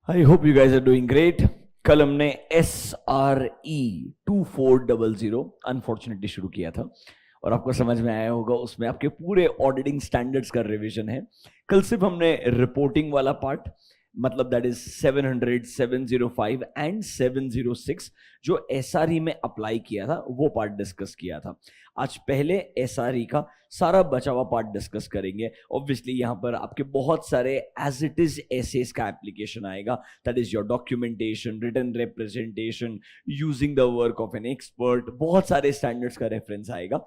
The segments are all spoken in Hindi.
I hope you guys are doing great. कल हमने SRE 2400 अनफॉर्चुनेटली शुरू किया था और आपको समझ में आया होगा उसमें आपके पूरे ऑडिटिंग स्टैंडर्ड्स का रिवीजन है। कल सिर्फ हमने रिपोर्टिंग वाला पार्ट मतलब दैट इज 700, 705 एंड 706 जो SRE में अप्लाई किया था वो पार्ट डिस्कस किया था। आज पहले SRE का सारा बचा हुआ पार्ट डिस्कस करेंगे। ऑब्वियसली यहाँ पर आपके बहुत सारे एज इट इज एसेस का एप्लीकेशन आएगा, that is your documentation, written representation, using the work of an expert, बहुत सारे स्टैंडर्ड्स का रेफरेंस आएगा।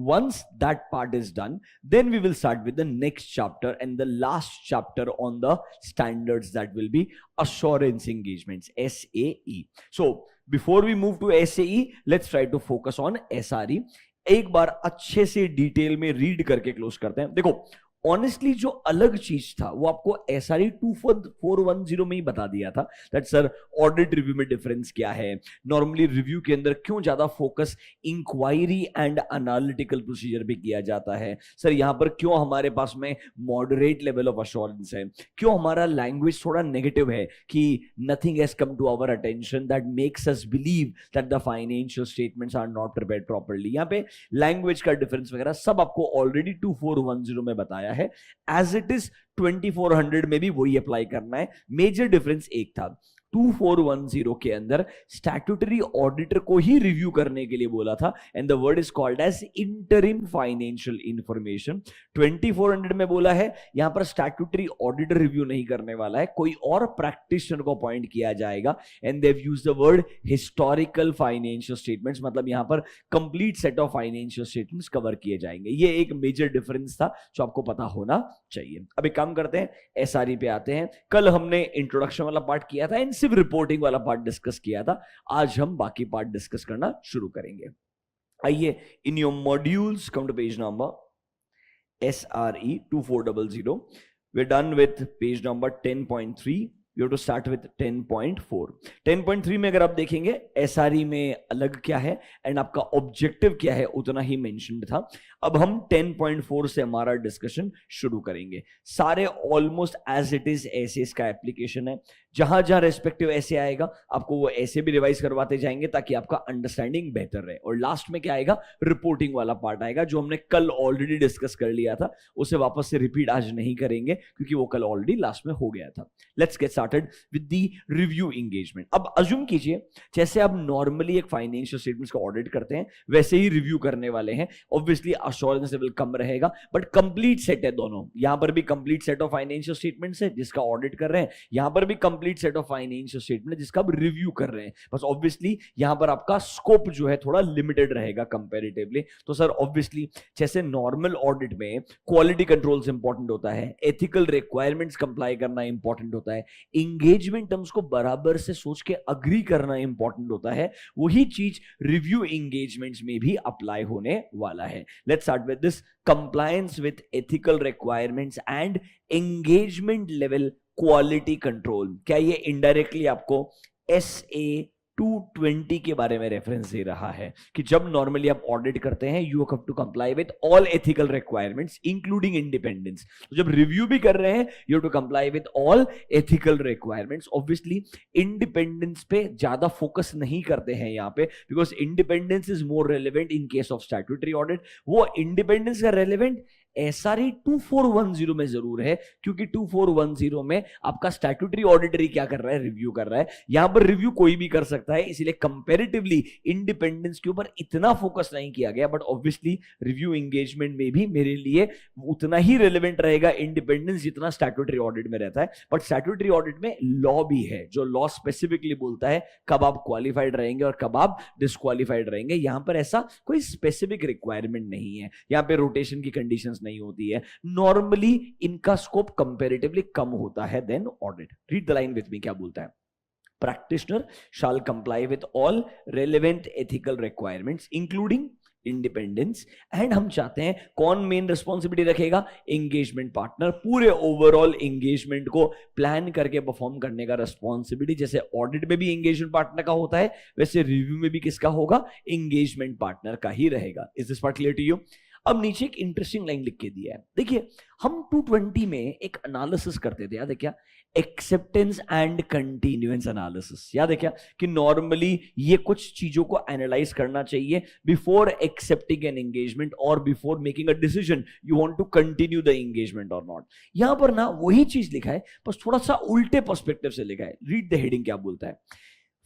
once that part is done, then we will start with the next chapter and the last chapter on the standards, that will be assurance engagements, SAE. So before we move to SAE, let's try to focus on SRE। एक बार अच्छे से डिटेल में रीड करके क्लोज करते हैं। देखो ऑनेस्टली जो अलग चीज था वो आपको SRE 2410 में ही बता दिया था दैट सर ऑडिट रिव्यू में डिफरेंस क्या है, नॉर्मली रिव्यू के अंदर क्यों ज्यादा focus inquiry and analytical procedure पे किया जाता है, सर यहां पर क्यों हमारे पास में मॉडरेट लेवल ऑफ अश्योरेंस है, क्यों हमारा लैंग्वेज थोड़ा नेगेटिव है कि nothing has come to our attention that makes us believe that the financial statements are not prepared properly. यहां पे लैंग्वेज का डिफरेंस वगैरह सब आपको ऑलरेडी 2410 में बताया है। एज इट इज 2400 में भी वही अप्लाई करना है। मेजर डिफरेंस एक था, 2410 के अंदर स्टैट्यूटरी ऑडिटर को ही रिव्यू करने के लिए बोला था and the word is called as interim financial information. 2400 में बोला है यहां पर स्टैट्यूटरी ऑडिटर रिव्यू नहीं करने वाला है, कोई और प्रैक्टिशनर को अपॉइंट किया जाएगा and they have used the word historical financial statements, मतलब यहां पर complete set of financial statements cover किए जाएंगे। ये एक मेजर डिफरेंस था जो आपको पता होना चाहिए। अब एक काम करते हैं, SRE पे आते हैं। कल हमने इंट्रोडक्शन वाला पार्ट किया था एंड सिर्फ रिपोर्टिंग वाला पार्ट डिस्कस किया था। आज हम बाकी पार्ट डिस्कस करना शुरू करेंगे। आइए, in your modules come to page number SRE 2400, we're done with page number 10.3, you have to start with 10.4। 10.3 में अगर आप देखेंगे SRE में अलग क्या है एंड आपका ऑब्जेक्टिव क्या है उतना ही मेंशन्ड था। अब हम 10.4 से हमारा डिस्कशन शुरू करेंगे। सारे almost as it is SAs का एप्लीकेशन है, जहां जहां रेस्पेक्टिव ऐसे आएगा आपको वो ऐसे भी रिवाइज करवाते जाएंगे ताकि आपका अंडरस्टैंडिंग बेहतर रहे। और लास्ट में क्या आएगा, रिपोर्टिंग वाला पार्ट आएगा जो हमने कल ऑलरेडी डिस्कस कर लिया था, उसे वापस से रिपीट आज नहीं करेंगे क्योंकि वो कल ऑलरेडी लास्ट में हो गया था। Let's get started with the review engagement. अब अज्यूम कीजिए जैसे आप नॉर्मली एक फाइनेंशियल स्टेटमेंट्स का ऑडिट करते हैं वैसे ही रिव्यू करने वाले हैं। ऑब्वियसली अश्योरेंस लेवल कम रहेगा बट कंप्लीट सेट है दोनों। यहां पर भी complete set of financial statements है जिसका ऑडिट कर रहे हैं, यहां पर भी complete set of financial statement जिसका आप रिव्यू कर रहे हैं। बस ऑब्वियसली यहां पर आपका स्कोप जो है थोड़ा लिमिटेड रहेगा कंपैरेटिवली। तो सर ऑब्वियसली जैसे नॉर्मल ऑडिट में क्वालिटी कंट्रोल्स इंपॉर्टेंट होता है, एथिकल रिक्वायरमेंट्स कंप्लाई करना इंपॉर्टेंट होता है, एंगेजमेंट टर्म्स को बराबर से सोच के अग्री करना इंपॉर्टेंट होता है, वही चीज रिव्यू एंगेजमेंट्स में भी अप्लाई होने वाला है। Let's start with this, compliance with ethical requirements and engagement level quality control. क्या ये इनडायरेक्टली आपको SA 220 के बारे में रेफरेंस दे रहा है कि जब नॉर्मली आप ऑडिट करते हैं you have to comply with all ethical requirements including independence. तो जब रिव्यू भी कर रहे हैं you have to comply with all ethical requirements. Obviously independence पे ज्यादा फोकस नहीं करते हैं यहाँ पे because independence is more relevant in case of statutory audit. वो इंडिपेंडेंस का रेलिवेंट SRE 2410 में जरूर है क्योंकि 2410 में आपका स्टैट्यूटरी ऑडिटरी क्या कर रहा है, रिव्यू कर रहा है। यहां पर रिव्यू कोई भी कर सकता है, इसीलिए कंपैरेटिवली इंडिपेंडेंस के ऊपर इतना फोकस नहीं किया गया। बट ऑब्वियसली रिव्यू एंगेजमेंट में भी मेरे लिए उतना ही रेलेवेंट रहेगा इंडिपेंडेंस जितना स्टैट्यूटरी ऑडिट में रहता है। बट स्टैट्यूटरी ऑडिट में लॉ भी है जो लॉ स्पेसिफिकली बोलता है कब आप क्वालिफाइड रहेंगे और कब आप डिस्क्वालिफाइड रहेंगे। यहां पर ऐसा कोई स्पेसिफिक रिक्वायरमेंट नहीं है, यहां पे रोटेशन की कंडीशंस नहीं होती है। नॉर्मली इनका स्कोप कंपैरेटिवली कम होता है then audit. Read the line with me, क्या बोलता है, practitioner shall comply with all relevant ethical requirements including independence. And हम चाहते हैं कौन मेन रिस्पॉन्सिबिलिटी रखेगा, एंगेजमेंट पार्टनर। पूरे ओवरऑल एंगेजमेंट को प्लान करके परफॉर्म करने का रिस्पॉन्सिबिलिटी जैसे ऑडिट में भी एंगेजमेंट पार्टनर का होता है वैसे रिव्यू में भी किसका होगा, एंगेजमेंट पार्टनर का ही रहेगा। Is this part clear to you? अब नीचे एक इंटरेस्टिंग लाइन लिख के दिया है, देखिए हम 220 में एक एनालिसिस करते थे, याद है क्या, एक्सेप्टेंस एंड कंटिन्यूएंस एनालिसिस, याद है क्या, कि नॉर्मली ये कुछ चीजों को एनालाइज करना चाहिए बिफोर एक्सेप्टिंग एन एंगेजमेंट और before making a decision you want to continue the engagement और नॉट। यहां पर ना वही चीज लिखा है, बस थोड़ा सा उल्टे पर्सपेक्टिव से लिखा है। रीड द हेडिंग क्या बोलता है,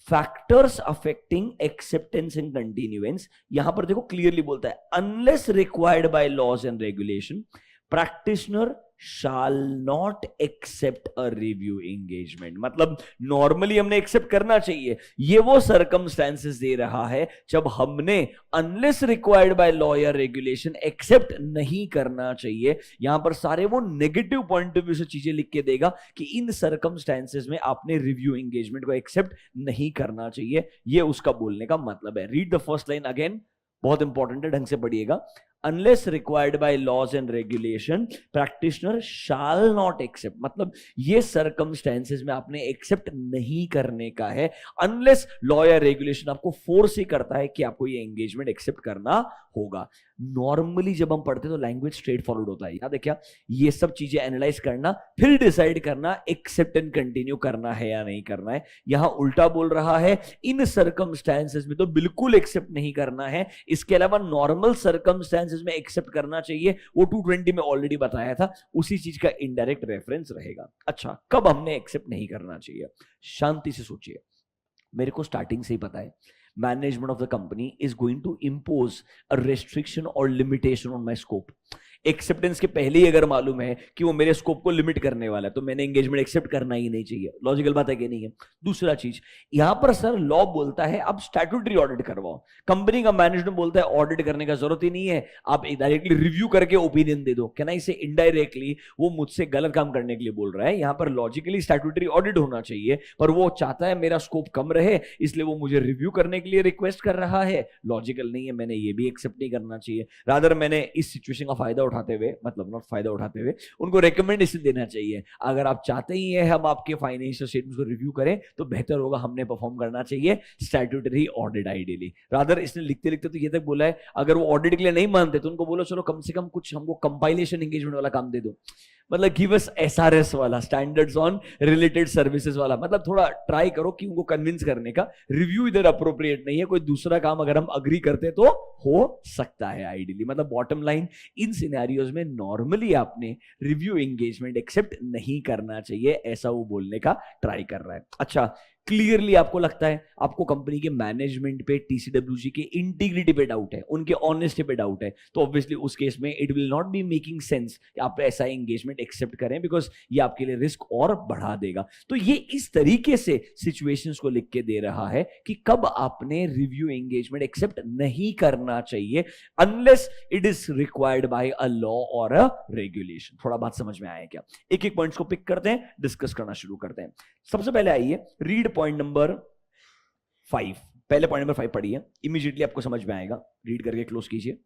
factors affecting acceptance and continuance. यहां पर देखो क्लियरली बोलता है, unless required by laws and regulation practitioner shall not accept a review engagement। मतलब नॉर्मली हमने एक्सेप्ट करना चाहिए, ये वो सर्कमस्टेंसेस दे रहा है जब हमने अनलेस रिक्वायर्ड बाय लॉ या रेगुलेशन एक्सेप्ट नहीं करना चाहिए। यहां पर सारे वो नेगेटिव पॉइंट ऑफ व्यू से चीजें लिख के देगा कि इन सर्कमस्टेंसेस में आपने रिव्यू एंगेजमेंट को एक्सेप्ट नहीं करना चाहिए, ये उसका बोलने का मतलब है। Read the first line again, बहुत इंपॉर्टेंट है, ढंग से पढ़िएगा। Unless required by laws and regulation, practitioner shall not accept, मतलब ये circumstances में आपने accept नहीं करने का है, unless law या regulation आपको force ही करता है कि आपको ये engagement accept करना होगा। नॉर्मली जब हम पढ़ते तो लैंग्वेज स्ट्रेट फॉरवर्ड होता है, याद है क्या, ये सब चीजें एनालाइज करना फिर डिसाइड करना एक्सेप्ट एंड कंटिन्यू करना है या नहीं करना है। यहां उल्टा बोल रहा है, इन सर्कमस्टेंसेस में तो बिल्कुल एक्सेप्ट नहीं करना है, इसके अलावा नॉर्मल सर्कमस्टेंसेस में एक्सेप्ट करना चाहिए। वो 220 में ऑलरेडी बताया था, उसी चीज का इनडायरेक्ट रेफरेंस रहेगा। अच्छा, कब हमने एक्सेप्ट नहीं करना चाहिए, शांति से सोचिए। मेरे को स्टार्टिंग से ही पता है management of the company is going to impose a restriction or limitation on my scope। Acceptance के पहले ही अगर मालूम है कि वो मेरे स्कोप को लिमिट करने वाला है तो मैंने एंगेजमेंट एक्सेप्ट करना ही नहीं चाहिए। लॉजिकल बात है कि नहीं है। दूसरा चीज, यहां पर सर लॉ बोलता है आप स्टैट्यूटरी ऑडिट करवाओ, कंपनी का मैनेजमेंट बोलता है ऑडिट करने का जरूरत ही नहीं है, आप डायरेक्टली रिव्यू करके ओपिनियन दे दो। कैन आई से इनडायरेक्टली वो मुझसे गलत काम करने के लिए बोल रहा है। यहां पर लॉजिकली स्टैट्यूटरी ऑडिट होना चाहिए, पर वो चाहता है मेरा स्कोप कम रहे, इसलिए वो मुझे रिव्यू करने के लिए रिक्वेस्ट कर रहा है। लॉजिकल नहीं है, मैंने ये भी एक्सेप्ट नहीं करना चाहिए। रादर मैंने इस सिचुएशन का फायदा उठाते हुए, मतलब नॉट फायदा उठाते हुए, उनको रिकमेंडेशन देना चाहिए। अगर आप चाहते ही है हम आपके फाइनेंशियल स्टेटमेंट्स को रिव्यू करें तो बेहतर होगा हमने परफॉर्म करना चाहिए स्टैट्यूटरी ऑडिट आइडियली। रादर इसने लिखते लिखते तो ये तक बोला है, अगर वो ऑडिट के लिए नहीं मानते तो उनको बोलो चलो कम से कम कुछ हमको कंपाइलेशन एंगेजमेंट वाला काम दे दो, मतलब गिव अस एसआरएस वाला, स्टैंडर्ड्स ऑन रिलेटेड सर्विसेज वाला। मतलब थोड़ा ट्राई करो कि उनको कन्विंस करने का। रिव्यू इधर अप्रोप्रिएट नहीं है, कोई दूसरा काम अगर हम अग्री करते तो हो सकता है आइडियली। मतलब बॉटम लाइन, इन सिनेरियोज में नॉर्मली आपने रिव्यू एंगेजमेंट एक्सेप्ट नहीं करना चाहिए, ऐसा वो बोलने का ट्राई कर रहा है। अच्छा, क्लियरली आपको लगता है आपको कंपनी के मैनेजमेंट पे, टीसीडब्ल्यूजी के इंटीग्रिटी पे डाउट है, उनके ऑनेस्टी पे डाउट है, तो ऑब्वियसली उस केस में it will not be making sense कि आप ऐसा एंगेजमेंट एक्सेप्ट करें, बिकॉज ये आपके लिए रिस्क और बढ़ा देगा। तो ये इस तरीके से सिचुएशंस को लिख के दे रहा है कि कब आपने रिव्यू एंगेजमेंट एक्सेप्ट नहीं करना चाहिए, unless it is required bye a law और अ रेगुलेशन। थोड़ा बात समझ में आया क्या? एक एक पॉइंट्स को पिक करते हैं, डिस्कस करना शुरू करते हैं। सबसे पहले आइए रीड पॉइंट नंबर 5। पहले पॉइंट नंबर 5 पढ़िए, इमीडिएटली आपको समझ में आएगा। रीड करके क्लोज कीजिए।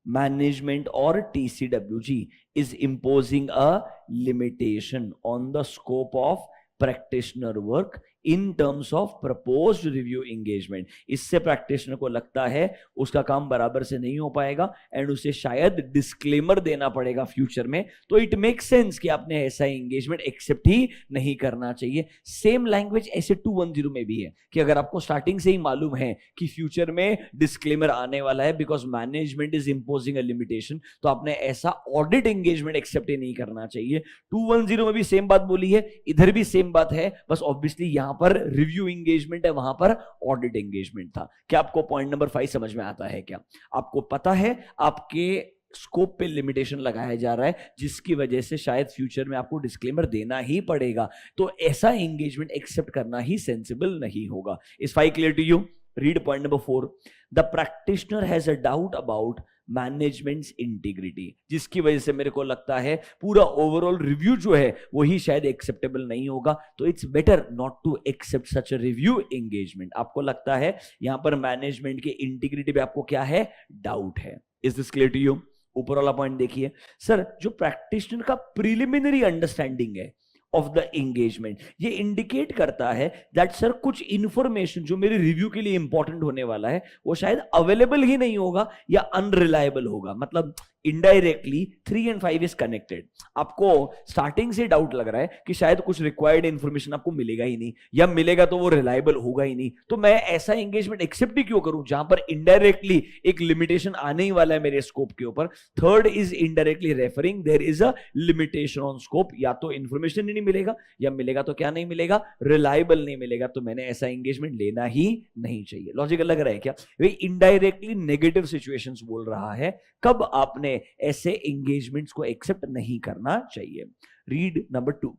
मैनेजमेंट और TCWG is imposing a limitation on the scope of practitioner work in terms of proposed review engagement. इससे प्रैक्टिशनर को लगता है उसका काम बराबर से नहीं हो पाएगा एंड उसे शायद डिस्क्लेमर देना पड़ेगा फ्यूचर में, तो इट मेक सेंस कि आपने ऐसा एंगेजमेंट एक्सेप्ट ही नहीं करना चाहिए। सेम लैंग्वेज ऐसे 210 में भी है कि अगर आपको स्टार्टिंग से ही मालूम है कि फ्यूचर में डिस्क्लेमर आने वाला है because management is imposing a limitation, तो आपने ऐसा ऑडिट एंगेजमेंट एक्सेप्ट ही नहीं करना चाहिए। 210 में भी सेम बात बोली है, इधर भी सेम बात है, बस ऑब्वियसली यहां पर रिव्यू एंगेजमेंट है, वहां पर ऑडिट एंगेजमेंट था। क्या आपको पॉइंट नंबर 5 समझ में आता है? क्या आपको पता है आपके स्कोप पे लिमिटेशन लगाया जा रहा है जिसकी वजह से शायद फ्यूचर में आपको डिस्क्लेमर देना ही पड़ेगा, तो ऐसा एंगेजमेंट एक्सेप्ट करना ही सेंसिबल नहीं होगा। Is 5 clear to you? Read point number 4। The practitioner has a doubt about management's integrity, जिसकी वजह से मेरे को लगता है पूरा ओवरऑल रिव्यू जो है वही शायद एक्सेप्टेबल नहीं होगा, तो it's better not to accept such a review engagement. आपको लगता है यहां पर मैनेजमेंट के इंटीग्रिटी पे आपको क्या है? डाउट है। Is this clear to you? ऊपर वाला पॉइंट देखिए सर, जो प्रैक्टिशनर का प्रिलिमिनरी अंडरस्टैंडिंग है ऑफ द एंगेजमेंट। ये इंडिकेट करता है दैट सर कुछ इंफॉर्मेशन जो मेरे रिव्यू के लिए इंपॉर्टेंट होने वाला है वो शायद अवेलेबल ही नहीं होगा या अनरिलायबल होगा। मतलब इनडायरेक्टली 3 and 5 इज कनेक्टेड। आपको स्टार्टिंग से डाउट लग रहा है कि शायद कुछ रिक्वायर्ड इंफॉर्मेशन आपको मिलेगा ही नहीं, या मिलेगा तो वो रिलायबल होगा ही नहीं, तो मैं ऐसा एंगेजमेंट एक्सेप्ट ही क्यों करूं जहां पर इनडायरेक्टली एक लिमिटेशन आने ही वाला है मेरे स्कोप के ऊपर। Third is indirectly referring there is a limitation on scope. या तो इंफॉर्मेशन ही नहीं मिलेगा, या मिलेगा तो क्या नहीं मिलेगा, रिलायबल नहीं मिलेगा, तो मैंने ऐसा एंगेजमेंट लेना ही नहीं चाहिए। लॉजिकल लग रहा है क्या? वे इनडायरेक्टली नेगेटिव सिचुएशंस बोल रहा है कब आपने ऐसे एंगेजमेंट्स को एक्सेप्ट नहीं करना चाहिए। Read number 2,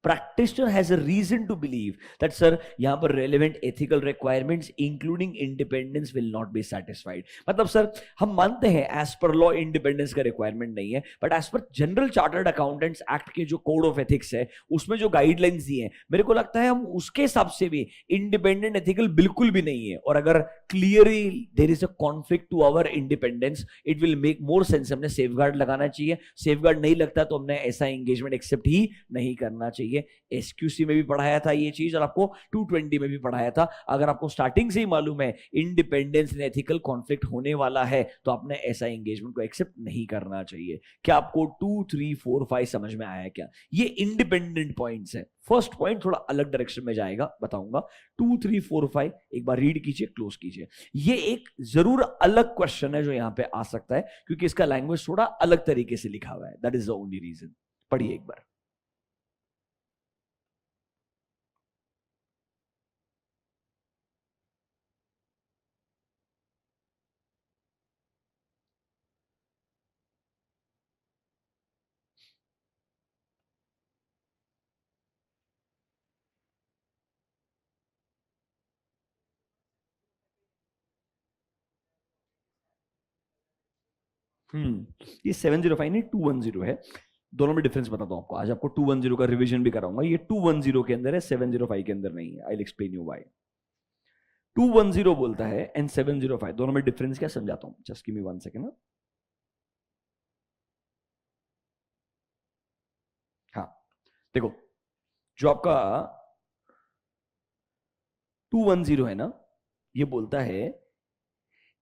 practitioner has a reason to believe that sir यहां पर relevant ethical requirements including independence will not be satisfied। मतलब सर हम मानते हैं as per law independence का requirement नहीं है, but as per general chartered accountants act के जो code of ethics है उसमें जो guidelines दिए हैं मेरे को लगता है हम उसके हिसाब से भी independent ethical बिल्कुल भी नहीं है। और अगर clearly there is a conflict to our independence it will make more sense हमने safeguard लगाना चाहिए। safeguard नहीं लगता तो हमने ऐसा engagement accept ही नहीं करना चाहिए। एसक्यूसी में भी पढ़ाया था ये चीज और आपको 220 में भी पढ़ाया था। अगर आपको स्टार्टिंग से ही मालूम है इंडिपेंडेंस एंड एथिकल कॉन्फ्लिक्ट होने वाला है तो आपने ऐसा एंगेजमेंट को एक्सेप्ट नहीं करना चाहिए। क्या आपको 2, 3, 4, 5 समझ में आया क्या? ये इंडिपेंडेंट पॉइंट्स है। फर्स्ट पॉइंट थोड़ा अलग डायरेक्शन में जाएगा, बताऊंगा। 2, 3, 4, 5 एक बार रीड कीजिए, क्लोज कीजिए। ये एक जरूर अलग क्वेश्चन है जो यहां पे आ सकता है क्योंकि इसका लैंग्वेज थोड़ा अलग तरीके से लिखा हुआ है। That is the only reason. पढ़िए एक बार। ये 705 नहीं 210 है। दोनों में डिफरेंस बताता हूं आपको। आज आपको 210 का रिवीजन भी कराऊंगा। ये 210 के अंदर है, 705 के अंदर नहीं है। I will explain you why. 210 बोलता है एंड 705 दोनों में डिफरेंस क्या समझाता हूं। Just give me 1 second. हाँ देखो, जो आपका 210 है ना, ये बोलता है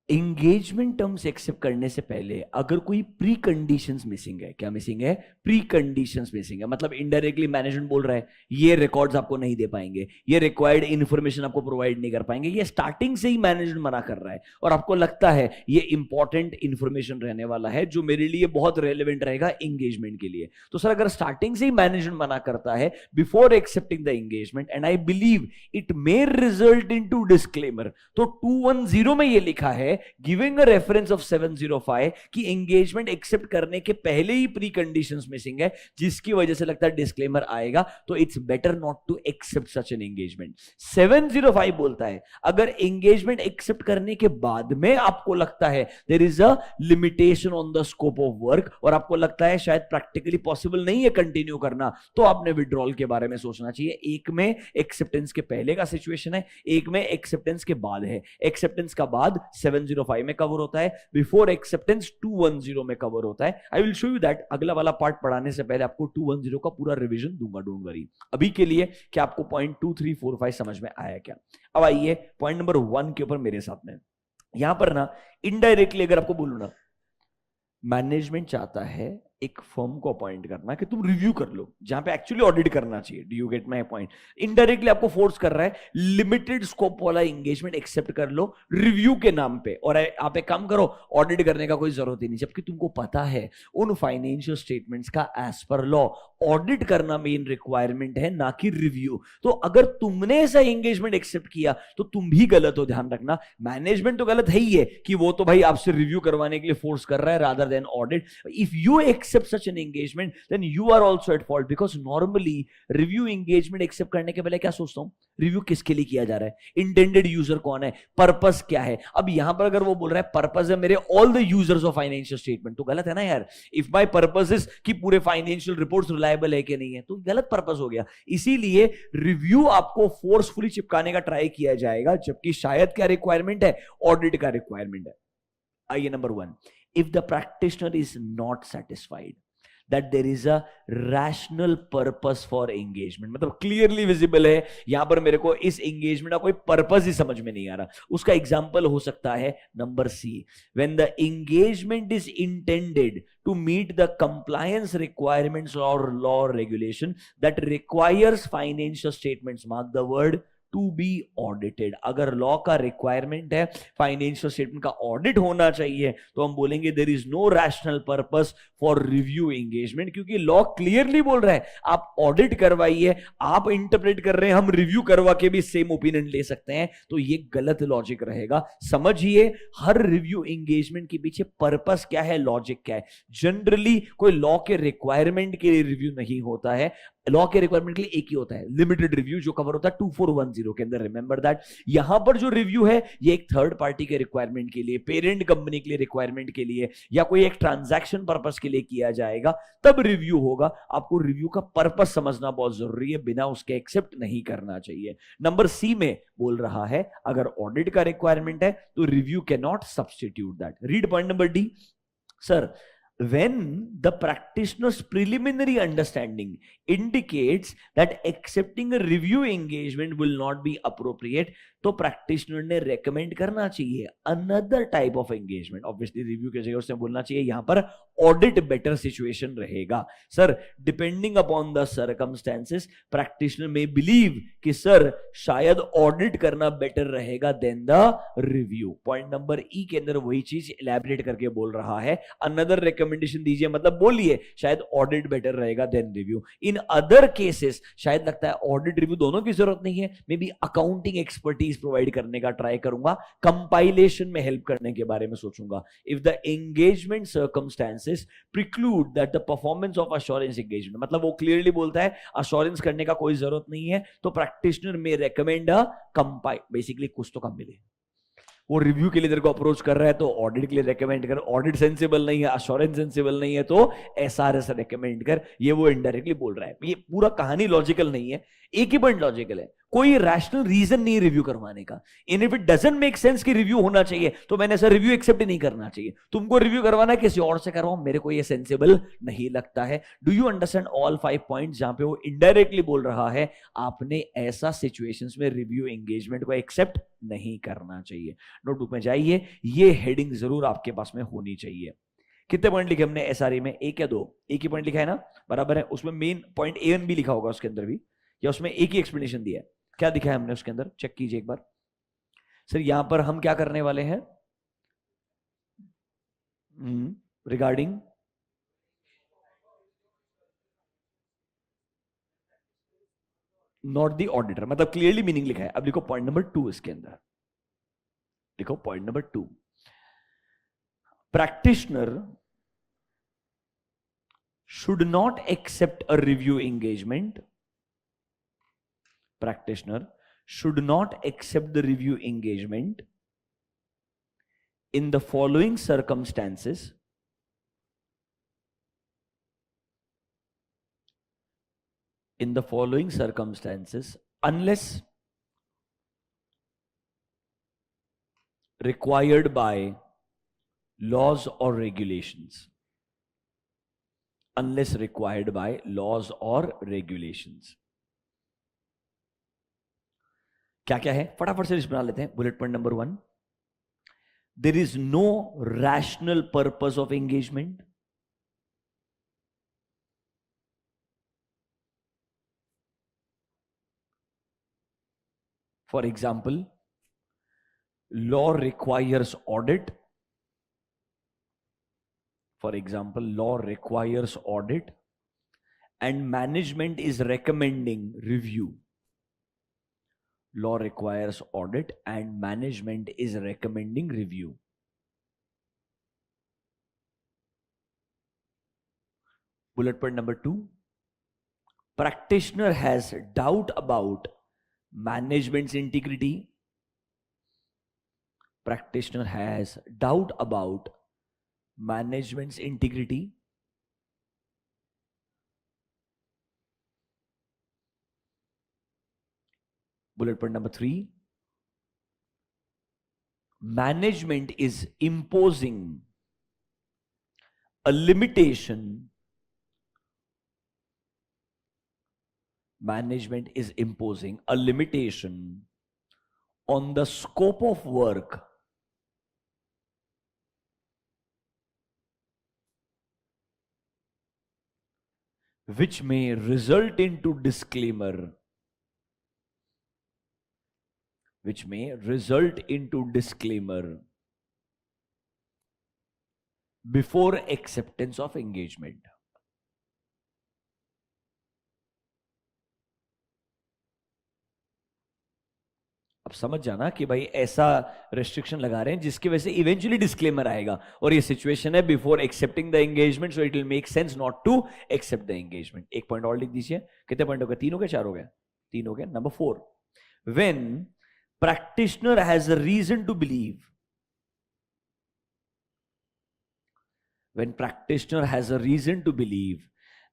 एंगेजमेंट टर्म्स एक्सेप्ट करने से पहले अगर कोई प्री कंडीशंस मिसिंग है। क्या मिसिंग है? प्री कंडीशंस मिसिंग है। मतलब इनडायरेक्टली मैनेजमेंट बोल रहा है ये रिकॉर्ड्स आपको नहीं दे पाएंगे, ये रिक्वायर्ड इंफॉर्मेशन आपको प्रोवाइड नहीं कर पाएंगे। ये स्टार्टिंग से ही मैनेजमेंट मना कर रहा है और आपको लगता है ये इंपॉर्टेंट इंफॉर्मेशन रहने वाला है जो मेरे लिए बहुत रेलिवेंट रहेगा एंगेजमेंट के लिए। तो सर अगर स्टार्टिंग से ही मैनेजमेंट मना करता है before accepting the engagement and I believe it may result into disclaimer, तो 210 में ये लिखा है गिविंग अ रेफरेंस ऑफ 705 कि एंगेजमेंट एक्सेप्ट करने के पहले ही प्री कंडीशंस मिसिंग है जिसकी वजह से लगता है डिस्क्लेमर आएगा, तो it's better not to accept such an engagement. 705 बोलता है अगर एंगेजमेंट एक्सेप्ट करने के बाद में आपको लगता है there is a limitation on the scope of work और आपको लगता है शायद प्रैक्टिकली पॉसिबल नहीं है कंटिन्यू करना, तो आपने विड्रॉल के बारे में सोचना चाहिए। एक में एक्सेप्टेंस के पहले का सिचुएशन है, एक में एक्सेप्टेंस के बाद है। एक्सेप्टेंस का बाद 705 में कवर होता है, बिफोर एक्सेप्टेंस 210 में कवर होता है। I will show you that. अगला वाला पार्ट पढ़ाने से पहले आपको 210 का पूरा रिवीजन दूंगा, डोंट वरी। अभी के लिए क्या आपको पॉइंट 2, 3, 4, 5 समझ में आया क्या? अब आइए पॉइंट नंबर 1 के ऊपर मेरे साथ में। यहां पर ना इनडायरेक्टली अगर आपको बोलूं ना, मैनेजमेंट चाहता है एक फर्म को अपॉइंट करना कि तुम रिव्यू कर लो जहां पे एक्चुअली ऑडिट करना चाहिए। Do you get my point? Indirectly आपको फोर्स कर रहा है लिमिटेड स्कोप वाला एंगेजमेंट एक्सेप्ट कर लो रिव्यू के नाम पे, और आप एक काम करो ऑडिट करने का कोई जरूरत ही नहीं, जबकि तुमको पता है उन फाइनेंशियल स्टेटमेंट्स का एज पर लॉ ऑडिट करना मेन रिक्वायरमेंट है, ना कि रिव्यू। तो अगर तुमने ऐसा एंगेजमेंट एक्सेप्ट किया तो तुम भी गलत हो, ध्यान रखना। मैनेजमेंट तो गलत है ही है कि वो तो भाई आपसे रिव्यू करवाने के लिए फोर्स कर रहा है rather than audit. If you accept such an engagement then you are also at fault because normally review engagement accept करने के पहले क्या सोचता हूं, रिव्यू किसके लिए किया जा रहा है, इंटेंडेड यूजर कौन है, पर्पस क्या है। अब यहां पर अगर वो बोल रहा है पर्पस है मेरे all the users of financial statement, तो गलत है ना यार। इफ माय पर्पस इज कि पूरे फाइनेंशियल रिपोर्ट्स रिलायबल है कि नहीं है, तो गलत पर्पस हो गया। इसीलिए रिव्यू आपको फोर्सफुली चिपकाने का ट्राई किया जाएगा, जबकि शायद क्या रिक्वायरमेंट है, ऑडिट का रिक्वायरमेंट है। आइए number 1, if the practitioner is not satisfied, that there is a rational purpose for engagement. मतलब क्लियरली विजिबल है यहां पर मेरे को इस एंगेजमेंट का कोई पर्पस ही समझ में नहीं आ रहा. उसका एग्जांपल हो सकता है number C, when the engagement is intended to meet the compliance requirements or law regulation that requires financial statements, mark the word to be audited. अगर लॉ का रिक्वायरमेंट है फाइनेंशियल स्टेटमेंट का ऑडिट होना चाहिए तो हम बोलेंगे there is no rational purpose for review engagement, क्योंकि लॉ क्लियरली बोल रहा है आप ऑडिट करवाइए, आप इंटरप्रेट कर रहे हैं, हम रिव्यू करवा के भी सेम ओपिनियन ले सकते हैं. तो ये गलत लॉजिक रहेगा. समझिए हर रिव्यू एंगेजमेंट के पीछे पर्पस क्या है, लॉजिक क्या है. जनरली कोई लॉ के रिक्वायरमेंट के लिए रिव्यू नहीं होता है. लॉ के रिक्वायरमेंट के लिए एक ही होता है, लिमिटेड रिव्यू, जो कवर होता है 2410 के अंदर. Remember that. यहां पर जो रिव्यू है ये एक थर्ड पार्टी के रिक्वायरमेंट के लिए, पेरेंट कंपनी के लिए रिक्वायरमेंट के लिए, या कोई एक ट्रांजैक्शन पर्पस के लिए किया जाएगा, तब रिव्यू होगा. आपको रिव्यू का पर्पस समझना बहुत जरूरी है, बिना उसके एक्सेप्ट नहीं करना चाहिए. नंबर सी में बोल रहा है अगर ऑडिट का रिक्वायरमेंट है तो review can not substitute that. Read point number D. Sir, when the practitioner's preliminary understanding indicates that accepting a review engagement will not be appropriate, तो प्रैक्टिशनर ने रेकमेंड करना चाहिए another type of engagement. Obviously review की जगह उसने बोलना चाहिए यहां पर ऑडिट बेटर सिचुएशन रहेगा. Sir, depending upon the circumstances practitioner may believe कि सर शायद ऑडिट करना बेटर रहेगा then the review. Point number E के अंदर वही चीज इलैबोरेट करके बोल रहा है. अनदर रिकमेंडेशन दीजिए, मतलब बोलिए शायद ऑडिट बेटर रहेगा then review. In other cases शायद लगता है ऑडिट रिव्यू दोनों की जरूरत नहीं है, may be accounting expertise provide करने का ट्राई करूंगा, कंपाइलेशन में हेल्प करने के बारे में सोचूंगा. If the engagement circumstances preclude that the performance of assurance engagement, मतलब वो क्लियरली बोलता है अश्योरेंस करने का कोई जरूरत नहीं है, तो प्रैक्टिशनर में रेकमेंड अ कंपाइल. बेसिकली कुछ तो कम मिले. वो रिव्यू के लिए तेरे को अप्रोच कर रहा है तो ऑडिट के लिए रेकमेंड कर. ऑडिट सेंसिबल नहीं है, अश्योरेंस सेंसिबल नहीं है, तो एसआरएस रेकमेंड कर. ये वो इनडायरेक्टली बोल रहा है. ये पूरा कहानी लॉजिकल नहीं है, एक ही पॉइंट लॉजिकल है. कोई रैशनल रीजन नहीं रिव्यू करवाने का. In if it doesn't make sense कि रिव्यू होना चाहिए तो मैंने ऐसा रिव्यू एक्सेप्ट नहीं करना चाहिए. तुमको रिव्यू करवाना है किसी और से करवाओ, मेरे को ये सेंसिबल नहीं लगता है. Do you understand all 5 points जहां पे वो इनडायरेक्टली बोल रहा है आपने ऐसा सिचुएशंस में रिव्यू एंगेजमेंट को एक्सेप्ट नहीं करना चाहिए. नोटबुक में जाइए, ये हेडिंग जरूर आपके पास में होनी चाहिए. कितने पॉइंट लिखे हमने एसआरई में? एक या दो? एक ही पॉइंट लिखा है ना, बराबर है. उसमें main point A and B लिखा होगा उसके अंदर भी, या उसमें एक ही एक्सप्लेनेशन दिया है? क्या दिखा है हमने उसके अंदर? चेक कीजिए एक बार. सर यहां पर हम क्या करने वाले हैं रिगार्डिंग नॉट द ऑडिटर, मतलब क्लियरली मीनिंग लिखा है. अब लिखो पॉइंट नंबर 2 इसके अंदर. लिखो point number 2. practitioner should not accept a review engagement. Practitioner should not accept the review engagement in the following circumstances. In the following circumstances, unless required by laws or regulations. Unless required by laws or regulations. क्या क्या है फटाफट से लिस्ट बना लेते हैं. Bullet point number 1, there is no rational purpose of engagement. For example, law requires audit. For example, law requires audit and management is recommending review. Law requires audit and management is recommending review. Bullet point number 2, practitioner has doubt about management's integrity. Practitioner has doubt about management's integrity. Bullet point number 3, management is imposing a limitation management is imposing a limitation on the scope of work which may result into disclaimer before acceptance of engagement. अब समझ जाना कि भाई ऐसा रेस्ट्रिक्शन लगा रहे हैं जिसकी वजह से इवेंचुअली डिस्क्लेमर आएगा और ये सिचुएशन है before accepting the engagement, so it will make sense not to accept the engagement. एक पॉइंट और लिख दीजिए. कितने पॉइंट हो गए? 3 हो गए, 4 हो गए? 3 हो गए. Number 4, when practitioner has a reason to believe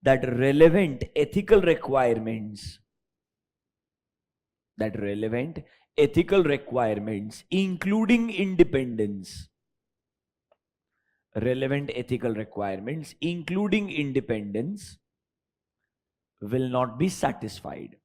that relevant ethical requirements including independence will not be satisfied.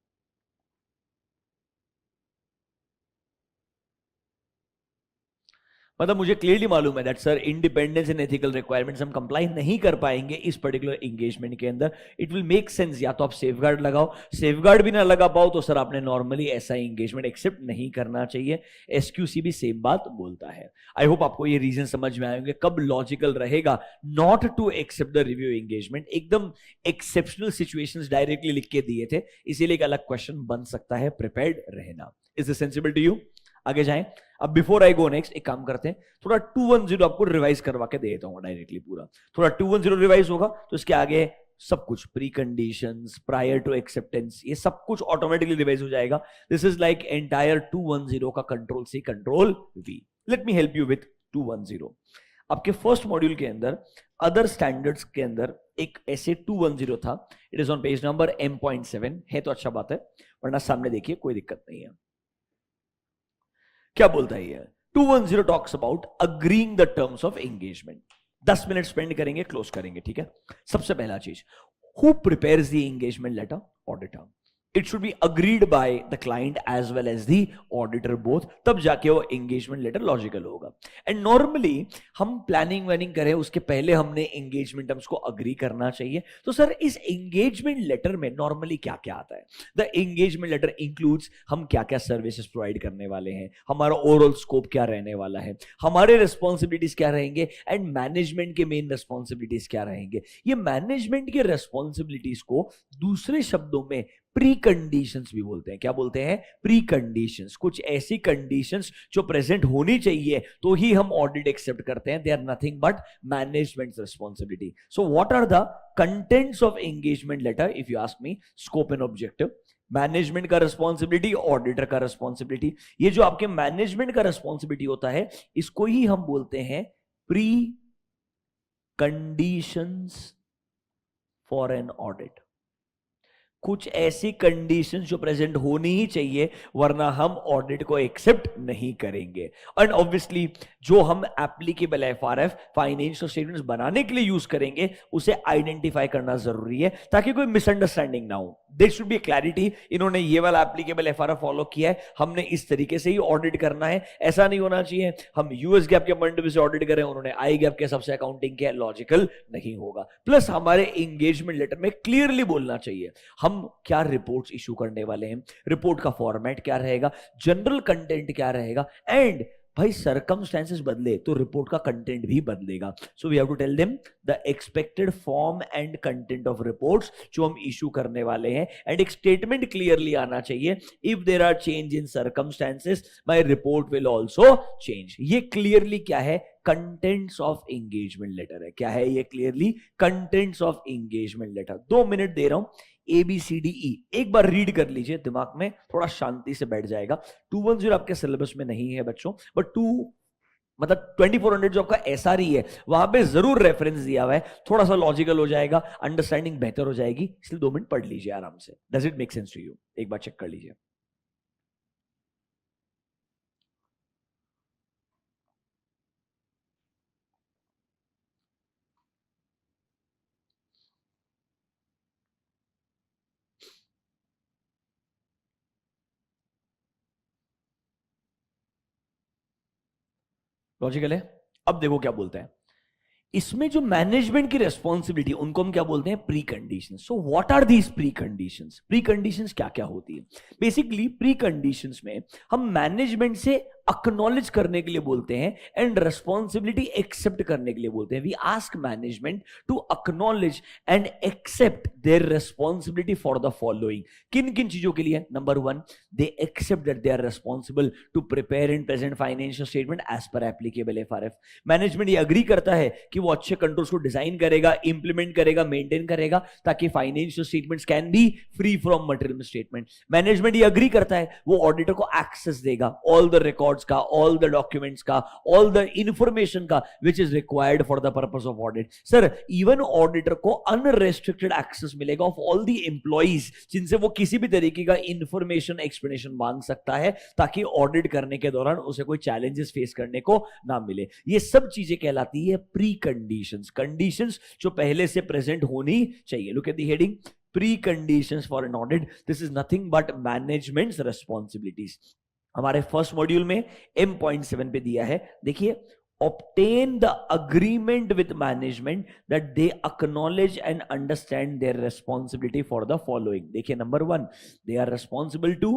मतलब मुझे क्लियरली मालूम है that sir independence and ethical requirements हम कंप्लाई नहीं कर पाएंगे इस पर्टिकुलर एंगेजमेंट के अंदर. इट विल मेक सेंस, या तो आप सेफगार्ड लगाओ, सेफगार्ड भी ना लगा पाओ तो सर आपने नॉर्मली ऐसा एंगेजमेंट एक्सेप्ट नहीं करना चाहिए. एसक्यूसी भी सेम बात बोलता है. आई होप आपको ये रीजन समझ में आएंगे कब लॉजिकल रहेगा not to accept the review engagement. एकदम एक्सेप्शनल सिचुएशंस डायरेक्टली लिख के दिए थे, इसीलिए एक अलग क्वेश्चन बन सकता है. प्रिपेयर्ड रहना. Is this sensible to you? आगे जाएं. अब बिफोर आई गो नेक्स्ट एक काम करते हैं, थोड़ा 210 आपको रिवाइज करवा के दे देता हूं डायरेक्टली पूरा. थोड़ा 210 रिवाइज होगा तो इसके आगे सब कुछ preconditions, prior to acceptance, ये सब कुछ ऑटोमेटिकली रिवाइज हो जाएगा. दिस इज लाइक एंटायर 210 का control C control V. Let me help you with 210. आपके फर्स्ट मॉड्यूल के अंदर अदर स्टैंडर्ड्स के अंदर एक ऐसे 210 था. It is on page number M.7 है तो अच्छा बात है, वरना सामने देखिए कोई दिक्कत नहीं है. क्या बोलता है ये? 210 talks about agreeing the terms of engagement. 10 minute spend करेंगे, क्लोज करेंगे, ठीक है. सबसे पहला चीज, who prepares the engagement letter? Auditor. It should be agreed by the client as well as the auditor both, तब जाके वो एंगेजमेंट लेटर लॉजिकल होगा. एंड नॉर्मली हम प्लानिंग वैनिंग करें उसके पहले हमने एंगेजमेंट टर्म्स को अग्री करना चाहिए. तो सर इस एंगेजमेंट लेटर में नॉर्मली क्या क्या आता है? द एंगेजमेंट लेटर इंक्लूड्स हम क्या क्या सर्विसेज प्रोवाइड करने वाले हैं, हमारा ओवरऑल स्कोप क्या रहने वाला है, हमारे रिस्पॉन्सिबिलिटीज क्या रहेंगे, एंड मैनेजमेंट के मेन रिस्पॉन्सिबिलिटीज क्या रहेंगे. ये मैनेजमेंट के रिस्पॉन्सिबिलिटीज को दूसरे शब्दों में प्री कंडीशंस भी बोलते हैं. क्या बोलते हैं? Pre conditions. कुछ ऐसी कंडीशंस जो प्रेजेंट होनी चाहिए तो ही हम ऑडिट एक्सेप्ट करते हैं. They are nothing but management responsibility. So what are the contents of engagement letter? If you ask me, scope and objective, management का रिस्पॉन्सिबिलिटी, ऑडिटर का रिस्पॉन्सिबिलिटी. ये जो आपके मैनेजमेंट का रिस्पॉन्सिबिलिटी होता है इसको ही हम बोलते हैं pre conditions for an audit. कुछ ऐसी कंडीशंस जो प्रेजेंट होनी ही चाहिए वरना हम ऑडिट को एक्सेप्ट नहीं करेंगे. एंड ऑब्वियसली जो हम एप्लीकेबल एफआरएफ फाइनेंशियल स्टेटमेंट्स बनाने के लिए यूज करेंगे उसे आइडेंटिफाई करना जरूरी है ताकि कोई मिसअंडरस्टैंडिंग ना हो. There should be clarity. इन्होंने ये वाला एप्लीकेबल एफआरएफ फॉलो किया है, हमने इस तरीके से ही ऑडिट करना है. ऐसा नहीं होना चाहिए हम यूएस गैप के पॉइंट ऑफ व्यू से ऑडिट करें, उन्होंने आई गैप के हिसाब से अकाउंटिंग किया. लॉजिकल नहीं होगा. प्लस हमारे एंगेजमेंट लेटर में क्लियरली बोलना चाहिए हम क्या रिपोर्ट्स इशू करने वाले हैं, रिपोर्ट का फॉर्मेट क्या रहेगा, जनरल कंटेंट क्या रहेगा. एंड भाई सर्कमस्टेंसेस बदले तो रिपोर्ट का कंटेंट भी बदलेगा. So we have to tell them the expected form and content of reports जो हम इशू करने वाले हैं. एंड एक स्टेटमेंट क्लियरली आना चाहिए, if there are change in circumstances my report will also change. ये क्लियरली क्या है? कंटेंट्स ऑफ एंगेजमेंट लेटर है. क्या है ये? Clearly contents of engagement letter. 2 minute दे रहा हूं. ABCDE एक बार रीड कर लीजिए, दिमाग में थोड़ा शांति से बैठ जाएगा. 210 आपके सिलेबस में नहीं है बच्चों, बट 2400 जो आपका SRE है वहां पे जरूर रेफरेंस दिया हुआ है. थोड़ा सा लॉजिकल हो जाएगा, अंडरस्टैंडिंग बेहतर हो जाएगी, इसलिए 2 मिनट पढ़ लीजिए आराम से. Does it make sense to you? एक बार चेक कर लीजिए. लॉजिकल है। अब देखो क्या बोलते हैं, इसमें जो मैनेजमेंट की रेस्पॉन्सिबिलिटी उनको हम क्या बोलते हैं, preconditions. So what are these preconditions? Preconditions क्या क्या होती है? बेसिकली प्री कंडीशंस में हम मैनेजमेंट से अक्नॉलेज करने के लिए बोलते हैं एंड रेस्पॉन्सिबिलिटी एक्सेप्ट करने के लिए बोलते हैं। We ask management to acknowledge and accept their responsibility for the following. किन किन चीजों के लिए? Number one, they accept that they are responsible to prepare and present financial statement as per applicable FRF. Management ये अग्री करता है कि वो अच्छे कंट्रोल्स को डिजाइन करेगा, इंप्लीमेंट करेगा, मेंटेन करेगा, ताकि financial statements can be free from material statement. Management ये अग्री करता है वो ऑडिटर को एक्सेस देगा ऑल द रिकॉर्ड्स का, ऑल द डॉक्यूमेंट्स का, ऑल द इंफॉर्मेशन का विच is required for the purpose of audit. Sir even auditor को अनरेस्ट्रिक्टेड एक्सेस मिलेगा ऑफ ऑल द एम्प्लॉइज जिनसे वो किसी भी तरीके का इंफॉर्मेशन एक्सप्लेनेशन मांग सकता है, ताकि ऑडिट करने के दौरान उसे कोई चैलेंजेस फेस करने को ना मिले। ये सब चीजें कहलाती है प्री कंडीशंस, कंडीशंस जो पहले से प्रेजेंट होनी चाहिए। Look at the heading, pre-conditions for an audit, this is nothing but managements responsibilities. हमारे फर्स्ट मॉड्यूल में M.7 पे दिया है, देखिए, obtain the agreement with management that they acknowledge and understand their responsibility for the following। देखिए number one, they are responsible to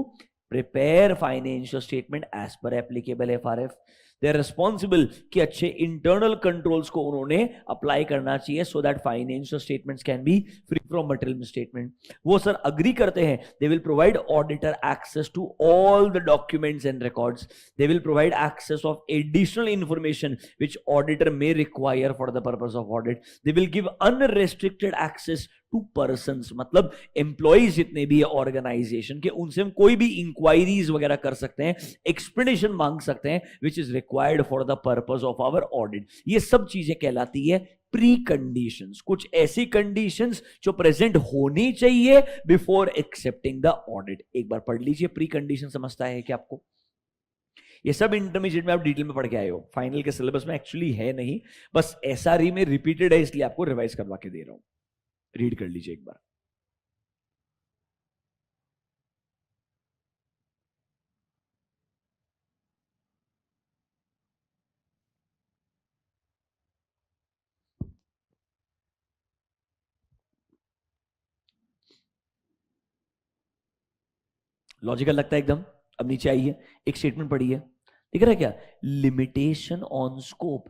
prepare financial statement as per applicable FRF। They are responsible कि अच्छे इंटरनल कंट्रोल्स को उन्होंने अप्लाई करना चाहिए so that financial statements can be free from material statement. वो सर अग्री करते हैं, they will provide auditor access to all the documents and records, they will provide access of additional information which auditor may require for the purpose of audit, they will give unrestricted access to persons, मतलब एम्प्लॉइज जितने भी है ऑर्गेनाइजेशन के, उनसे हम कोई भी इंक्वायरीज वगैरह कर सकते हैं, एक्सप्लेनेशन मांग सकते हैं which is required for the purpose of our audit. ये सब चीजें कहलाती है प्री कंडीशंस, कुछ ऐसी कंडीशंस जो प्रेजेंट होनी चाहिए बिफोर एक्सेप्टिंग द ऑडिट। एक बार पढ़ लीजिए, प्री कंडीशन समझता है कि आपको ये सब इंटरमीडिएट में आप डिटेल में पढ़ के आए हो, फाइनल के सिलेबस में एक्चुअली है नहीं, बस एसआरई में रिपीटेड है इसलिए आपको रिवाइज करवा के दे रहा हूं। रीड कर लीजिए एक बार। लॉजिकल लगता है एकदम। अब नीचे आइए, एक स्टेटमेंट पढ़ी है, दिख रहा है क्या? Limitation on scope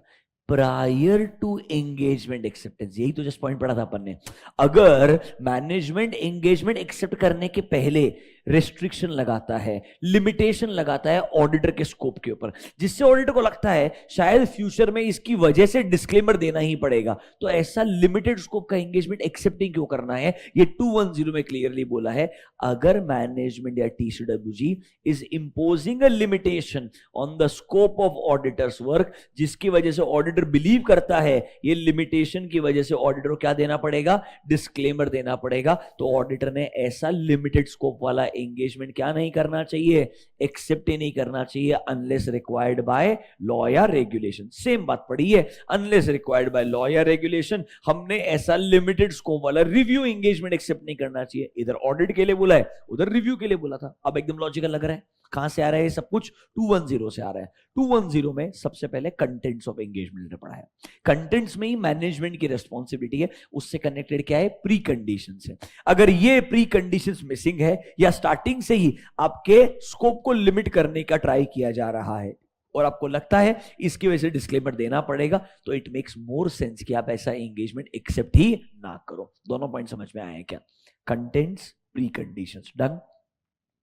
prior to engagement acceptance, यही तो जस्ट पॉइंट पढ़ा था अपन ने। अगर मैनेजमेंट एंगेजमेंट एक्सेप्ट करने के पहले रेस्ट्रिक्शन लगाता है, लिमिटेशन लगाता है ऑडिटर के स्कोप के ऊपर, जिससे ऑडिटर को लगता है शायद फ्यूचर में इसकी वजह से डिस्क्लेमर देना ही पड़ेगा, तो ऐसा लिमिटेड स्कोप का एंगेजमेंट एक्सेप्टिंग क्यों करना है? ये 210 में क्लियरली बोला है, अगर मैनेजमेंट या TCWG is imposing a limitation on the scope of auditors work, जिसकी वजह से ऑडिटर बिलीव करता है ये लिमिटेशन की वजह से ऑडिटर को क्या देना पड़ेगा? डिस्क्लेमर देना पड़ेगा, तो ऑडिटर ने ऐसा लिमिटेड स्कोप वाला एंगेजमेंट क्या नहीं करना चाहिए? एक्सेप्ट ही नहीं करना चाहिए, अनलेस रिक्वायर्ड बाय लॉ या रेगुलेशन। सेम बात पड़ी है, अनलेस रिक्वायर्ड बाय लॉ या रेगुलेशन, हमने ऐसा लिमिटेड स्कोप वाला रिव्यू एंगेजमेंट एक्सेप्ट नहीं करना चाहिए। इधर ऑडिट के लिए बोला है, उधर रिव्यू के लिए बोला था। अब एकदम लॉजिकल लग रहा है। कहां से आ रहा है ये सब कुछ? 210 से आ रहा है। 210 में सबसे पहले कंटेंट्स ऑफ एंगेजमेंट पढ़ा है। कंटेंट्स में ही मैनेजमेंट की रिस्पॉन्सिबिलिटी है, उससे कनेक्टेड क्या है? प्री कंडीशंस है। अगर ये प्री कंडीशंस मिसिंग है या स्टार्टिंग से ही आपके स्कोप को लिमिट करने का ट्राई किया जा रहा है और आपको लगता है इसकी वजह से डिस्क्लेमर देना पड़ेगा, तो इट मेक्स मोर सेंस कि आप ऐसा एंगेजमेंट एक्सेप्ट ही ना करो। दोनों पॉइंट समझ में आए क्या? Contents, pre conditions, done.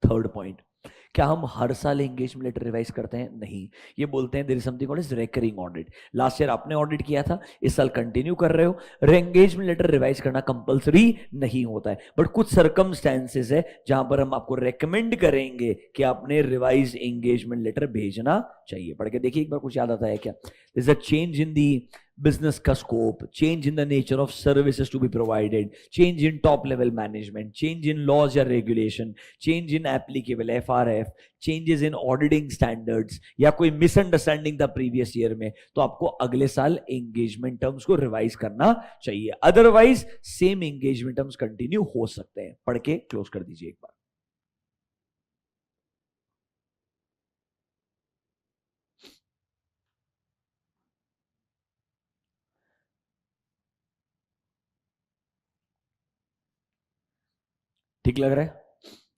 Third point, क्या हम हर साल एंगेजमेंट लेटर रिवाइज करते हैं? नहीं। ये बोलते हैं there is something called as recurring audit. Last year आपने ऑडिट किया था, इस साल कंटिन्यू कर रहे हो, एंगेजमेंट लेटर रिवाइज करना कंपलसरी नहीं होता है, बट कुछ सर्कमस्टेंसेस है जहां पर हम आपको रेकमेंड करेंगे कि आपने रिवाइज एंगेजमेंट लेटर भेजना चाहिए। पढ़ के देखिए एक बार, कुछ याद आता है क्या? This a change in the business का scope, change in the nature of services to be provided, change in top level management, change in laws या regulation, change in applicable FRF, changes in auditing standards, या कोई मिसअंडरस्टैंडिंग था प्रीवियस ईयर में, तो आपको अगले साल एंगेजमेंट टर्म्स को रिवाइज करना चाहिए। Otherwise same engagement terms continue हो सकते हैं। पढ़ के क्लोज कर दीजिए एक बार। ठीक लग रहा है?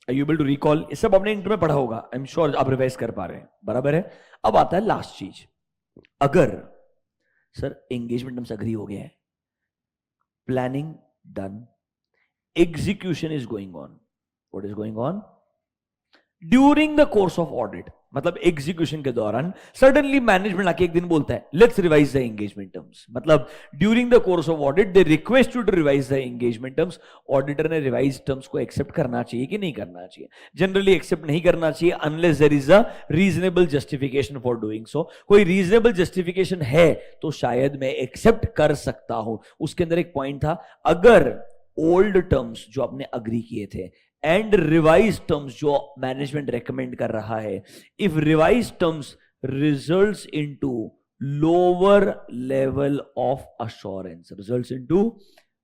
Are you able to recall? ये सब आपने इंटर में पढ़ा होगा, आई एम श्योर आप रिवाइज कर पा रहे हैं, बराबर है। अब आता है लास्ट चीज, अगर सर एंगेजमेंट टर्म्स अग्री हो गया है, planning done, execution is going on, what is going on? During the course of audit, मतलब एग्जीक्यूशन के दौरान सडनली मैनेजमेंट आके एक दिन बोलता है let's revise the engagement terms, मतलब during the course of audit they request you to revise the engagement terms. Auditor ने रिवाइज टर्म्स को एक्सेप्ट करना चाहिए कि नहीं करना चाहिए? जनरली एक्सेप्ट नहीं करना चाहिए unless there is a reasonable justification for doing so. कोई रीजनेबल जस्टिफिकेशन है तो शायद मैं एक्सेप्ट कर सकता हूं। उसके अंदर एक पॉइंट था, अगर ओल्ड टर्म्स जो आपने अग्री किए थे एंड रिवाइज टर्म्स जो मैनेजमेंट रेकमेंड कर रहा है, if revise terms results into lower level of assurance, results into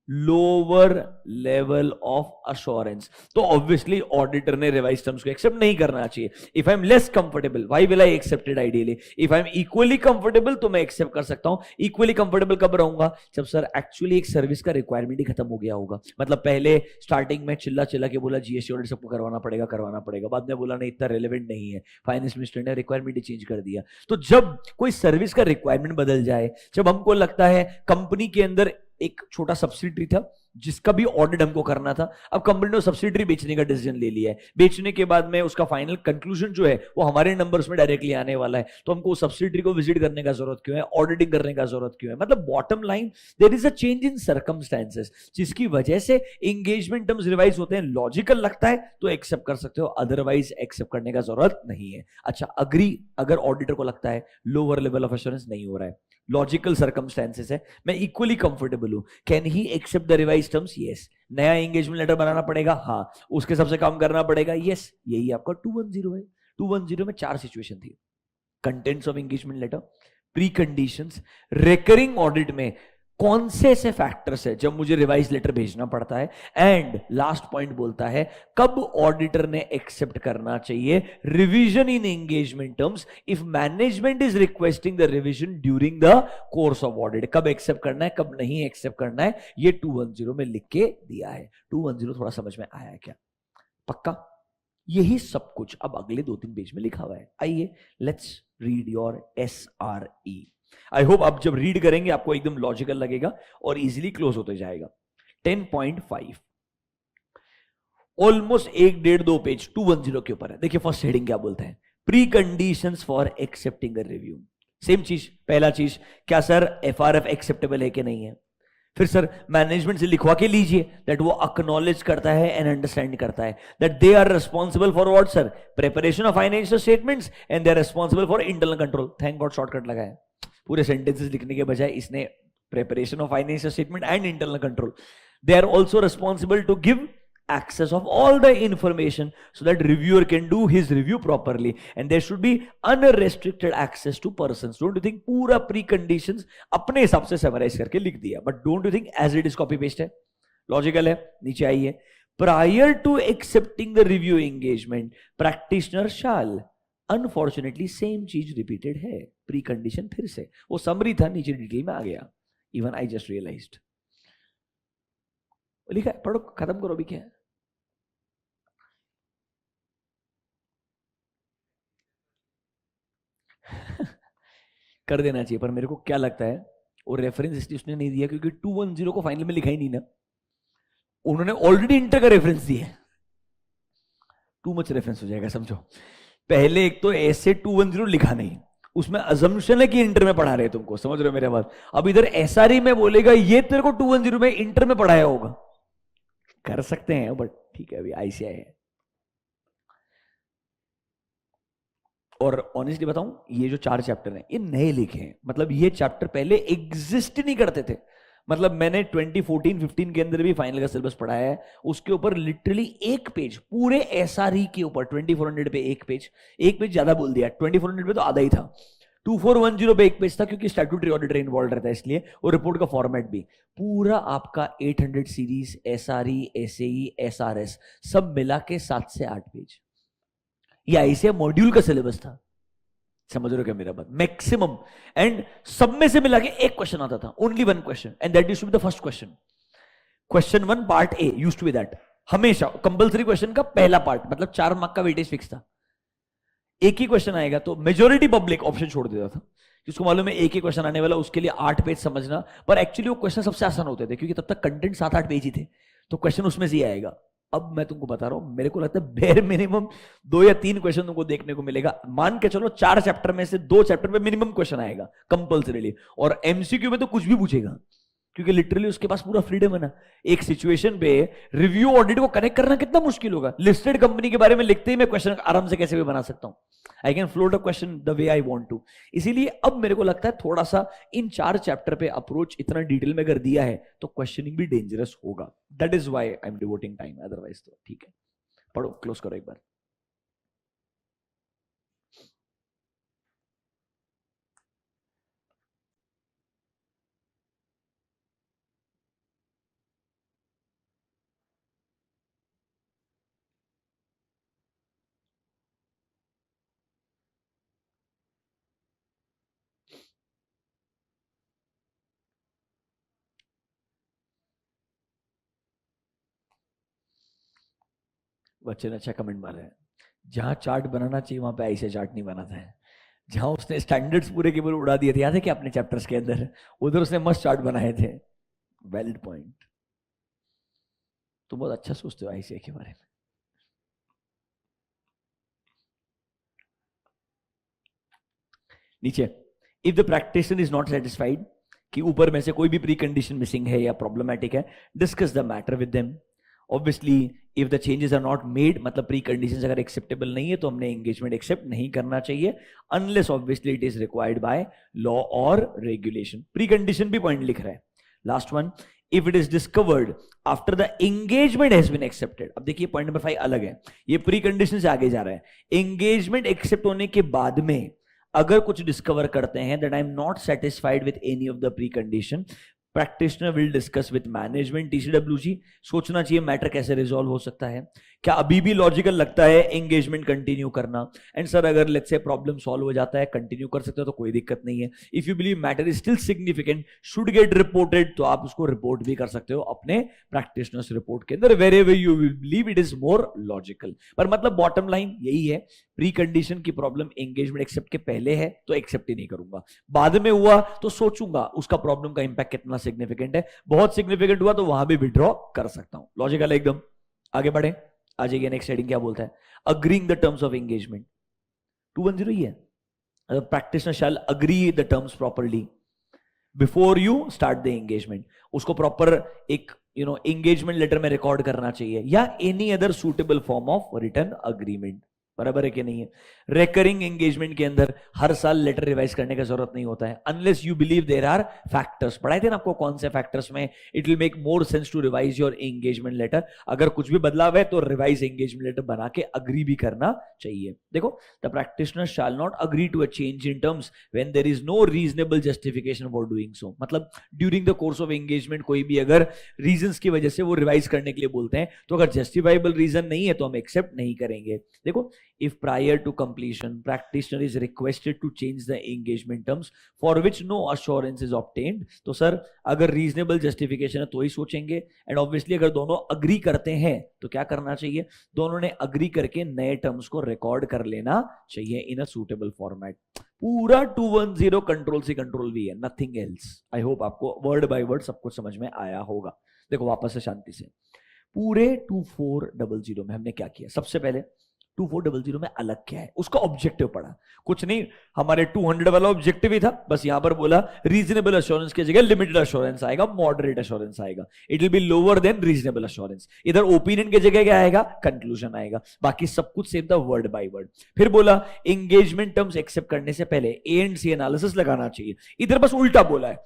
lower level of assurance, तो ऑब्वियसली ऑडिटर ने रिवाइज टर्म्स को एक्सेप्ट नहीं करना चाहिए। If I am less comfortable, why will I accept it? Ideally if I am equally comfortable तो मैं एक्सेप्ट कर सकता हूं। इक्वली कंफर्टेबल कब रहूंगा? जब सर एक्चुअली एक सर्विस का रिक्वायरमेंट ही खत्म हो गया होगा। मतलब पहले स्टार्टिंग में चिल्ला चिल्ला के बोला जीएसटी ऑडिट सबको करवाना पड़ेगा, बाद में बोला नहीं इतना रेलेवेंट नहीं है, फाइनेंस मिनिस्टर ने रिक्वायरमेंट ही चेंज कर दिया। तो जब कोई सर्विस का रिक्वायरमेंट बदल जाए, जब हमको लगता है कंपनी के अंदर एक छोटा सब्सिडरी था जिसका भी ऑडिट हमको करना था, अब कंपनी ने सब्सिडरी बेचने का डिसीजन ले लिया है, बेचने के बाद में उसका फाइनल कंक्लूजन जो है वो हमारे नंबर्स में डायरेक्टली आने वाला है, तो हमको सब्सिडरी को विजिट करने का जरूरत क्यों है? ऑडिटिंग करने का जरूरत क्यों है? मतलब bottom line there is a change in circumstances जिसकी वजह से एंगेजमेंट टर्म्स रिवाइज होते हैं। लॉजिकल लगता है तो एक्सेप्ट कर सकते हो, अदरवाइज एक्सेप्ट करने का जरूरत नहीं है। अच्छा, अग्री अगर ऑडिटर को लगता है लोअर लेवल ऑफ एश्योरेंस नहीं हो रहा है, लॉजिकल सर्कमस्टेंसेस है, मैं इक्वली कंफर्टेबल हूं, can he accept the revise terms? Yes. नया एंगेजमेंट लेटर बनाना पड़ेगा? हाँ। उसके सबसे काम करना पड़ेगा? यस। यही आपका 210 है। 210 में 4 सिचुएशन थी, contents of engagement letter, preconditions, recurring audit में कौन से ऐसे फैक्टर्स है जब मुझे रिवाइज लेटर भेजना पड़ता है, एंड लास्ट पॉइंट बोलता है कब ऑडिटर ने एक्सेप्ट करना चाहिए revision in engagement terms if management is requesting the revision during the course of audit. कब एक्सेप्ट करना है, कब नहीं एक्सेप्ट करना है, ये 210 में लिख के दिया है। 210 थोड़ा समझ में आया क्या? पक्का? यही सब कुछ अब अगले 2-3 पेज में लिखा हुआ है। आइए let's read your SRE। I hope आप जब रीड करेंगे आपको एकदम लॉजिकल लगेगा और इजीली क्लोज होते जाएगा। 10.5 ऑलमोस्ट 1-1.5-2 पेज 210 के ऊपर है। देखिए फर्स्ट हेडिंग क्या बोलता है, pre conditions for accepting a review. Same चीज, पहला चीज क्या सर FRF एक्सेप्टेबल है कि नहीं है? फिर सर मैनेजमेंट से लिखवा के लीजिए दैट वो एक्नॉलेज करता है एंड अंडरस्टैंड करता है that they are responsible for what sir? Preparation of financial statements and they are responsible for internal control. Thank God shortcut लगाया, पूरे सेंटेंसेस लिखने के बजाय इसने preparation of financial statement and internal control. They are also responsible to give access of all the information so that reviewer can do his review properly and there should be unrestricted access to persons. Don't you think पूरा preconditions अपने हिसाब से summarize करके लिख दिया, but don't you think as it is copy paste है? Logical है? नीचे आइए, prior to accepting the review engagement practitioner shall, unfortunately same चीज रिपीटेड है, प्री कंडीशन फिर से, वो समरी था नीचे डिटेल में आ गया, इवन आई जस्ट रियलाइज्ड। लिखा है, पढ़ो, खत्म करो भी क्या है। कर देना चाहिए, पर मेरे को क्या लगता है वो रेफरेंस इसलिए उसने नहीं दिया क्योंकि 210 को फाइनल में लिखा ही नहीं ना, उन्होंने ऑलरेडी इंटर का रेफरेंस दिया है, टू मच रेफरेंस हो जाएगा समझो। पहले एक तो ऐसे 210 लिखा नहीं, उसमें अजम्पशन है कि इंटर में पढ़ा रहे तुमको, समझ रहे हो मेरे बात। अब इधर एसआरई में बोलेगा ये तेरे को 210 में इंटर में पढ़ाया होगा, कर सकते हैं बट ठीक है अभी आईसीआई है। और ऑनेस्टली बताऊं, ये जो 4 चैप्टर हैं ये नए लिखे हैं, मतलब ये चैप्टर पहले एग्जिस्ट नहीं करते थे। मतलब मैंने 2014-15 के अंदर भी फाइनल का सिलेबस पढ़ाया है, उसके ऊपर लिटरली एक पेज पूरे एसआरई के ऊपर 2400 पे एक पेज ज्यादा बोल दिया, 2400 पे तो आधा ही था, 2410 पे एक पेज था क्योंकि स्टैट्यूटरी ऑडिटर इन्वॉल्व रहता है इसलिए, और रिपोर्ट का फॉर्मेट भी पूरा आपका 800 सीरीज एसआरई एसएई एसआरएस सब मिला के 7 से 8 पेज, ये आईसीआई मॉड्यूल का सिलेबस था, समझ रहे हो क्या मेरा बात, मैक्सिमम। एंड सब में से मिला के एक क्वेश्चन आता था, only 1 question, and that used to be the first question. Question 1 part A used to be that, हमेशा कंपल्सरी क्वेश्चन का पहला पार्ट, मतलब 4 मार्क का वेटेज फिक्स था, एक ही क्वेश्चन आएगा, तो मेजोरिटी पब्लिक ऑप्शन छोड़ देता था, जिसको मालूम है एक ही क्वेश्चन आने वाला, उसके लिए 8 पेज समझना, पर एक्चुअली वो क्वेश्चन सबसे आसान होते थे क्योंकि तब तक कंटेंट 7-8 पेज ही थे, तो क्वेश्चन उसमें से ही आएगा। अब मैं तुमको बता रहा हूं, मेरे को लगता है बेर मिनिमम 2 या 3 क्वेश्चन तुमको देखने को मिलेगा, मान के चलो 4 चैप्टर में से 2 चैप्टर में मिनिमम क्वेश्चन आएगा कंपल्सरीली, और एमसीक्यू में तो कुछ भी पूछेगा क्योंकि लिटरली उसके पास पूरा फ्रीडम है ना। एक सिचुएशन पे रिव्यू ऑडिट को कनेक्ट करना कितना मुश्किल होगा, लिस्टेड कंपनी के बारे में लिखते ही मैं क्वेश्चन आराम से कैसे भी बना सकता हूं, I can float a question the way I want to. इसीलिए अब मेरे को लगता है थोड़ा सा इन 4 चैप्टर पे अप्रोच इतना डिटेल में अगर दिया है तो क्वेश्चनिंग भी डेंजरस होगा, that is why I am devoting time, otherwise तो ठीक है। पढ़ो, क्लोज करो एक बार। बच्चे ने अच्छा कमेंट मारा है, जहां चार्ट बनाना चाहिए वहां पे ऐसे चार्ट नहीं बनाता है, जहां उसने स्टैंडर्ड्स पूरे के पूरे उड़ा दिए थे, याद है कि अपने चैप्टर्स के अंदर उधर उसने मस्त चार्ट बनाए थे। वैलिड पॉइंट, तुम बहुत अच्छा सोचते हो आईसीए के बारे में। नीचे, if the practitioner is not satisfied, कि ऊपर में से कोई भी प्री कंडीशन मिसिंग है या प्रॉब्लमैटिक है, discuss the matter with them. Obviously if the changes are not made, मतलब प्री कंडीशंस अगर एक्सेप्टेबल नहीं है तो हमने एंगेजमेंट एक्सेप्ट नहीं करना चाहिए, unless obviously it is required by law और रेगुलेशन। प्री कंडीशन भी पॉइंट लिख रहा है। Last one, if it is discovered after the engagement has been accepted. अब देखिए पॉइंट नंबर 5 अलग है, ये प्री कंडीशन से आगे जा रहा है। एंगेजमेंट एक्सेप्ट होने के बाद में अगर कुछ डिस्कवर करते हैं that I am not satisfied with any of the pre condition, practitioner will discuss with management, TCWG. सोचना चाहिए मैटर कैसे रिजॉल्व हो सकता है, क्या अभी भी लॉजिकल लगता है एंगेजमेंट कंटिन्यू करना, एंड सर अगर लेट्स से प्रॉब्लम सॉल्व हो जाता है, कंटिन्यू कर सकते हो तो कोई दिक्कत नहीं है। If you believe matter is still significant, should get reported, तो आप उसको रिपोर्ट भी कर सकते हो अपने प्रैक्टिशनर्स रिपोर्ट के अंदर, wherever you will believe it is more logical. पर मतलब बॉटम लाइन यही है, प्री कंडीशन की प्रॉब्लम एंगेजमेंट एक्सेप्ट के पहले है तो एक्सेप्ट ही नहीं करूंगा, बाद में हुआ तो सोचूंगा उसका प्रॉब्लम का इंपैक्ट कितना सिग्निफिकेंट है, बहुत सिग्निफिकेंट हुआ तो वहां भी विड्रॉ कर सकता हूं। लॉजिकल एकदम। आगे बढ़े, आ जाइए नेक्स्ट हेडिंग क्या बोलता है, agreeing the terms of engagement. 210 ही है, practitioner shall agree the terms properly before you start the engagement. उसको प्रॉपर एक एंगेजमेंट लेटर में रिकॉर्ड करना चाहिए, या any other suitable form of written agreement. बराबर है कि नहीं है। रेकरिंग एंगेजमेंट के अंदर हर साल लेटर रिवाइज करने का जरूरत नहीं होता है, unless you believe there are factors. पढ़ाए थे ना आपको कौन से फैक्टर्स में it will make more sense to revise your engagement letter. अगर कुछ भी बदलाव है तो रिवाइज एंगेजमेंट लेटर बना के अग्री भी करना चाहिए। देखो, the practitioner shall not agree to a change in terms when there is no reasonable justification for doing so. मतलब during the course of engagement कोई भी अगर रीजंस की वजह से वो रिवाइज करने के लिए बोलते हैं, तो अगर जस्टिफाइबल रीजन नहीं है तो हम एक्सेप्ट नहीं करेंगे। देखो, if prior to completion practitioner is requested to change the engagement terms for which no assurance is obtained, तो सर अगर रीजनेबल जस्टिफिकेशन है तो ही सोचेंगे। एंड ऑब्वियसली अगर दोनों अग्री करते हैं तो क्या करना चाहिए, दोनों ने अग्री करके नए टर्म्स को रिकॉर्ड कर लेना चाहिए इन अ सूटेबल फॉर्मेट। पूरा 210 कंट्रोल सी कंट्रोल भी है, नथिंग एल्स। आई होप आपको वर्ड बाय वर्ड सब कुछ समझ में आया होगा। देखो वापस से शांति से, पूरे 2400 में हमने क्या किया, सबसे पहले 2400 में अलग क्या है उसका ऑब्जेक्टिव पढ़ा, कुछ नहीं, हमारे 200 वाला ऑब्जेक्टिव ही था, बस यहां पर बोला रीजनेबल अश्योरेंस की जगह लिमिटेड अश्योरेंस आएगा, मॉडरेट अश्योरेंस आएगा, it will be lower than reasonable assurance. इधर ओपिनियन की जगह क्या आएगा, कंक्लूजन आएगा, बाकी सब कुछ सेम था वर्ड बाय वर्ड। फिर बोला एंगेजमेंट टर्म्स एक्सेप्ट करने से पहले ए एंड सी एनालिसिस लगाना चाहिए, इधर बस उल्टा बोला है,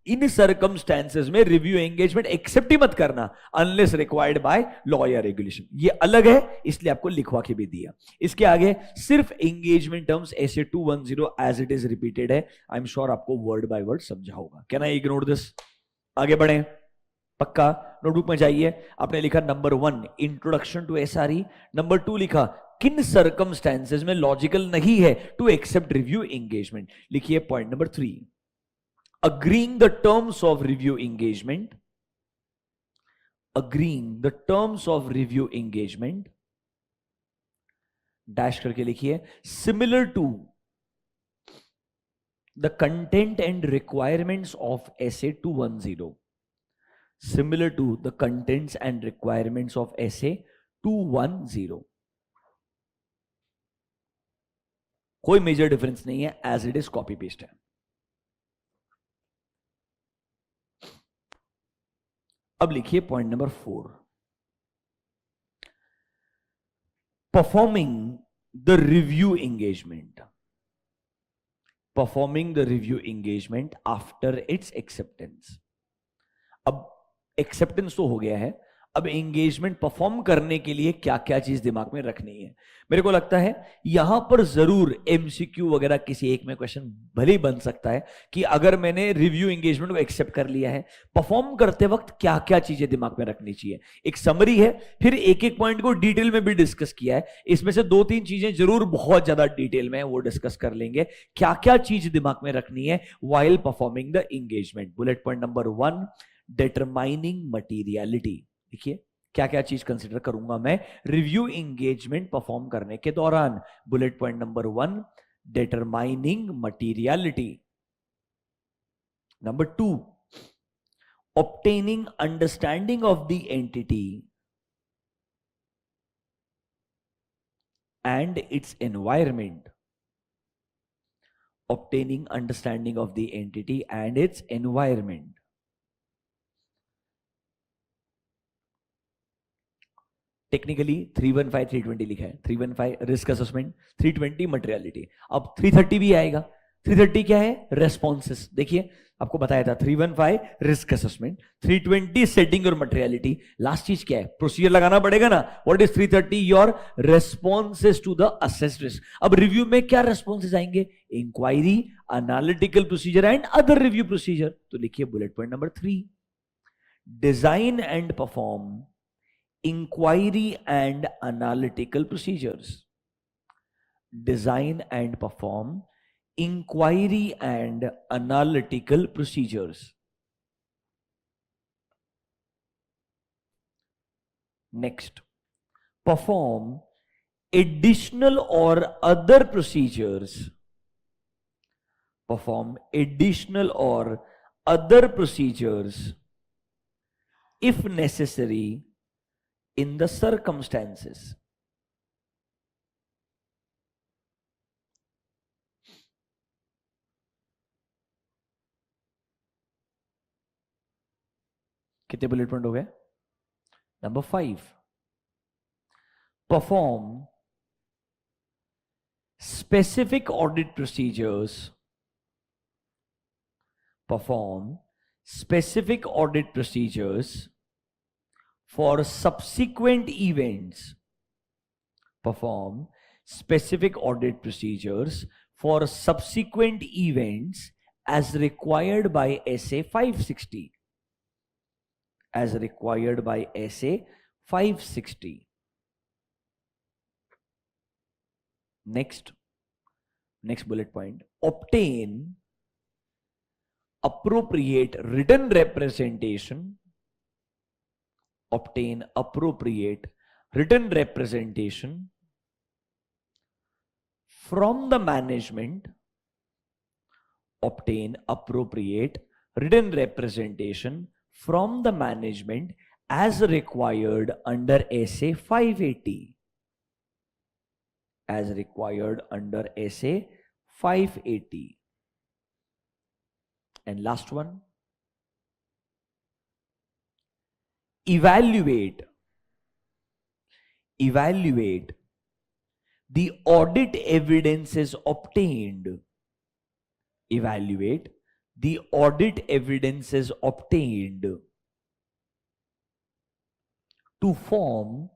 इन सर्कमस्टेंसेस में रिव्यू एंगेजमेंट एक्सेप्ट ही मत करना अनलेस रिक्वायर्ड बाय लॉ या रेगुलेशन। ये अलग है इसलिए आपको लिखवा के भी दिया। इसके आगे सिर्फ एंगेजमेंट टर्म्स ऐसे 210 एज इट इज रिपीटेड है, आई एम श्योर आपको वर्ड बाय वर्ड समझा होगा। Can I ignore this? आगे बढ़े, पक्का नोटबुक में जाइए। आपने लिखा number 1 introduction to SRE, number 2 लिखा किन सर्कमस्टेंसेस में लॉजिकल नहीं है टू एक्सेप्ट रिव्यू एंगेजमेंट। लिखिए point number 3, agreeing the terms of review engagement, agreeing the terms of review engagement, dash करके लिखिए, similar to the content and requirements of SA 210, similar to the contents and requirements of SA 210. कोई मेजर डिफरेंस नहीं है, as it is copy paste है. अब लिखिए point number 4, performing the review engagement, performing the review engagement after its acceptance. अब एक्सेप्टेंस तो हो गया है, अब एंगेजमेंट परफॉर्म करने के लिए क्या क्या चीज दिमाग में रखनी है. मेरे को लगता है यहां पर जरूर एमसीक्यू वगैरह किसी एक में क्वेश्चन भले ही बन सकता है कि अगर मैंने रिव्यू एंगेजमेंट को एक्सेप्ट कर लिया है, परफॉर्म करते वक्त क्या क्या चीजें दिमाग में रखनी चाहिए. एक समरी है, फिर एक एक पॉइंट को डिटेल में भी डिस्कस किया है. इसमें से 2-3 चीजें जरूर बहुत ज्यादा डिटेल में वो डिस्कस कर लेंगे. क्या क्या चीज दिमाग में रखनी है while performing the engagement. Bullet point number 1, determining materiality. देखिए क्या क्या चीज कंसीडर करूंगा मैं रिव्यू एंगेजमेंट परफॉर्म करने के दौरान. Bullet point number 1, determining materiality. Number 2, obtaining understanding of the entity and its environment. Obtaining understanding of the entity and its environment. Technically 315 320 लिखा है. 315 रिस्क असेसमेंट, 320 मटेरियलिटी. अब 330 भी आएगा. 330 क्या है? रेस्पॉन्सेस. देखिए आपको बताया था 315 रिस्क असेसमेंट, 320 सेटिंग और मटेरियलिटी. लास्ट चीज क्या है? प्रोसीजर लगाना पड़ेगा ना. What is 330? Your responses to the assessed risk. अब रिव्यू में क्या रेस्पॉन्सेस आएंगे? Inquiry, analytical procedure and other review procedure. तो लिखिए bullet point number 3, design and perform inquiry and analytical procedures. Design and perform inquiry and analytical procedures. Next, perform additional or other procedures. Perform additional or other procedures if necessary in the circumstances. कितने बुलेट पॉइंट हो गए? Number 5, perform specific audit procedures. Perform specific audit procedures for subsequent events. Perform specific audit procedures for subsequent events as required by SA 560. As required by SA 560. Next bullet point. Obtain appropriate written representation. Obtain appropriate written representation from the management. Obtain appropriate written representation from the management as required under SA 580. As required under SA 580. And last one, evaluate the audit evidences obtained. Evaluate the audit evidences obtained to form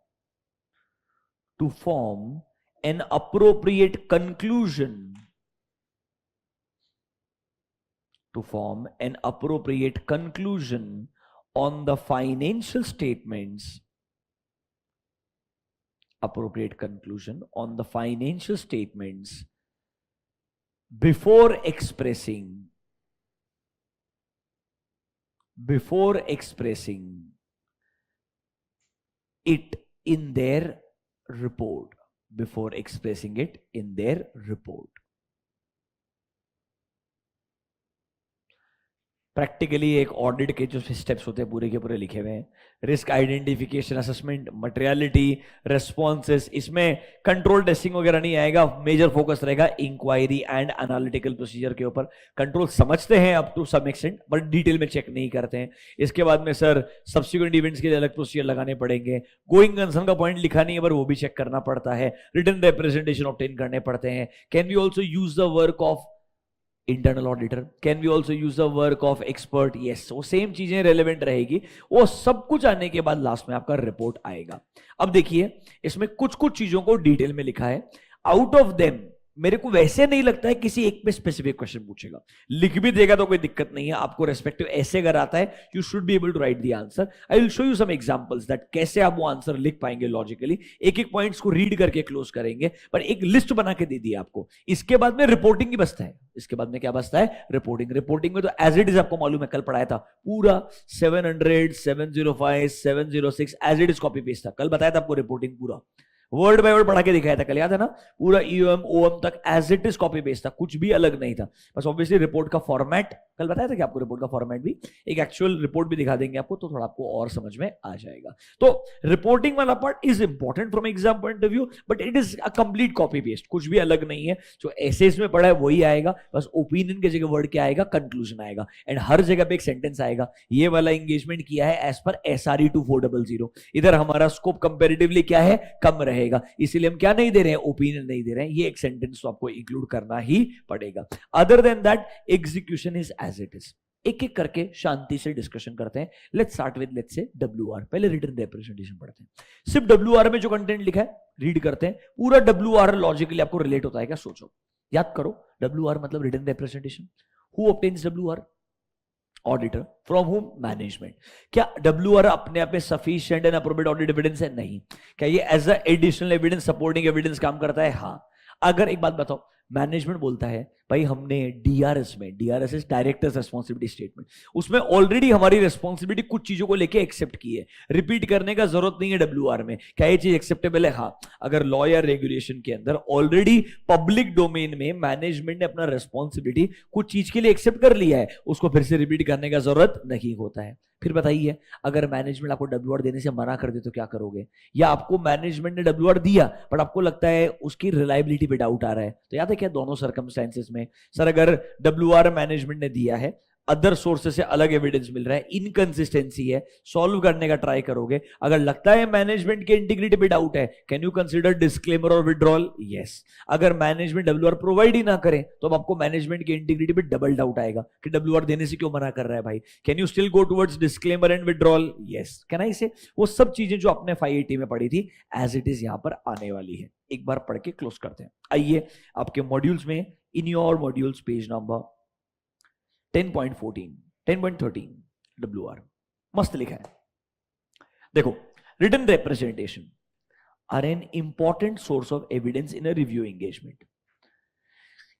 an appropriate conclusion. To form an appropriate conclusion on the financial statements. Appropriate conclusion on the financial statements before expressing it in their report before expressing it in their report. Practically एक ऑडिट के जो स्टेप्स होते हैं पूरे के पूरे लिखे हुए हैं. Risk identification, assessment, materiality, responses. इसमें कंट्रोल टेस्टिंग वगैरह नहीं आएगा. मेजर फोकस रहेगा इंक्वायरी एंड एनालिटिकल प्रोसीजर के ऊपर. कंट्रोल समझते हैं up to some extent but detail में चेक नहीं करते हैं. इसके बाद में सर सब्सिक्वेंट इवेंट्स के लिए अलग प्रोसीजर लगाने पड़ेंगे. गोइंग कंसर्न का पॉइंट लिखा नहीं है पर वो भी चेक करना पड़ता है. रिटन रिप्रेजेंटेशन ऑब्टेन करने पड़ते हैं. Can we also use the work of internal auditor? Can we also use the work of expert? Yes. वो सेम चीजें रेलेवेंट रहेगी. वो सब कुछ आने के बाद लास्ट में आपका रिपोर्ट आएगा. अब देखिए इसमें कुछ कुछ चीजों को डिटेल में लिखा है. आउट ऑफ देम मेरे को वैसे नहीं लगता है किसी एक पे स्पेसिफिक क्वेश्चन पूछेगा. लिख भी देगा तो कोई दिक्कत नहीं है. आपको रेस्पेक्टिव ऐसे अगर आता है you should be able to write the answer. I will show you some examples that कैसे आप वो आंसर लिख पाएंगे लॉजिकली. एक एक पॉइंट्स को रीड करके क्लोज करेंगे पर एक लिस्ट बना के दे दी आपको. इसके बाद में रिपोर्टिंग ही बचता है. इसके बाद में क्या बचता है? रिपोर्टिंग. रिपोर्टिंग में तो एज इट इज आपको मालूम है, कल पढ़ाया था पूरा 700, 705, 706 as it is copy paste था. कल बताया था आपको रिपोर्टिंग पूरा वर्ड बाय वर्ड पढ़ा के दिखाया था कल, याद है ना? पूरा ईओएम ओएम तक as it is copy paste था, कुछ भी अलग नहीं था. बस ऑब्वियसली रिपोर्ट का फॉर्मेट कल बताया था कि आपको रिपोर्ट का फॉर्मेट भी, एक एक्चुअल रिपोर्ट भी दिखा देंगे आपको तो थोड़ा आपको और समझ में आ जाएगा. तो रिपोर्टिंग वाला part is important from exam point of view but it is a complete copy paste. कुछ भी अलग नहीं है. जो ऐसे इसमें पढ़ा है वही आएगा. बस ओपिनियन की जगह वर्ड क्या आएगा? कंक्लूजन आएगा. एंड हर जगह पे एक सेंटेंस आएगा. ये वाला एंगेजमेंट किया है एज पर SRE 2400. इधर हमारा स्कोप कंपेरेटिवली क्या है? कम रहेगा. इसीलिए हम क्या नहीं दे रहे हैं? ओपिनियन नहीं दे रहे हैं. ये एक सेंटेंस तो आपको इंक्लूड करना ही पड़ेगा. Other than that execution is as it is. एक एक करके शांति से डिस्कशन करते हैं. Let's start with let's say WR. पहले रिटन रिप्रेजेंटेशन पढ़ते हैं. सिर्फ WR में जो कंटेंट लिखा है रीड करते हैं. पूरा WR लॉजिकली आपको रिलेट होता है क्या? सोचो, याद करो. WR मतलब written representation. Who obtains WR? Auditor. From whom? Management. क्या WR अपने आप में sufficient and appropriate audit evidence है? नहीं. क्या ये as a additional evidence, supporting evidence काम करता है? हाँ. अगर एक बात बताओ, मैनेजमेंट बोलता है भाई हमने DRS में, DRS is directors responsibility statement, उसमें ऑलरेडी हमारी रिस्पॉन्सिबिलिटी कुछ चीजों को लेके एक्सेप्ट की है. रिपीट करने का जरूरत नहीं है WR में. क्या ये चीज एक्सेप्टेबल है? हाँ. अगर लॉ या रेगुलेशन के अंदर ऑलरेडी पब्लिक डोमेन में मैनेजमेंट ने अपना रिस्पॉन्सिबिलिटी कुछ चीज के लिए एक्सेप्ट कर लिया है, उसको फिर से रिपीट करने का जरूरत नहीं होता है. फिर बताइए, अगर मैनेजमेंट आपको WR देने से मना कर दे तो क्या करोगे? या आपको मैनेजमेंट ने WR दिया बट आपको लगता है उसकी रिलायबिलिटी पे डाउट आ रहा है, तो याद है क्या दोनों सर्कमस्टेंसेस में सर अगर WR मैनेजमेंट ने दिया है, अदर सोर्सेस से अलग एविडेंस मिल रहा है, इनकंसिस्टेंसी है, सॉल्व करने का ट्राई करोगे. अगर लगता है मैनेजमेंट के इंटीग्रिटी पे डाउट है, कैन यू कंसीडर डिस्क्लेमर और विड्रॉल? यस. अगर मैनेजमेंट WR प्रोवाइड ही ना करे तो अब आपको मैनेजमेंट की इंटीग्रिटी पे डबल डाउट आएगा कि WR देने से क्यों मना कर रहा है भाई. Can you still go towards disclaimer and withdrawal? Yes. Can I से? वो सब चीजें जो आपने 580 में पढ़ी थी एज इट इज यहां पर आने वाली है. एक बार पढ़ के क्लोज करते हैं. आइए आपके मॉड्यूल्स में, in your modules page number 10.14, 10.13 WR मस्त लिखा है. देखो, written representation are an important source of evidence in a review engagement.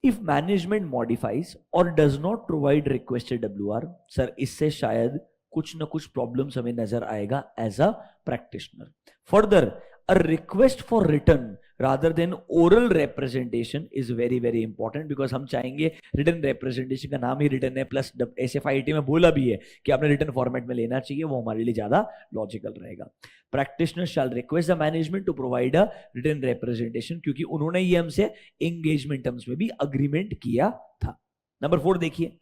If management modifies और does not provide requested WR, sir इससे शायद कुछ ना कुछ प्रॉब्लम्स हमें नजर आएगा as a practitioner. Further, a request for written rather than oral representation is very very important because हम चाहेंगे written representation का नाम ही written है प्लस ऐसे 580 में बोला भी है कि आपने written फॉर्मेट में लेना चाहिए, वो हमारे लिए ज्यादा लॉजिकल रहेगा. Practitioner shall request the management to provide a written representation क्योंकि उन्होंने ये हमसे एंगेजमेंट टर्म्स में भी अग्रीमेंट किया था. नंबर 4 देखिए,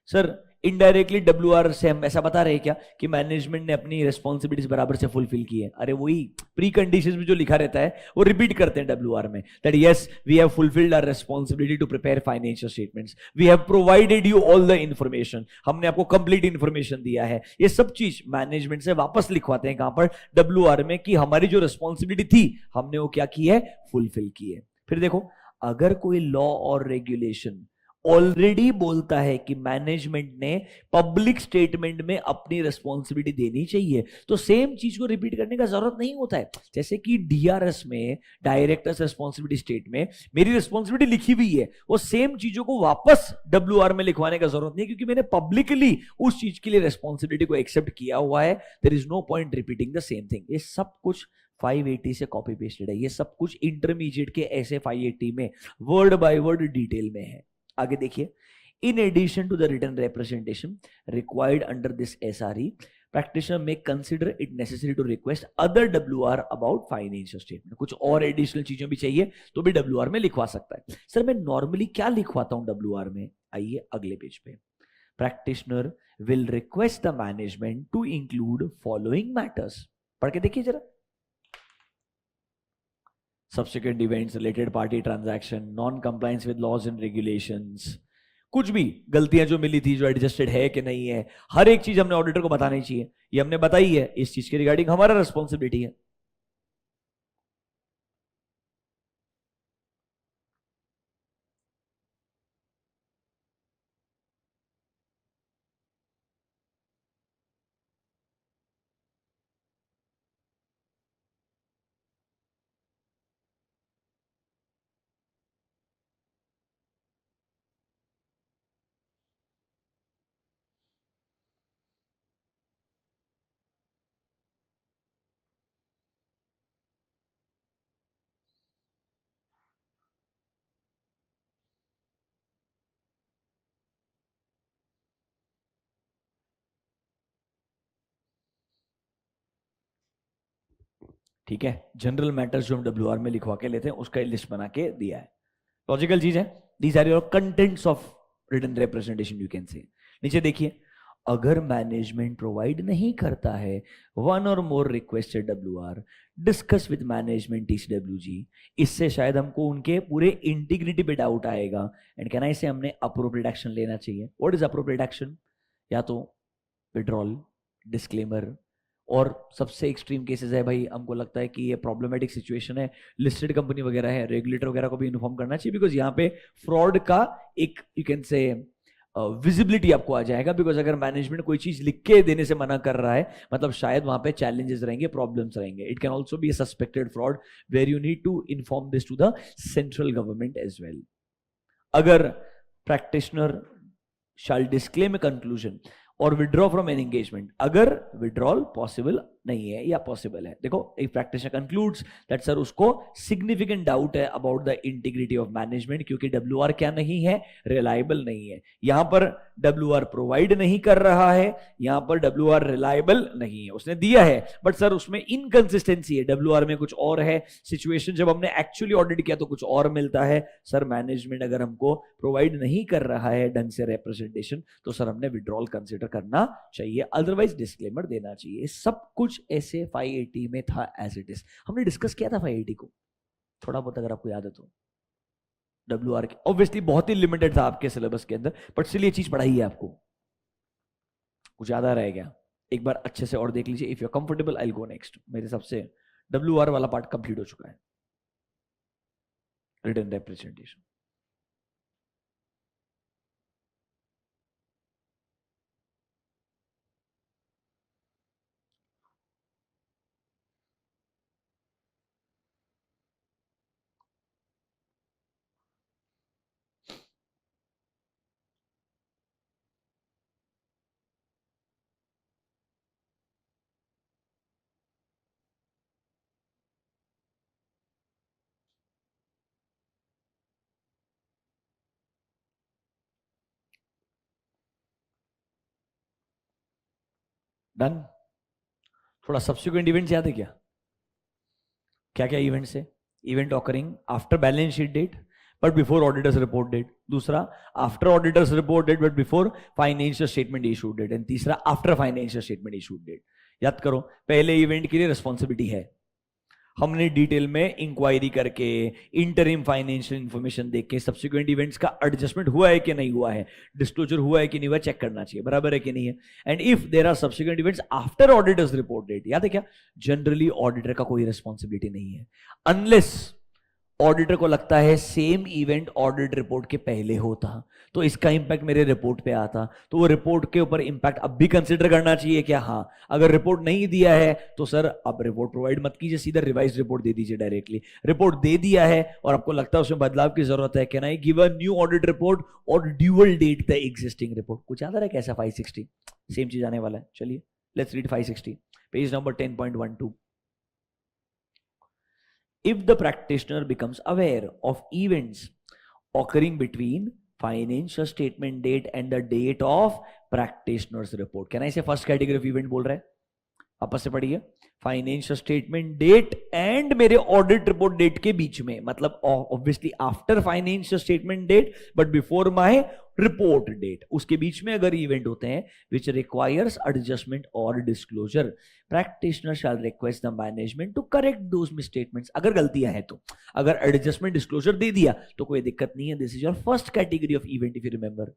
सर इनडायरेक्टली WR से हम ऐसा बता रहे हैं क्या कि मैनेजमेंट ने अपनी रिस्पॉन्सिबिलिटीज बराबर से फुलफिल की है? अरे वही प्री कंडीशंस में जो लिखा रहता है वो रिपीट करते हैं WR में, that yes we have fulfilled our responsibility to prepare financial statements, we have provided you all the information, हमने आपको कंप्लीट इंफॉर्मेशन दिया है. ये सब चीज मैनेजमेंट से वापस लिखवाते हैं कहां पर? WR में, कि हमारी जो रिस्पॉन्सिबिलिटी थी हमने वो क्या की है? फुलफिल की है. फिर देखो, अगर कोई लॉ और रेगुलेशन ऑलरेडी बोलता है कि मैनेजमेंट ने पब्लिक स्टेटमेंट में अपनी रिस्पॉन्सिबिलिटी देनी चाहिए, तो सेम चीज को रिपीट करने का जरूरत नहीं होता है। जैसे कि डीआरएस में, डायरेक्टर्स रिस्पॉन्सिबिलिटी स्टेट में मेरी रिस्पॉन्सिबिलिटी लिखी हुई है, वो सेम चीजों को वापस डब्ल्यूआर में लिखवाने का जरूरत नहीं, क्योंकि मैंने पब्लिकली उस चीज के लिए रिस्पॉन्सिबिलिटी को एक्सेप्ट किया हुआ है। There is no point repeating the same thing. ये सब कुछ 580 से कॉपी पेस्टेड है, ये सब कुछ इंटरमीडिएट के ऐसे 580 में वर्ड बाय वर्ड डिटेल में है। आगे देखिए, in addition to the written representation required under this SRE, practitioner may consider it necessary to request other WR about financial statement। कुछ और एडिशनल चीजें भी चाहिए तो भी WR में लिखवा सकता है। सर मैं नॉर्मली क्या लिखवाता हूं WR में, आइए अगले पेज पे। practitioner will request the management to include following matters। पढ़ के देखिए जरा। subsequent events, related party transaction, non compliance with laws and regulations, कुछ भी गलतियां जो मिली थी, जो एडजस्टेड है कि नहीं है, हर एक चीज हमने ऑडिटर को बतानी चाहिए। ये हमने बताई है, इस चीज के रिगार्डिंग हमारा रिस्पॉन्सिबिलिटी है। ठीक है, जनरल मैटर्स जो हम WR में लिखवा के लेते हैं उसका लिस्ट बना के दिया है। लॉजिकल चीज है। These are your contents of written representation, you can say. नीचे देखिए, अगर मैनेजमेंट प्रोवाइड नहीं करता है वन और more requested WR, discuss with management TCWG। इससे शायद हमको उनके पूरे इंटीग्रिटी पे डाउट आएगा, एंड कैन आई से हमने अप्रोप्रिएट एक्शन लेना चाहिए। What is appropriate action? या तो विड्रॉल, डिस्क्लेमर, और सबसे एक्सट्रीम केसेस है भाई, हमको लगता है कि ये प्रॉब्लमेटिक सिचुएशन है, लिस्टेड कंपनी वगैरह है, रेगुलेटर वगैरह को भी इन्फॉर्म करना चाहिए, बिकॉज यहाँ पे फ्रॉड का एक यू कैन से विजिबिलिटी आपको आ जाएगा। बिकॉज अगर मैनेजमेंट कोई चीज लिख के देने से मना कर रहा है, मतलब शायद वहां पे चैलेंजेस रहेंगे, प्रॉब्लम्स रहेंगे। It can also be suspected fraud where you need to inform this to the central government as well. अगर practitioner shall disclaim a conclusion और विड्रॉ फ्रॉम एन एंगेजमेंट, अगर विड्रॉल पॉसिबल नहीं है या पॉसिबल है, देखो एक प्रैक्टिशनर कंक्लूड्स दैट सर उसको सिग्निफिकेंट डाउट है about the integrity of management, क्योंकि WR क्या नहीं है, रिलायबल नहीं है। यहां पर WR प्रोवाइड नहीं कर रहा है, यहां पर WR रिलायबल नहीं है। उसने दिया है बट सर उसमें इनकंसिस्टेंसी है, WR में कुछ और है, सिचुएशन जब हमने एक्चुअली ऑडिट किया तो कुछ और मिलता है। सर मैनेजमेंट अगर हमको प्रोवाइड नहीं कर रहा है ढंग से रिप्रेजेंटेशन, तो सर हमने विड्रॉल कंसिडर करना चाहिए, अदरवाइज डिस्क्लेमर देना चाहिए। सब कुछ ऐसे 580 में था एज इट इज। हमने डिस्कस किया था 580 को थोड़ा बहुत, अगर आपको याद है तो। WR के ऑब्वियसली बहुत ही लिमिटेड था आपके सिलेबस के अंदर, बट चलिए चीज पढ़ाई है आपको, कुछ ज्यादा रह गया, एक बार अच्छे से और देख लीजिए। If you are comfortable I will go next. मेरे हिसाब से WR वाला पार्ट कंप्लीट हो चुका है, रिटन रिप्रेजेंटेशन। डन। थोड़ा सब्सिक्वेंट इवेंट्स याद है क्या? क्या क्या इवेंट्स है? Event occurring after balance sheet date but before auditor's report date, दूसरा after auditor's report date but before financial statement issue date, and तीसरा after financial statement issue date. याद करो, पहले इवेंट के लिए रिस्पॉन्सिबिलिटी है, हमने डिटेल में इंक्वायरी करके, इंटरिम फाइनेंशियल इंफॉर्मेशन देख के, सब्सिक्वेंट इवेंट्स का एडजस्टमेंट हुआ है कि नहीं हुआ है, डिस्क्लोजर हुआ है कि नहीं हुआ, चेक करना चाहिए, बराबर है कि नहीं है। And if there are subsequent events after auditor's report date, याद है क्या, जनरली ऑडिटर का कोई रिस्पॉन्सिबिलिटी नहीं है, अनलेस ऑडिटर को लगता है सेम इवेंट ऑडिट रिपोर्ट के पहले होता तो इसका इंपैक्ट मेरे रिपोर्ट पे आता, तो वो रिपोर्ट के ऊपर इंपैक्ट अब भी कंसिडर करना चाहिए क्या? हाँ। अगर रिपोर्ट नहीं दिया है तो सर अब रिपोर्ट प्रोवाइड मत कीजिए, सीधा रिवाइज रिपोर्ट दे दीजिए डायरेक्टली। रिपोर्ट दे दिया है और आपको लगता है उसमें बदलाव की जरूरत है, can I give a new audit report और dual date the existing report? कुछ याद आ रहा है कैसा? 560 सेम चीज आने वाला है। चलिए let's read 560 page number 10.12। If the practitioner becomes aware of events occurring between financial statement date and the date of practitioner's report, can I say first category of event बोल रहा है? आपस से पढ़िए, फाइनेंशियल स्टेटमेंट डेट एंड मेरे ऑडिट रिपोर्ट डेट के बीच में, मतलब obviously after financial statement date but before my report date, उसके बीच में अगर इवेंट होते हैं विच रिक्वायर्स एडजस्टमेंट और disclosure, practitioner shall request the management to correct those misstatements. अगर गलतियां हैं तो, अगर एडजस्टमेंट डिस्क्लोजर दे दिया तो कोई दिक्कत नहीं है। This is your first category of event if you remember.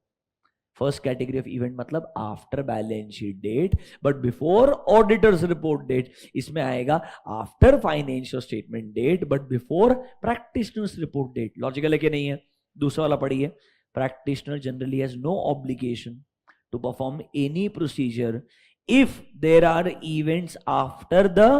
First category of event मतलब after balance sheet date but before auditor's report date. इसमें आएगा after financial statement date but before practitioner's report date. Logical है कि नहीं है? दूसरा वाला पढ़िए, practitioner generally has no obligation to perform any procedure if there are events after the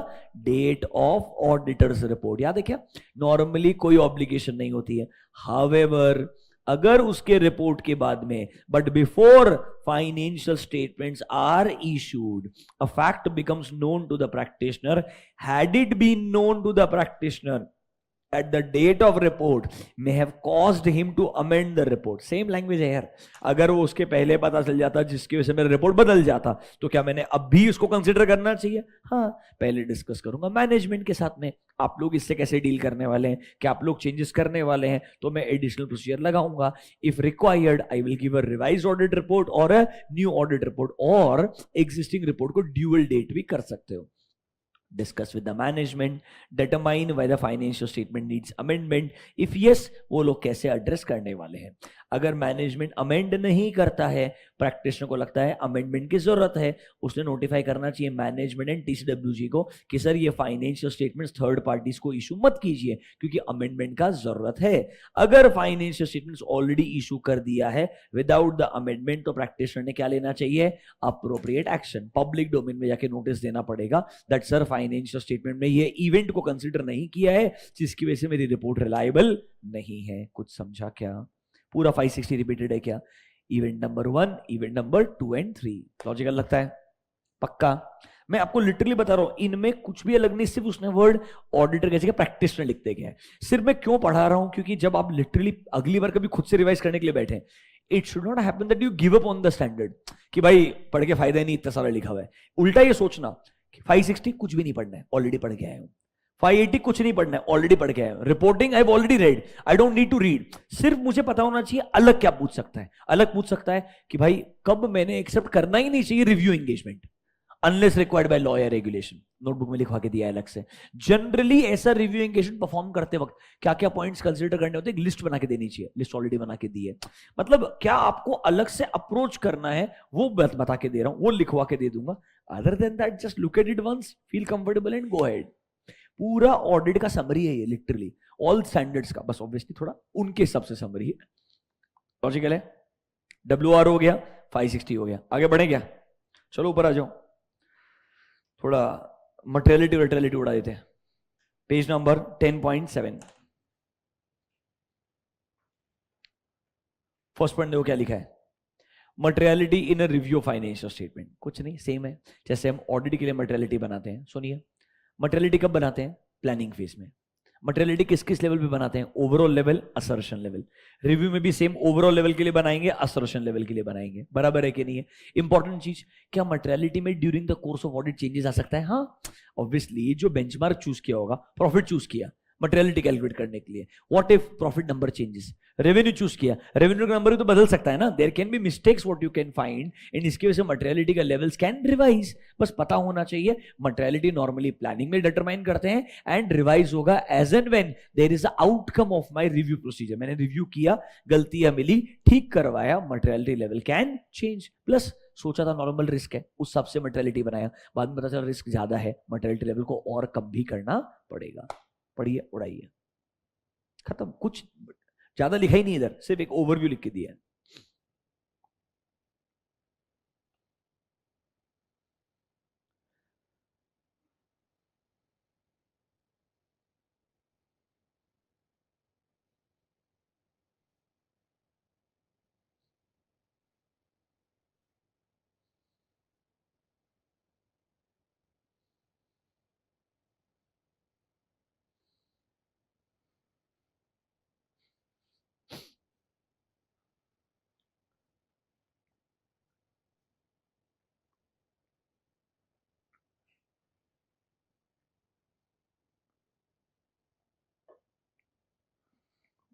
date of auditor's report. याद है क्या? नॉर्मली कोई ऑब्लिगेशन नहीं होती है, हाउएवर अगर उसके रिपोर्ट के बाद में but before financial statements are issued a fact becomes known to the practitioner, had it been known to the practitioner at the date of report may have caused him to amend the report। Same language है यार। अगर वो उसके पहले पता चल जाता जिसकी वजह से मेरा रिपोर्ट बदल जाता तो क्या मैंने अब भी उसको कंसीडर करना चाहिए? हाँ, पहले डिस्कस करूंगा मैनेजमेंट के साथ में, आप लोग इससे कैसे डील करने वाले हैं, क्या आप लोग चेंजेस करने वाले हैं, तो मैं एडिशनल प्रोसीजर लगाऊंगा। If required I will give a revise audit report और अ न्यू ऑडिट रिपोर्ट, और एग्जिस्टिंग रिपोर्ट को ड्यूअल डेट भी कर सकते हो। Discuss with the management, determine whether financial statement needs amendment, if yes वो लोग कैसे एड्रेस करने वाले हैं। अगर मैनेजमेंट अमेंड नहीं करता है, प्रैक्टिशनर को लगता है अमेंडमेंट की जरूरत है, उसने नोटिफाई करना चाहिए मैनेजमेंट एंड टीसीडब्ल्यूजी को कि सर ये फाइनेंशियल स्टेटमेंट्स थर्ड पार्टीज को इशू मत कीजिए क्योंकि अमेंडमेंट का जरूरत है। अगर फाइनेंशियल स्टेटमेंट्स ऑलरेडी इशू कर दिया है विदाउट द अमेंडमेंट तो प्रैक्टिशनर ने क्या लेना चाहिए? Appropriate action. पब्लिक डोमेन में जाके नोटिस देना पड़ेगा दैट सर फाइनेंशियल स्टेटमेंट में ये इवेंट को कंसीडर नहीं किया है जिसकी वजह से मेरी रिपोर्ट रिलायबल नहीं है। कुछ समझा क्या? पूरा 560 रिपीटेड है क्या? Event number 1, event number 2 and 3। Logical लगता है? पक्का? मैं आपको लिटरली बता रहा हूं, इनमें कुछ भी अलग नहीं, सिर्फ उसने वर्ड ऑडिटर कैसे प्रैक्टिशनर लिखते गए हैं। सिर्फ मैं क्यों पढ़ा रहा हूं? क्योंकि जब आप लिटरली अगली बार कभी खुद से रिवाइज करने के लिए बैठे, it should not happen that you give up on the standard कि भाई पढ़ के फायदा नहीं, इतना सारा लिखा हुआ है। उल्टा ये सोचना 560 कुछ भी नहीं पढ़ना है, ऑलरेडी पढ़ के आया हूं। 580 कुछ नहीं पढ़ना है, ऑलरेडी पढ़ के आया हूं। Reporting I have already read, I don't need to read. सिर्फ मुझे पता होना चाहिए अलग क्या पूछ सकता है। अलग पूछ सकता है कि भाई कब मैंने एक्सेप्ट करना ही नहीं चाहिए review engagement unless required by law या रेगुलेशन। नोटबुक में लिखवा के दिया है अलग से। जनरली ऐसा रिव्यू एंगेजमेंट परफॉर्म करते वक्त क्या क्या पॉइंट्स कंसीडर करने होते हैं, लिस्ट बना के देनी चाहिए। लिस्ट ऑलरेडी बना के दी है, मतलब क्या आपको अलग से अप्रोच करना है वो बता के दे रहा हूं, वो लिखवा के दे दूंगा। Other than that just look at it once, feel comfortable and go ahead. पूरा ऑडिट का समरी है ये, लिटरली ऑल स्टैंडर्ड्स का, बस ऑब्वियसली थोड़ा उनके हिसाब से समरी है। लॉजिकल है? WR हो गया, 560 हो गया, आगे बढ़े क्या? चलो ऊपर आ जाओ, थोड़ा मटेरियलिटी उड़ा देते हैं। पेज नंबर 10.7 फर्स्ट पॉइंट देखो क्या लिखा है। Materiality in a review financial statement. कुछ नहीं, सेम है जैसे हम ऑडिट के लिए मटेरियलिटी बनाते हैं। सुनिए, मटेरियलिटी कब बनाते हैं? प्लानिंग फेज में। मटेरियलिटी किस किस लेवल पे बनाते हैं? Overall level, assertion level. Review में भी सेम ओवरऑल लेवल के लिए बनाएंगे, असर्शन लेवल के लिए बनाएंगे। बराबर है कि नहीं है? इंपॉर्टेंट चीज, क्या मटेरियलिटी में during the course of audit changes आ सकता है? हाँ, ऑब्वियसली जो बेंचमार्क चूज किया होगा, प्रॉफिट चूज किया मटेरियलिटी कैलकुलेट करने के लिए, what if profit number changes, revenue choose किया, रेवेन्यू का नंबर भी तो बदल सकता है ना, there can be mistakes what you can find, and इसकी वजह से मटेरियलिटी का लेवल्स कैन रिवाइज। बस पता होना चाहिए, मटेरियलिटी नॉर्मली प्लानिंग में डिटरमाइन करते हैं एंड रिवाइज होगा as and when there is a outcome of my review procedure. मैंने रिव्यू किया, गलतियां मिली, ठीक करवाया, materiality level can change. Plus सोचा था नॉर्मल रिस्क है, उस हिसाब से मटेरियलिटी बनाया, बाद में पता चला रिस्क ज्यादा है, मटेरियलिटी लेवल को और कम भी करना पड़ेगा। पढ़िए, उड़ाइए। खत्म, कुछ ज्यादा लिखा ही नहीं इधर, सिर्फ एक ओवरव्यू लिख के दिया है।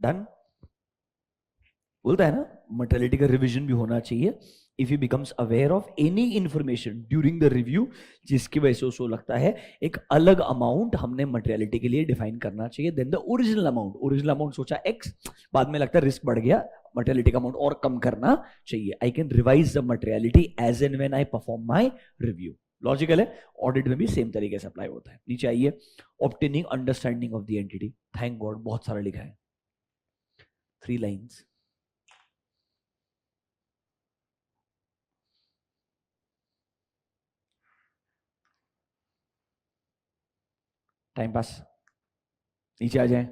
डन। बोलता है ना मर्टेलिटी का रिवीजन भी होना चाहिए। If he becomes aware of any information during the review जिसकी वजह से उसको लगता है एक अलग अमाउंट हमने मर्टेलिटी के लिए डिफाइन करना चाहिए than the original amount. Original amount सोचा x, बाद में लगता है रिस्क बढ़ गया, मर्टेलिटी का अमाउंट और कम करना चाहिए। I can revise the materiality as and when I perform my review. Logical है, ऑडिट में भी सेम तरीके से अप्लाई होता है। नीचे आइए, obtaining understanding of the entity. Thank God बहुत सारा लिखा है, 3 लाइन्स। टाइम पास, नीचे आ जाए।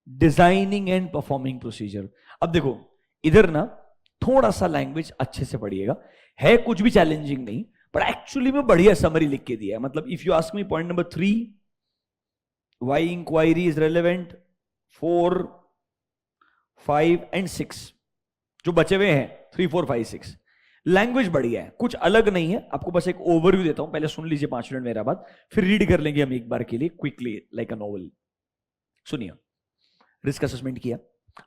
Designing and performing procedure. अब देखो इधर ना थोड़ा सा लैंग्वेज अच्छे से पढ़िएगा, है कुछ भी चैलेंजिंग नहीं, पर एक्चुअली में बढ़िया समरी लिख के दिया है। मतलब if you ask me point number 3, why inquiry is relevant, 4, 5 and 6 जो बचे हुए हैं, 3, 4, 5, 6 लैंग्वेज बढ़िया है, कुछ अलग नहीं है। आपको बस एक ओवरव्यू देता हूं, पहले सुन लीजिए 5 मिनट मेरा बात, फिर रीड कर लेंगे हम एक बार के लिए क्विकली लाइक अ नॉवल। सुनिए, रिस्क असेसमेंट किया।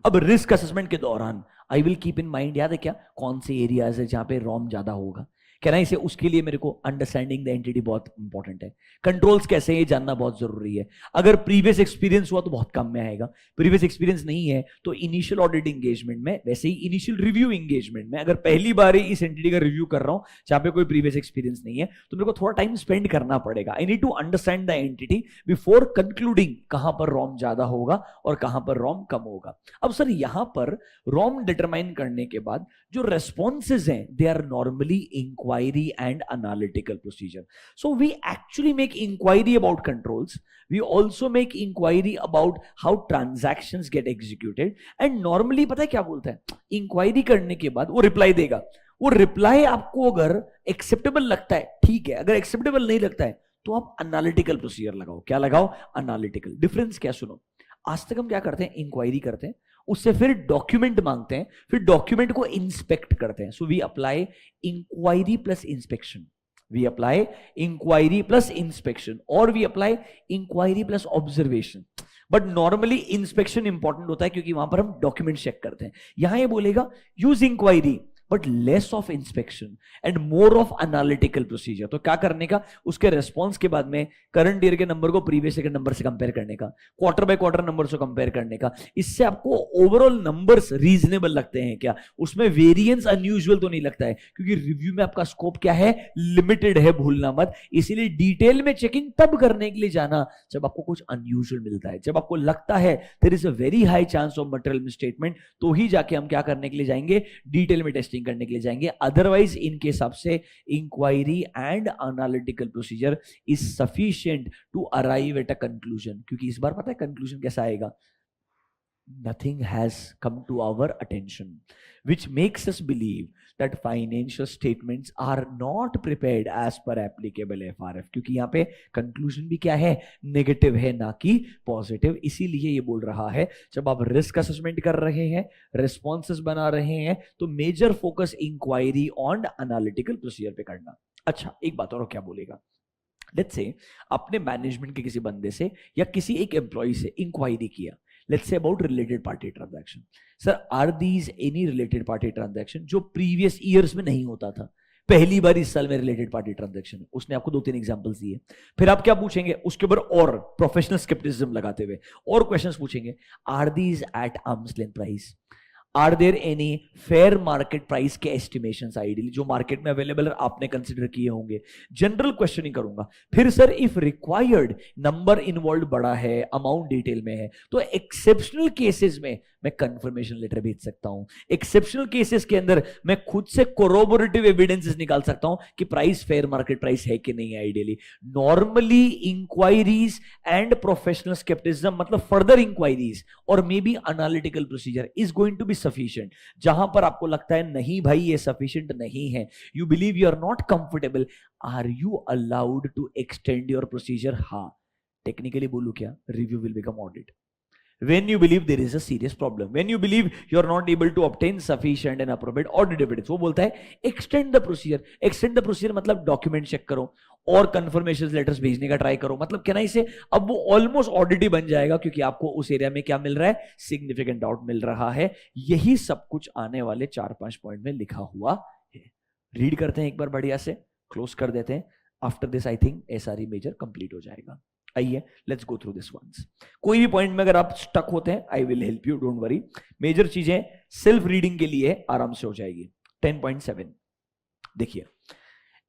अब रिस्क असेसमेंट के दौरान I will keep in mind, याद है क्या, कौन से एरियाज है जहां पे रॉम ज्यादा होगा, कहना इसे, उसके लिए मेरे को अंडरस्टैंडिंग द एंटिटी बहुत इंपॉर्टेंट है। कंट्रोल्स कैसे हैं ये जानना बहुत जरूरी है। अगर प्रीवियस एक्सपीरियंस हुआ तो बहुत कम में आएगा, प्रीवियस एक्सपीरियंस नहीं है तो इनिशियल ऑडिट एंगेजमेंट में, वैसे ही इनिशियल रिव्यू एंगेजमेंट में, अगर पहली बार ही इस एंटिटी का रिव्यू कर रहा हूं जहां पे कोई प्रीवियस एक्सपीरियंस नहीं है तो मेरे को थोड़ा टाइम स्पेंड करना पड़ेगा। I need to understand the entity before concluding कहां पर रॉम ज्यादा होगा और कहां पर रॉम कम होगा। अब सर यहां पर रॉम डिटरमाइन करने के बाद जो रेस्पॉन्सेज हैं they are normally inquiry and analytical procedure. So we actually make inquiry about controls, we also make inquiry about how transactions get executed and normally पता है क्या बोलता है, इंक्वायरी करने के बाद वो रिप्लाई देगा, वो रिप्लाई आपको अगर एक्सेप्टेबल लगता है ठीक है, अगर एक्सेप्टेबल नहीं लगता है तो आप एनालिटिकल प्रोसीजर लगाओ। क्या लगाओ? एनालिटिकल। डिफरेंस क्या सुनो, आज तक हम क्या करते हैं, इंक्वायरी करते हैं, उससे फिर डॉक्यूमेंट मांगते हैं, फिर डॉक्यूमेंट को इंस्पेक्ट करते हैं। So we apply inquiry plus inspection, we apply inquiry plus inspection, और we apply inquiry plus observation. But normally inspection important होता है क्योंकि वहां पर हम डॉक्यूमेंट चेक करते हैं। यहां ये बोलेगा use inquiry but less of inspection and more of analytical procedure. तो क्या करने का, उसके रेस्पॉन्स के बाद में करंट ईयर के नंबर को प्रीवियस ईयर के नंबर से कंपेयर करने का, क्वार्टर बाय क्वार्टर नंबर से कंपेयर करने का। इससे आपको ओवरऑल नंबर्स रीजनेबल लगते हैं क्या, उसमें वेरिएंस अनयूजुअल तो नहीं लगता है, क्योंकि रिव्यू में आपका स्कोप क्या है, लिमिटेड है, भूलना मत। इसीलिए डिटेल में चेकिंग तब करने के लिए जाना जब आपको कुछ अनयूजुअल मिलता है, जब आपको लगता है there is a very high chance of material misstatement, तो ही जाके हम क्या करने के लिए जाएंगे, डिटेल में टेस्टिंग करने के लिए जाएंगे। अदरवाइज इनके हिसाब से inquiry and analytical procedure is sufficient to arrive at a conclusion. क्योंकि इस बार पता है कंक्लूजन कैसा आएगा, nothing has come to our attention which makes us believe that financial statements are not prepared as per applicable FRF। क्योंकि यहाँ पे कंक्लूजन भी क्या है, नेगेटिव है ना कि पॉजिटिव। इसीलिए ये बोल रहा है जब आप रिस्क असेसमेंट कर रहे हैं, रिस्पॉन्सेस बना रहे हैं, तो major focus inquiry on analytical procedure पे करना। अच्छा एक बात और क्या बोलेगा, लेट्स से आपने मैनेजमेंट के किसी बंदे से या किसी एक एम्प्लॉय से इंक्वायरी किया, let's say about related party transaction. Sir, are these any related party transaction जो previous years में नहीं होता था, पहली बार इस साल में related party transaction? उसने आपको 2-3 एग्जांपल्स दिए, फिर आप क्या पूछेंगे उसके ऊपर, और प्रोफेशनल स्केप्टिसिज्म लगाते हुए और क्वेश्चंस पूछेंगे, are these at arm's length price, are there any fair market price के एस्टिमेशंस आइडियली जो मार्केट में अवेलेबल है आपने कंसिडर किए होंगे. जनरल क्वेश्चनिंग करूंगा. फिर sir if required number involve बड़ा है, अमाउंट डिटेल में है, तो एक्सेप्शनल केसेस में मैं कंफर्मेशन लेटर भेज सकता हूं. एक्सेप्शनल केसेस के अंदर मैं खुद से कोरोबोरेटिव एविडेंसेस निकाल सकता हूं कि प्राइस फेयर मार्केट प्राइस है कि नहीं है. Ideally normally inquiries and professional scepticism मतलब फर्दर इंक्वायरीज और maybe analytical procedure is going to be sufficient. जहां पर आपको लगता है नहीं भाई ये सफिशिएंट नहीं है, you believe you are not comfortable, are you allowed to extend your procedure? हाँ. टेक्निकली बोलू क्या? Review will become audit. When you believe there is a serious problem, when you believe you are not able to obtain sufficient and appropriate audit evidence, वो बोलता है extend the procedure. extend the procedure मतलब डॉक्यूमेंट चेक करो और कंफर्मेशन लेटर्स भेजने का ट्राई करो. मतलब क्या ना इसे अब वो ऑलमोस्ट ऑडिट ही बन जाएगा क्योंकि आपको उस एरिया में क्या मिल रहा है? सिग्निफिकेंट डाउट मिल रहा है. यही सब कुछ आने वाले 4-5 पॉइंट में लिखा हुआ है. रीड करते हैं एक बार बढ़िया से, क्लोज कर देते हैं. After this I think SRE major complete हो जाएगा. आइए let's go through this once. कोई भी पॉइंट में अगर आप स्टक होते हैं I will help you, don't worry. Major चीजें सेल्फ रीडिंग के लिए आराम से हो जाएगी. 10.7 देखिए,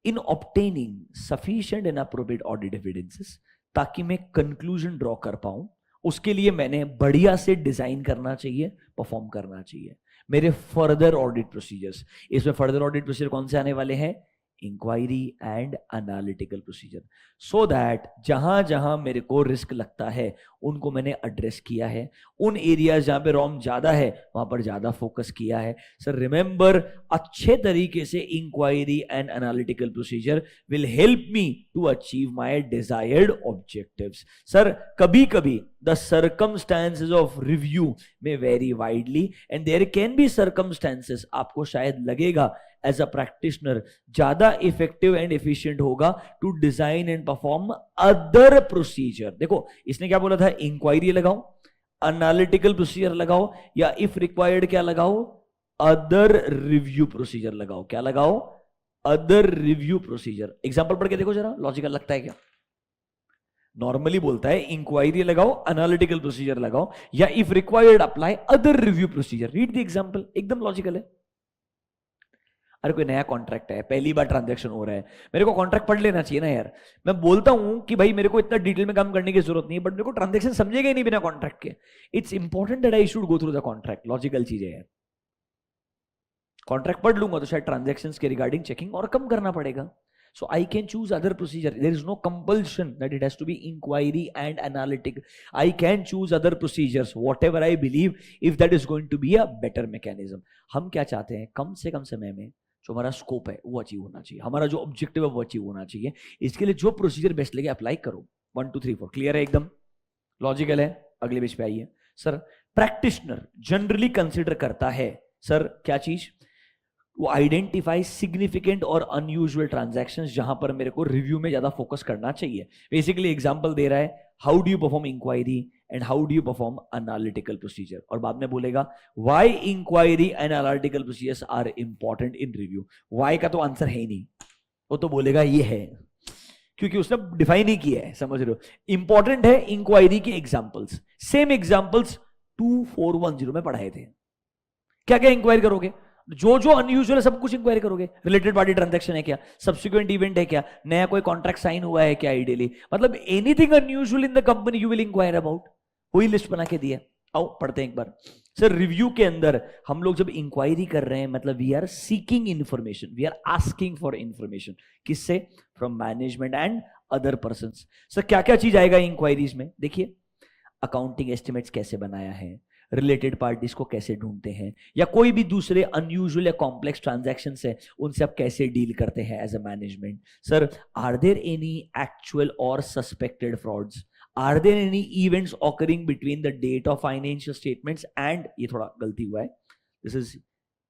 in obtaining sufficient and appropriate audit evidences, ताकि मैं कंक्लूजन ड्रॉ कर पाऊं उसके लिए मैंने बढ़िया से डिजाइन करना चाहिए, परफॉर्म करना चाहिए मेरे फर्दर ऑडिट प्रोसीजर्स. इसमें फर्दर ऑडिट प्रोसीजर कौन से आने वाले हैं? Inquiry and analytical procedure. So that जहां जहां मेरे को रिस्क लगता है उनको मैंने एड्रेस किया है. उन एरियाज जहां पे रॉम ज्यादा है वहां पर ज्यादा फोकस किया है. सर रिमेंबर, अच्छे तरीके से inquiry and analytical procedure will help me to achieve my desired objectives. Sir कभी कभी द सर्कमस्टेंसेस ऑफ रिव्यू में very widely and there can be circumstances आपको शायद लगेगा एज अ प्रैक्टिशनर ज्यादा इफेक्टिव एंड एफिशिएंट होगा to design and perform other procedure. देखो इसने क्या बोला था? इंक्वायरी लगाओ, एनालिटिकल प्रोसीजर लगाओ, या इफ रिक्वायर्ड क्या लगाओ? अदर रिव्यू प्रोसीजर लगाओ. क्या लगाओ? Other review procedure. एग्जांपल पढ़ के देखो जरा, लॉजिकल लगता है क्या? नॉर्मली बोलता है इंक्वायरी लगाओ, एनालिटिकल प्रोसीजर लगाओ, या if required apply other review procedure. Read the example, एकदम लॉजिकल है. अरे कोई नया कॉन्ट्रैक्ट है, पहली बार ट्रांजैक्शन हो रहा है, मेरे को कॉन्ट्रैक्ट पढ़ लेना चाहिए ना यार. मैं बोलता हूं कि भाई मेरे को इतना डिटेल में काम करने की जरूरत नहीं है, बट मेरे को ट्रांजैक्शन समझेगा ही नहीं बिना कॉन्ट्रैक्ट के. It's important that I should go through the contract. Logical चीजें है. कॉन्ट्रैक्ट पढ़ लूंगा तो शायद ट्रांजैक्शंस के रिगार्डिंग चेकिंग और कम करना पड़ेगा. So I can choose other procedure. There is no compulsion that it has to be inquiry and analytic. I can choose other procedures, whatever I believe, if that is going to be a better mechanism. हम क्या चाहते हैं? कम से कम समय में जो हमारा स्कोप है वो अचीव होना चाहिए, हमारा जो ऑब्जेक्टिव है वो अचीव होना चाहिए. इसके लिए जो प्रोसीजर बेस्ट लगे अप्लाई करो. 1 2 3 4 क्लियर है? एकदम लॉजिकल है. अगले पेज पे आइए. सर प्रैक्टिशनर जनरली कंसिडर करता है सर क्या चीज? वो आइडेंटिफाई सिग्निफिकेंट और अनयूजुअल ट्रांजैक्शंस जहां पर मेरे को रिव्यू में ज्यादा फोकस करना चाहिए. बेसिकली एग्जांपल दे रहा है, how do you perform inquiry and how do you perform analytical procedure. और बाद में बोलेगा why inquiry and analytical procedures are important in review. Why का तो आंसर है ही नहीं, वो तो बोलेगा ये है क्योंकि उसने डिफाइन ही किया है. समझ रहे हो? इंपॉर्टेंट है इंक्वायरी के एग्जाम्पल्स. सेम एग्जाम्पल्स 2410 में पढ़ाए थे. क्या क्या इंक्वायरी करोगे? जो जो अनयूजुअल है सब कुछ इंक्वायरी करोगे. रिलेटेड पार्टी ट्रांजैक्शन है क्या? सब्सिक्वेंट इवेंट है क्या? नया कोई कॉन्ट्रैक्ट साइन हुआ है क्या? आइडियली मतलब anything unusual in the company you will inquire about. वही लिस्ट बना के दिया. आओ पढ़ते हैं एक बार. सर रिव्यू के अंदर हम लोग जब इंक्वायरी कर रहे हैं मतलब we are seeking information, we are asking for information. किससे? From management and other persons. Sir क्या क्या चीज आएगा इंक्वायरीज में? देखिए, अकाउंटिंग एस्टिमेट्स कैसे बनाया है, रिलेटेड पार्टीज को कैसे ढूंढते हैं, या कोई भी दूसरे अनयूजुअल या कॉम्प्लेक्स ट्रांजैक्शन है उनसे आप कैसे डील करते हैं as a management. Sir are there any actual और suspected frauds? Are there any events occurring between the date of financial statements and, ये थोड़ा गलती हुआ है, दिस इज,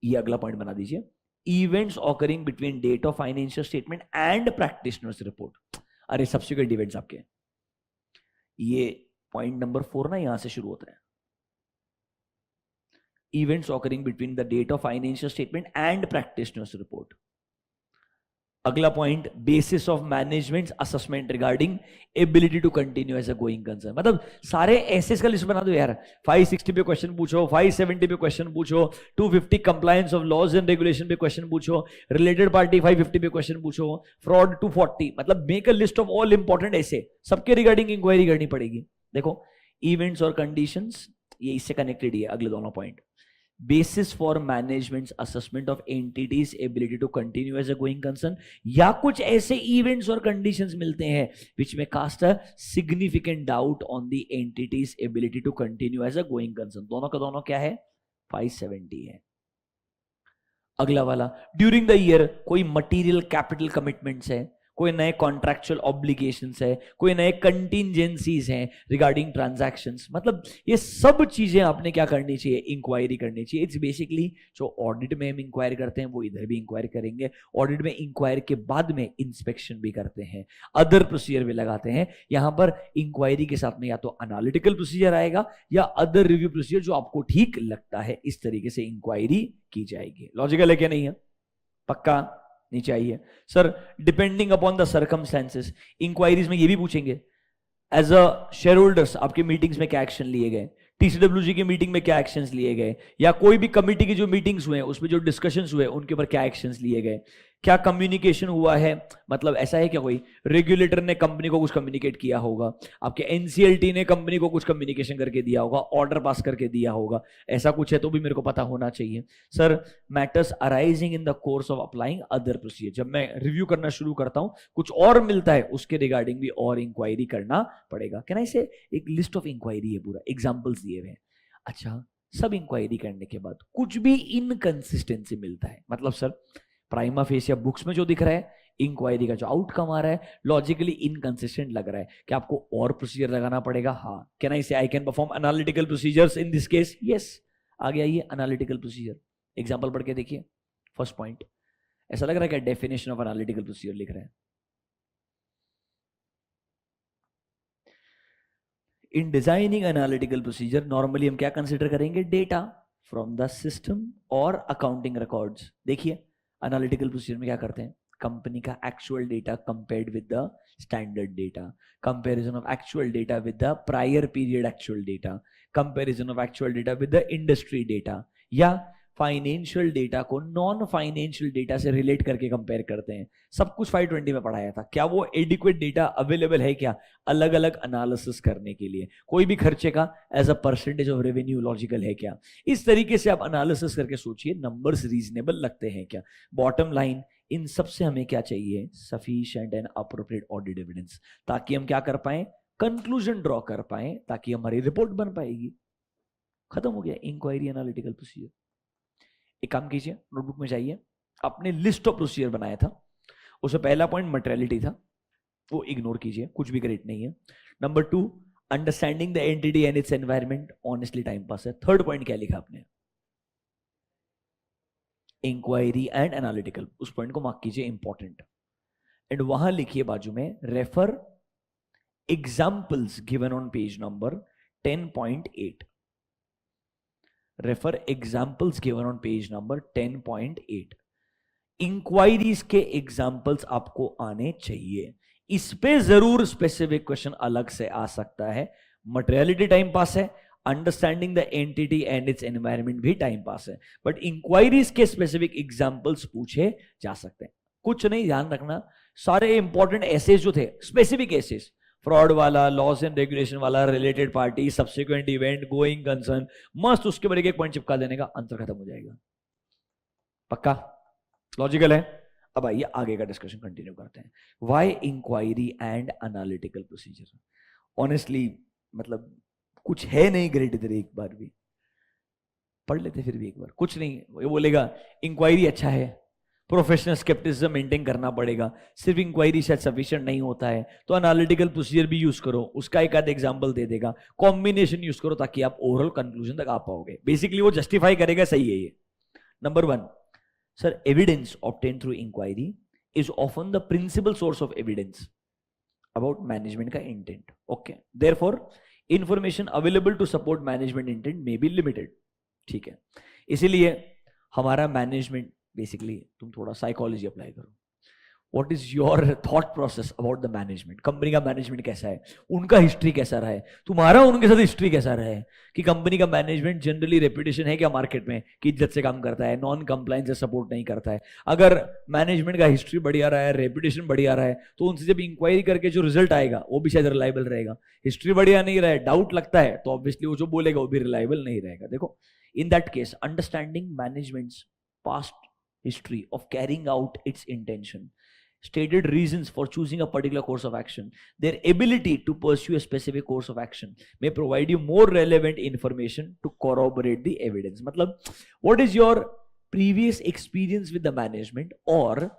ये अगला पॉइंट बना दीजिए, events occurring between date of financial statement and practitioner's report. अरे सब्सिक्वेंट इवेंट्स आपके, ये पॉइंट नंबर 4 ना यहां से शुरू होता है. Events occurring between the date of financial statement and practitioner's report. अगला point, basis of management assessment regarding ability to continue as a going concern. मतलब सारे एसेस का लिस्ट बना दो यार, 560 पे क्वेश्चन पूछो, 570 पे क्वेश्चन पूछो, 250 compliance of laws and regulation पे क्वेश्चन पूछो, रिलेटेड पार्टी 550 पे क्वेश्चन पूछो, फ्रॉड 240। मतलब make a list of all important ऐसे, सबके रिगार्डिंग इंक्वायरी करनी पड़ेगी। देखो इवेंट्स और कंडीशंस ये इससे कनेक्टेड ही है, अगले दोनों point. Basis for management assessment of entity's ability to continue as a going concern, या कुछ ऐसे इवेंट्स और कंडीशंस मिलते हैं विच में cast a significant doubt on the entity's ability to continue as a going concern. दोनों का दोनों क्या है, 570 है। अगला वाला, ड्यूरिंग द ईयर कोई मटीरियल कैपिटल कमिटमेंट्स है, कोई नए कॉन्ट्रैक्चुअल ऑब्लिगेशंस है, कोई नए कंटिंजेंसीज हैं रिगार्डिंग ट्रांजैक्शंस। मतलब ये सब चीजें आपने क्या करनी चाहिए, इंक्वायरी करनी चाहिए। इट्स बेसिकली जो ऑडिट में हम इंक्वायरी करते हैं वो इधर भी इंक्वायरी करेंगे। ऑडिट में इंक्वायरी के बाद में इंस्पेक्शन भी करते हैं, अदर प्रोसीजर भी लगाते हैं। यहां पर इंक्वायरी के साथ में या तो एनालिटिकल प्रोसीजर आएगा या अदर रिव्यू प्रोसीजर, जो आपको ठीक लगता है इस तरीके से इंक्वायरी की जाएगी। लॉजिकल है क्या, नहीं है? पक्का नहीं चाहिए sir. Depending upon the circumstances, inquiries में ये भी पूछेंगे एज अ शेयर होल्डर्स आपकी मीटिंग्स में क्या एक्शन लिए गए, टीसीडब्ल्यूजी की मीटिंग में क्या एक्शंस लिए गए, या कोई भी कमिटी की जो मीटिंग्स हुए उसमें जो डिस्कशंस हुए उनके ऊपर क्या एक्शंस लिए गए, क्या कम्युनिकेशन हुआ है। मतलब ऐसा है क्या कोई रेगुलेटर ने कंपनी को कुछ कम्युनिकेट किया होगा, आपके एनसीएलटी ने कंपनी को कुछ कम्युनिकेशन करके दिया होगा, ऑर्डर पास करके दिया होगा, ऐसा कुछ है तो भी मेरे को पता होना चाहिए। Sir matters arising in the course of applying other procedure, जब मैं रिव्यू करना शुरू करता हूं कुछ और मिलता है उसके रिगार्डिंग भी और इंक्वायरी करना पड़ेगा। क्या ना, इसे एक लिस्ट ऑफ इंक्वायरी है, पूरा एग्जाम्पल्स दिए हुए हैं। अच्छा, सब इंक्वायरी करने के बाद कुछ भी इनकंसिस्टेंसी मिलता है, मतलब सर प्राइमा फेस या बुक्स में जो दिख रहा है, इंक्वायरी का जो आउटकम आ रहा है लॉजिकली इनकंसिस्टेंट लग रहा है, क्या आपको और प्रोसीजर लगाना पड़ेगा? हाँ। कैन आई से I can perform analytical procedures in this case? Yes. आगे आइए, एनालिटिकल प्रोसीजर एग्जांपल पढ़ के देखिए। फर्स्ट पॉइंट, ऐसा लग रहा है क्या डेफिनेशन ऑफ एनालिटिकल प्रोसीजर लिख रहे हैं? In designing analytical procedure normally हम क्या कंसिडर करेंगे, डेटा फ्रॉम द सिस्टम और अकाउंटिंग रिकॉर्ड्स। देखिए एनालिटिकल प्रोसीजर में क्या करते हैं, कंपनी का actual data compared with the standard data, comparison of actual data with the prior period actual data, comparison of actual data with the industry data, या फाइनेंशियल डेटा को नॉन फाइनेंशियल डेटा से रिलेट करके कंपेयर करते हैं। सब कुछ 520 में पढ़ाया था। क्या वो एडिक्वेट डेटा अवेलेबल है क्या अलग अलग एनालिसिस करने के लिए? कोई भी खर्चे का as a percentage of revenue logical है क्या? इस तरीके से आप एनालिसिस करके सोचिए, नंबर्स रीजनेबल लगते हैं क्या? बॉटम लाइन, इन सबसे हमें क्या चाहिए, sufficient and appropriate audit evidence, ताकि हम क्या कर पाए, कंक्लूजन ड्रॉ कर पाए, ताकि हमारी रिपोर्ट बन पाएगी। खत्म हो गया इंक्वायरी एनालिटिकल प्रोसीजर। एक काम कीजिए, नोटबुक में जाइए, आपने लिस्ट ऑफ प्रोसीजर बनाया था, उसमें पहला पॉइंट मटेरियलिटी था, वो इग्नोर कीजिए, कुछ भी ग्रेट नहीं है। Number 2, understanding the entity and its environment, honestly time pass है। थर्ड पॉइंट क्या लिखा आपने, इंक्वायरी एंड एनालिटिकल, उस पॉइंट को मार्क कीजिए इंपॉर्टेंट, एंड वहां लिखिए बाजू में refer examples given on page number 10.8, refer examples given on page number 10.8। Inquiries के एग्जाम्पल्स आपको आने चाहिए, इस पे जरूर स्पेसिफिक क्वेश्चन अलग से आ सकता है। मटेरियलिटी टाइम पास है, understanding the entity and its environment भी टाइम पास है, बट इंक्वायरीज के स्पेसिफिक एग्जाम्पल्स पूछे जा सकते हैं। कुछ नहीं, ध्यान रखना, सारे इंपॉर्टेंट एसेज जो थे, स्पेसिफिक एसेज, फ्रॉड वाला, लॉस एंड रेगुलेशन वाला, related party, subsequent event, going concern, मस्त उसके बाद एक पॉइंट चिपका देने का, आंसर खत्म हो जाएगा। पक्का? लॉजिकल है? अब आइए आगे का डिस्कशन कंटिन्यू करते हैं। Why inquiry and analytical procedure? Honestly मतलब कुछ है नहीं ग्रेट इधर, एक बार भी पढ़ लेते, फिर भी एक बार कुछ नहीं। वो बोलेगा इंक्वायरी अच्छा है, प्रोफेशनल स्केप्टिसिज्म मेंटेन करना पड़ेगा, सिर्फ इंक्वायरी शायद सफिशिएंट नहीं होता है, तो एनालिटिकल प्रोसीजर भी यूज करो, उसका एक आध एग्जांपल दे देगा, कॉम्बिनेशन यूज करो ताकि आप ओवरऑल कंक्लूजन तक आ पाओगे। बेसिकली वो जस्टिफाई करेगा, सही है ये। Number 1, sir evidence obtain through inquiry is often the principal source of evidence about management का intent. Okay, therefore information available to support management intent may be limited. ठीक है, इसीलिए हमारा मैनेजमेंट, बेसिकली तुम थोड़ा साइकोलॉजी अप्लाई करो, what is your thought process about the management, company का मैनेजमेंट कैसा है, उनका हिस्ट्री कैसा रहा है, तुम्हारा उनके साथ हिस्ट्री कैसा रहा है, कि कंपनी का मैनेजमेंट जनरली रेपुटेशन है क्या मार्केट में कि इज्जत से काम करता है, नॉन कंप्लायंस से सपोर्ट नहीं करता है। अगर मैनेजमेंट का हिस्ट्री बढ़िया रहा है, रेपुटेशन बढ़िया रहा है, तो उनसे जब इंक्वायरी करके जो रिजल्ट आएगा वो भी शायद रिलायबल रहेगा। हिस्ट्री बढ़िया नहीं रहा है, डाउट लगता है, तो ऑब्वियसली वो जो बोलेगा वो भी रिलायबल नहीं रहेगा। देखो, in that case understanding managements past history of carrying out its intention, stated reasons for choosing a particular course of action, their ability to pursue a specific course of action may provide you more relevant information to corroborate the evidence. मतलब what is your previous experience with the management or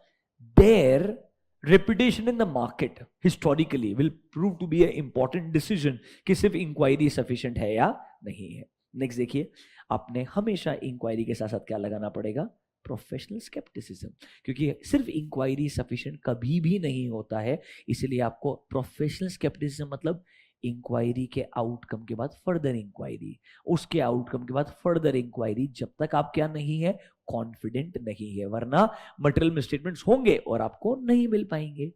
their reputation in the market historically will prove to be an important decision कि सिर्फ इंक्वायरी sufficient है या नहीं है। नेक्स्ट देखिए, आपने हमेशा इंक्वायरी के साथ साथ क्या लगाना पड़ेगा, प्रोफेशनल स्केप्टिसिज्म, क्योंकि सिर्फ इंक्वायरी सफिशिएंट कभी भी नहीं होता है, इसलिए आपको प्रोफेशनल स्केप्टिसिज्म मतलब इंक्वायरी के आउटकम के बाद फर्दर इंक्वायरी, उसके आउटकम के बाद फर्दर इंक्वायरी, जब तक आप क्या नहीं है, कॉन्फिडेंट नहीं है, वरना मटेरियल मिसस्टेटमेंट्स होंगे और आपको नहीं मिल पाएंगे।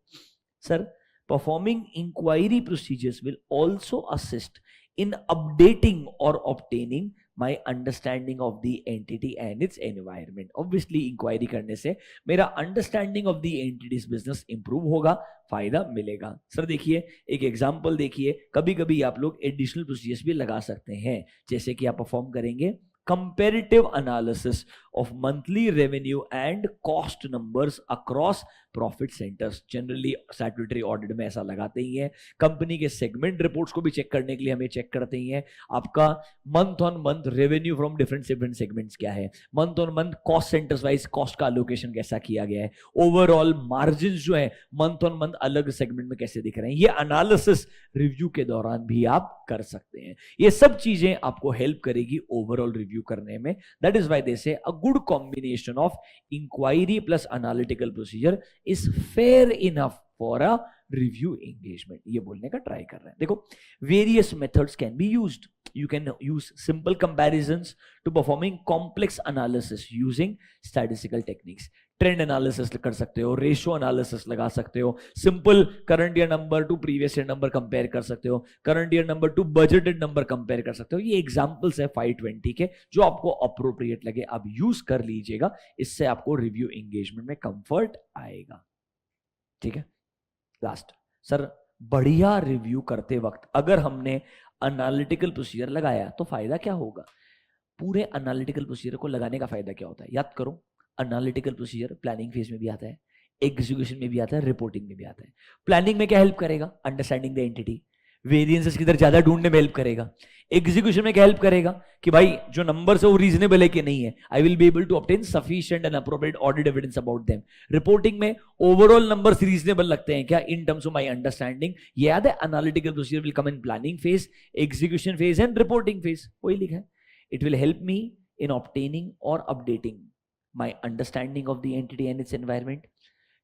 Sir, performing inquiry procedures will also assist in updating or obtaining my understanding of the entity and its environment. Obviously inquiry करने से मेरा understanding of the entity's business improve होगा, फायदा मिलेगा। सर देखिए, एक एग्जांपल देखिए, कभी कभी आप लोग एडिशनल प्रोसीजर्स भी लगा सकते हैं, जैसे कि आप परफॉर्म करेंगे comparative analysis of monthly revenue and cost numbers across profit centers। Generally statutory audit में ऐसा लगाते ही है। कंपनी के सेगमेंट रिपोर्ट्स को भी चेक करने के लिए हमें चेक करते ही है, आपका month on month revenue from different segments क्या है, month on month cost centres wise cost का अलोकेशन कैसा किया गया है, ओवरऑल मार्जिन जो है मंथ ऑन मंथ अलग सेगमेंट में कैसे दिख रहे हैं, ये एनालिसिस रिव्यू के दौरान भी आप कर सकते हैं। ये सब चीजें आपको हेल्प करेगी ओवरऑल रिव्यू करने में। That is why they say a good combination of inquiry plus analytical procedure is fair enough for a review engagement, ये बोलने का ट्राई कर रहे हैं। देखो, various methods can be used, you can use simple comparisons to performing complex analysis using statistical techniques। Trend analysis कर सकते हो, रेशियो एनालिसिस लगा सकते हो, simple current year number two previous year number compare कर सकते हो, current year number two budgeted number compare कर सकते हो। ये एग्जांपल्स है 520 के, जो आपको अप्रोप्रिएट लगे आप यूज कर लीजिएगा, इससे आपको रिव्यू एंगेजमेंट में कंफर्ट आएगा। ठीक है, लास्ट सर, बढ़िया रिव्यू करते वक्त अगर हमने एनालिटिकल प्रोसीजर लगाया तो फायदा क्या होगा? पूरे एनालिटिकल प्रोसीजर को लगाने का फायदा क्या होता है, याद करो। एनालिटिकल प्रोसीजर प्लानिंग फेज में भी आता है, एग्जीक्यूशन में भी आता है, रिपोर्टिंग में भी आता है। प्लानिंग में क्या हेल्प करेगा? अंडरस्टैंडिंग द एंटिटी, वेरिएंसेस किधर ज्यादा ढूंढने में हेल्प करेगा। एग्जीक्यूशन में क्या हेल्प करेगा कि भाई जो नंबर्स है वो रीजनेबल है कि नहीं है, I will be able to obtain sufficient and appropriate audit evidence about them. Reporting में ओवरऑल नंबर्स रीजनेबल लगते हैं क्या in terms of my understanding. ये याद है, analytical procedure will come in planning phase, execution phase and reporting phase, वही लिखा है। It will help me in obtaining और updating my understanding of the entity and its environment.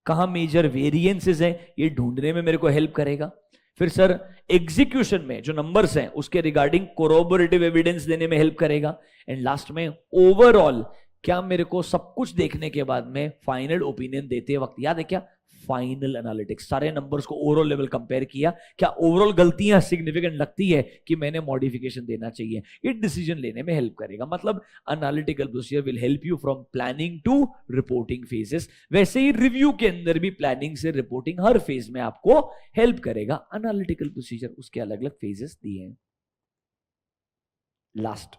कहां मेजर वेरिएंसेस है ये ढूंढने में मेरे को हेल्प करेगा। फिर सर एग्जीक्यूशन में जो नंबर्स हैं उसके रिगार्डिंग कोरोबोरेटिव एविडेंस देने में हेल्प करेगा। एंड लास्ट में ओवरऑल क्या मेरे को सब कुछ देखने के बाद में फाइनल ओपिनियन देते वक्त याद है क्या, फाइनल एनालिटिक्स, सारे नंबर्स को ओवरऑल लेवल कंपेयर किया, क्या ओवरऑल गलतियां सिग्निफिकेंट लगती है कि मैंने मॉडिफिकेशन देना चाहिए, ये डिसीजन लेने में हेल्प करेगा। मतलब analytical procedure will help you from planning to reporting phases. वैसे ही रिव्यू के अंदर भी प्लानिंग से रिपोर्टिंग हर फेज में आपको हेल्प करेगा। एनालिटिकल प्रोसीजर उसके अलग अलग फेजेस दिए हैं। Last,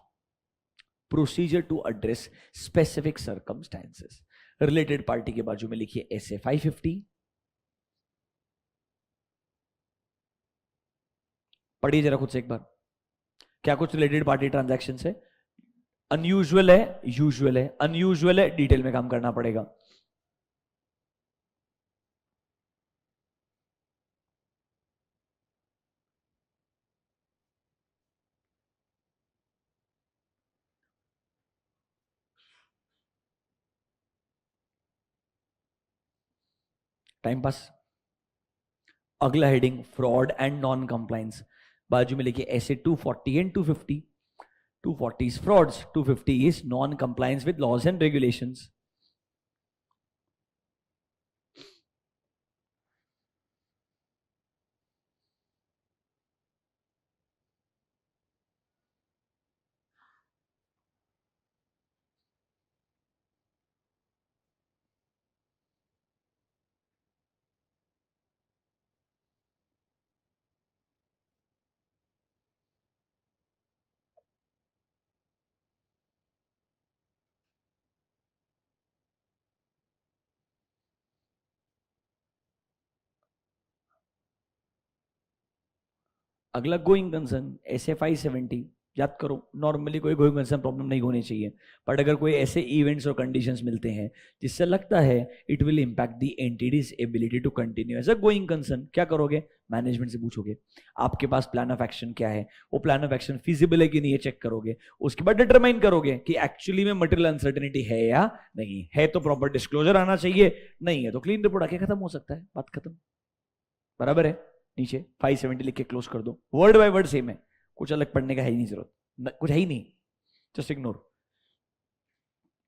procedure to address specific circumstances. Related party के बाजू में लिखिए SA 550, पढ़िए जरा खुद से एक बार, क्या कुछ रिलेटेड पार्टी ट्रांजैक्शन है? अनयूजुअल है, यूजुअल है, अनयूजुअल है, डिटेल में काम करना पड़ेगा। Time pass. अगला heading fraud and non compliance, बाजू में लिखिए SA 240 and 250। 240 is frauds, 250 is non-compliance with laws and regulations. अगला गोइंग कंसर्न SFI 70, याद करो नॉर्मली कोई गोइंग कंसर्न प्रॉब्लम नहीं होनी चाहिए, बट अगर कोई ऐसे इवेंट्स और कंडीशंस मिलते हैं जिससे लगता है it will impact the entity's ability to continue as a going concern, क्या करोगे? मैनेजमेंट से पूछोगे आपके पास प्लान ऑफ एक्शन क्या है, वो प्लान ऑफ एक्शन फिजिबल है कि नहीं, चेक करोगे, उसके बाद डिटरमाइन करोगे कि एक्चुअली में मटेरियल अनसर्टेनिटी है या नहीं है, तो प्रॉपर डिस्क्लोजर आना चाहिए, नहीं है तो क्लीन रिपोर्ट आके खत्म हो सकता है, बात खत्म। बराबर है? नीचे 570 लिख के क्लोज कर दो, वर्ड बाय वर्ड सेम है, कुछ अलग पढ़ने का है ही नहीं जरूरत, कुछ है ही नहीं, just ignore.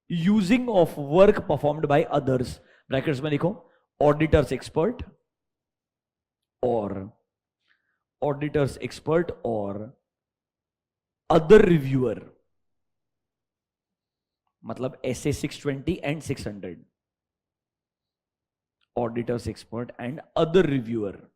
Using of work performed by others, brackets में लिखो ऑडिटर्स एक्सपर्ट और अदर रिव्यूअर, मतलब SA 620 and 600, auditors expert and other reviewer.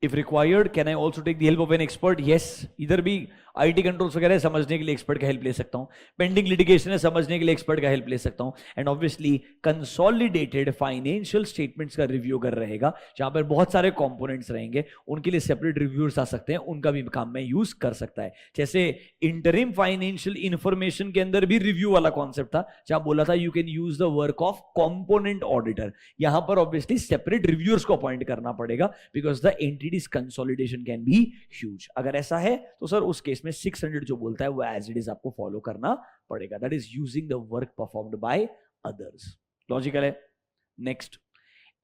If required, can I also take the help of an expert? Yes. इधर भी IT कंट्रोल्स वगैरह समझने के लिए एक्सपर्ट का हेल्प ले सकता हूं, पेंडिंग लिटिगेशन है समझने के लिए एक्सपर्ट का हेल्प ले सकता हूं, and obviously consolidated financial statements का रिव्यू कर रहेगा, जहां पर बहुत सारे कंपोनेंट्स रहेंगे, उनके लिए सेपरेट रिव्यूअर्स आ सकते हैं, उनका भी काम में यूज कर सकता है। जैसे इंटरिम फाइनेंशियल इंफॉर्मेशन के अंदर भी रिव्यू वाला कॉन्सेप्ट था, जहां बोला था you can use the work of component auditor, यहां पर ऑब्वियसली सेपरेट रिव्यूअर्स को अपॉइंट करना पड़ेगा because the entities consolidation can be huge. अगर ऐसा है तो सर उस केस में 600 जो बोलता है वो एज इट इज आपको फॉलो करना पड़ेगा, that is using the work performed by others. Logical है? Next,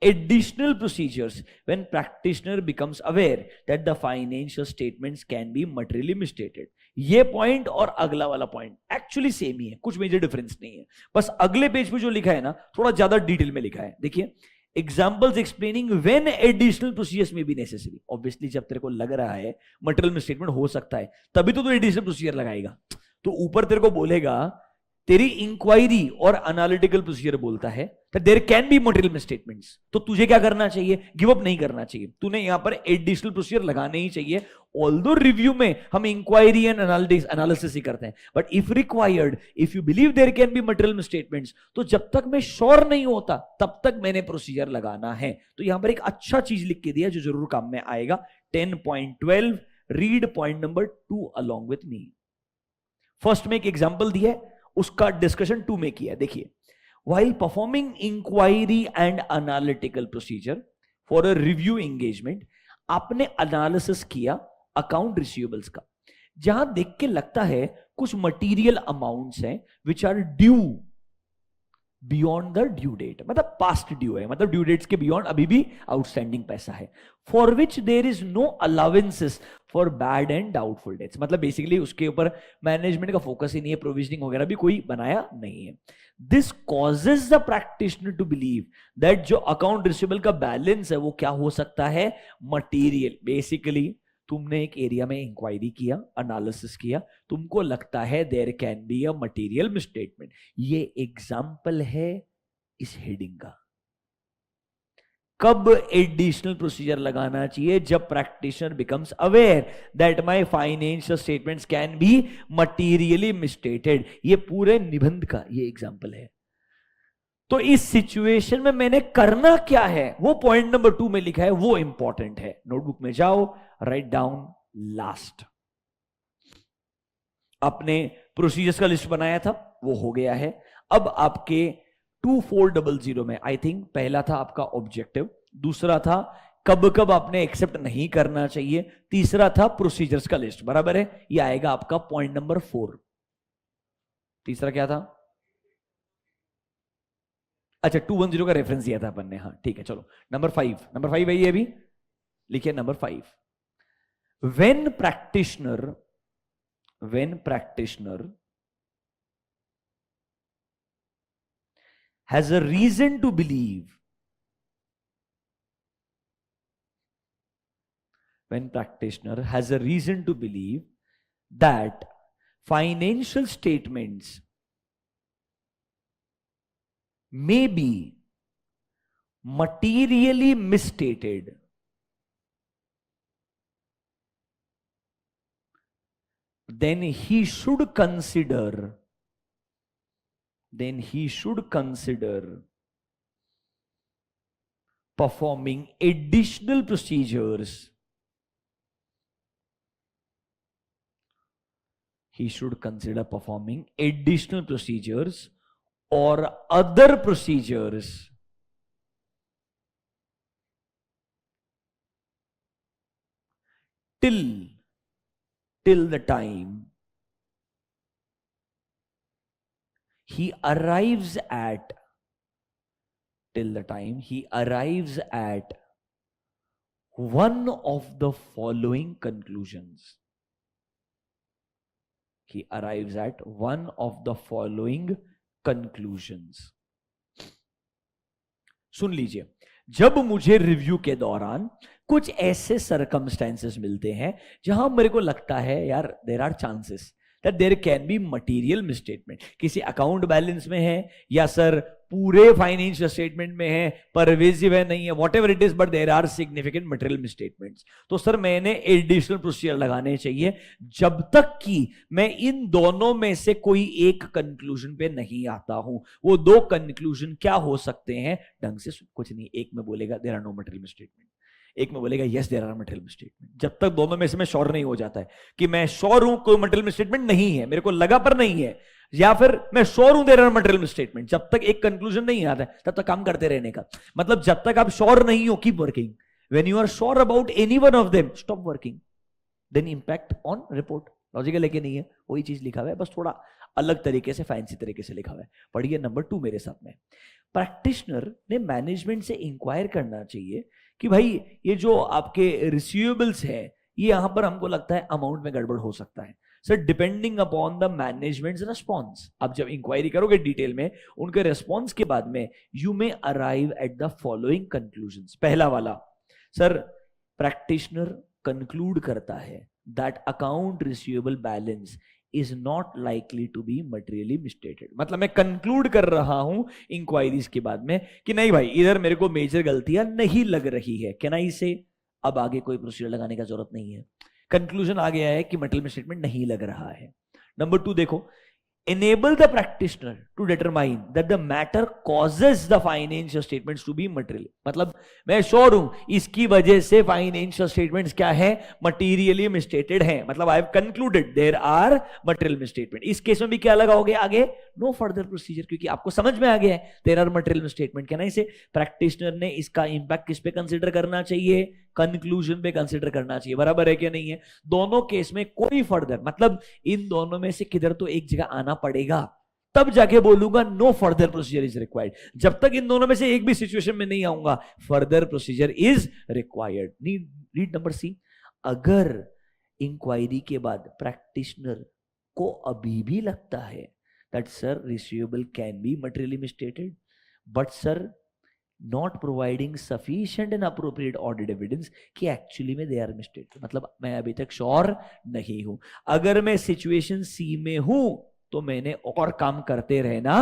additional procedures when practitioner becomes aware that the financial statements can be materially misstated। ये पॉइंट और अगला वाला पॉइंट एक्चुअली सेम ही है, कुछ मेजर डिफरेंस नहीं है, बस अगले पेज पे जो लिखा है ना थोड़ा ज्यादा डिटेल में लिखा है। देखिए, examples explaining when additional procedures में बी नेसेसरी। ऑब्वियसली जब तेरे को लग रहा है मटेरियल मिसस्टेटमेंट हो सकता है तभी तो एडिशनल प्रोसीजर लगाएगा, तो ऊपर तेरे को बोलेगा तेरी इंक्वायरी और एनालिटिकल प्रोसीजर बोलता है there can be material misstatements, तो तुझे क्या करना चाहिए? गिव अप नहीं करना चाहिए, तूने यहां पर एडिशनल प्रोसीजर लगाने ही चाहिए। ऑल्दो रिव्यू में हम इंक्वायरी एंड एनालिसिस ही करते हैं, but if required, if you believe there can be material misstatements, तो जब तक मैं श्योर नहीं होता तब तक मैंने प्रोसीजर लगाना है। तो यहां पर एक अच्छा चीज लिख के दिया जो जरूर काम में आएगा। 10.12 read point number 2 along with me. First में एक एग्जांपल दिया है, उसका डिस्कशन 2 में किया। देखिए, while performing inquiry and analytical procedure for a review engagement, आपने एनालिसिस किया अकाउंट रिसीवेबल्स का, जहां देख के लगता है कुछ मटेरियल अमाउंट्स हैं which are due beyond the due date, मतलब पास्ट ड्यू है, मतलब ड्यू डेट्स के बियॉन्ड अभी भी आउटस्टैंडिंग पैसा है, for which there is no allowances for bad and doubtful debts, मतलब बेसिकली उसके ऊपर मैनेजमेंट का फोकस ही नहीं है, प्रोविजनिंग वगैरह भी कोई बनाया नहीं है। This causes the practitioner to believe that जो अकाउंट रिसीवेबल का बैलेंस है वो क्या हो सकता है? मटीरियल। बेसिकली तुमने एक एरिया में इंक्वायरी किया, एनालिसिस किया, तुमको लगता है there can be a material misstatement. ये एग्जांपल है इस हेडिंग का। कब एडिशनल प्रोसीजर लगाना चाहिए? जब practitioner becomes aware that my financial statements can B materially मिसस्टेटेड। ये पूरे निबंध का ये एग्जांपल है। तो इस सिचुएशन में मैंने करना क्या है वो पॉइंट नंबर 2 में लिखा है, वो इंपॉर्टेंट है। नोटबुक में जाओ, राइट डाउन लास्ट। आपने प्रोसीजर्स का लिस्ट बनाया था, वो हो गया है। अब आपके 2400 में आई थिंक पहला था आपका ऑब्जेक्टिव, दूसरा था कब कब आपने एक्सेप्ट नहीं करना चाहिए, तीसरा था प्रोसीजर्स का लिस्ट, बराबर है? ये आएगा आपका पॉइंट नंबर 4। तीसरा क्या था? अच्छा, 210 का रेफरेंस दिया था अपन ने, हाँ ठीक है, चलो नंबर 5। नंबर 5 है ये, अभी लिखिए number 5। when practitioner has a reason to believe, when practitioner has a reason to believe that financial statements may be materially misstated, then he should consider performing additional procedures, he should consider performing additional procedures or other procedures till the time he arrives at one of the following conclusions. He arrives at one of the following conclusions. सुन लीजिए, जब मुझे रिव्यू के दौरान कुछ ऐसे सर्कमस्टेंसेस मिलते हैं जहां मेरे को लगता है यार there are chances that there can be material misstatement, किसी अकाउंट बैलेंस में है या सर पूरे फाइनेंशियल स्टेटमेंट में है, परवेजिव है नहीं है, whatever it is, but there are significant material misstatements, तो सर मैंने एडिशनल प्रोसीजर लगाने चाहिए जब तक कि मैं इन दोनों में से कोई एक कंक्लूजन पे नहीं आता हूं। वो दो कंक्लूजन क्या हो सकते हैं, ढंग से कुछ नहीं, एक में बोलेगा there are no material misstatement, एक में बोलेगा yes there are material misstatement. जब तक दोनों में से मैं श्योर नहीं हो जाता है कि मैं श्योर हूं कोई मटेरियल मिसस्टेटमेंट नहीं है, मेरे को लगा पर नहीं है, या फिर मैं श्योर हूं देयर आर मटेरियल मिसस्टेटमेंट, जब तक एक कंक्लूजन नहीं आता है तब तक काम करते रहने का मतलब, जब तक आप श्योर नहीं हो keep working, when you are sure about any one of them stop working, then impact on report. Logical है कि नहीं है, वही चीज लिखा हुआ है, बस थोड़ा अलग तरीके से, फैंसी तरीके से लिखा हुआ है। पढ़िए नंबर 2 मेरे साथ में। प्रैक्टिशनर ने मैनेजमेंट से इंक्वायर करना चाहिए कि भाई ये जो आपके रिसीवेबल्स है ये यहां पर हमको लगता है अमाउंट में गड़बड़ हो सकता है sir, depending upon the managements response. आप जब इंक्वायरी करोगे डिटेल में उनके रिस्पॉन्स के बाद में you may arrive at the following conclusions. पहला वाला सर, प्रैक्टिशनर कंक्लूड करता है that account receivable balance is not likely to be materially misstated. मतलब मैं कंक्लूड कर रहा हूं इंक्वायरीज के बाद में कि नहीं भाई इधर मेरे को मेजर गलतियां नहीं लग रही है, कैन आई से अब आगे कोई प्रोसीजर लगाने का जरूरत नहीं है, कंक्लूजन आ गया है कि मटेरियल मिसस्टेटमेंट नहीं लग रहा है। नंबर 2 देखो, enable the practitioner to determine that the matter causes the financial statements to be material। मतलब मैं श्योर हूं इसकी वजह से फाइनेंशियल स्टेटमेंट्स क्या है, मटीरियली मिसस्टेटेड है, मतलब I have concluded there are material misstatement. इस केस में भी क्या लगाओगे आगे, नो फर्दर प्रोसीजर, क्योंकि आपको समझ में आ गया है देयर आर मटेरियल मिसस्टेटमेंट। कहना इसे प्रैक्टिशनर ने इसका इंपैक्ट किस पे कंसीडर करना चाहिए, कंक्लूजन पे कंसीडर करना चाहिए। बराबर है कि नहीं है, दोनों केस में कोई फर्दर, मतलब इन दोनों में से किधर तो एक जगह आना पड़ेगा, तब जाके बोलूंगा no further procedure is required. जब तक इन दोनों में से एक भी सिचुएशन में नहीं आऊंगा further procedure is required. Read number C, अगर इंक्वायरी के बाद प्रैक्टिशनर को अभी भी लगता है that sir receivable can be materially मिसस्टेटेड but sir not providing sufficient and appropriate audit evidence कि एक्चुअली में they are mistaken, मतलब मैं अभी तक श्योर नहीं हूं। अगर मैं सिचुएशन सी में हूं तो मैंने और काम करते रहना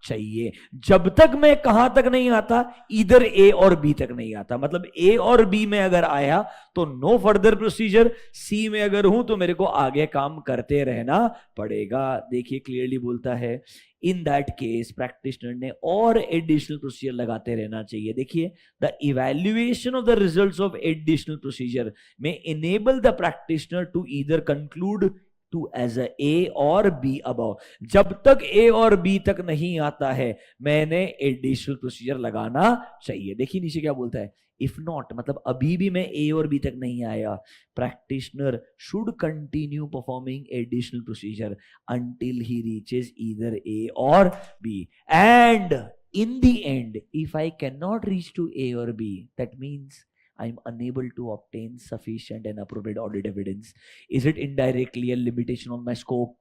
चाहिए जब तक मैं कहां तक नहीं आता, इधर ए और बी तक नहीं आता। मतलब ए और बी में अगर आया तो नो फर्दर प्रोसीजर, सी में अगर हूं तो मेरे को आगे काम करते रहना पड़ेगा। देखिए क्लियरली बोलता है इन दैट केस प्रैक्टिशनर ने और एडिशनल प्रोसीजर लगाते रहना चाहिए। देखिए the evaluation of the results of additional procedure में enable the practitioner to either conclude to as A और बी अबव। जब तक ए और बी तक नहीं आता है मैंने एडिशनल प्रोसीजर लगाना चाहिए। देखिए नीचे क्या बोलता है, इफ नॉट, मतलब अभी भी मैं ए और बी तक नहीं आया, practitioner should continue performing additional procedure until he reaches either A और B. And in the end if I can not reach to A और B, that means I am unable to obtain sufficient and appropriate audit evidence. Is it indirectly a limitation on my scope?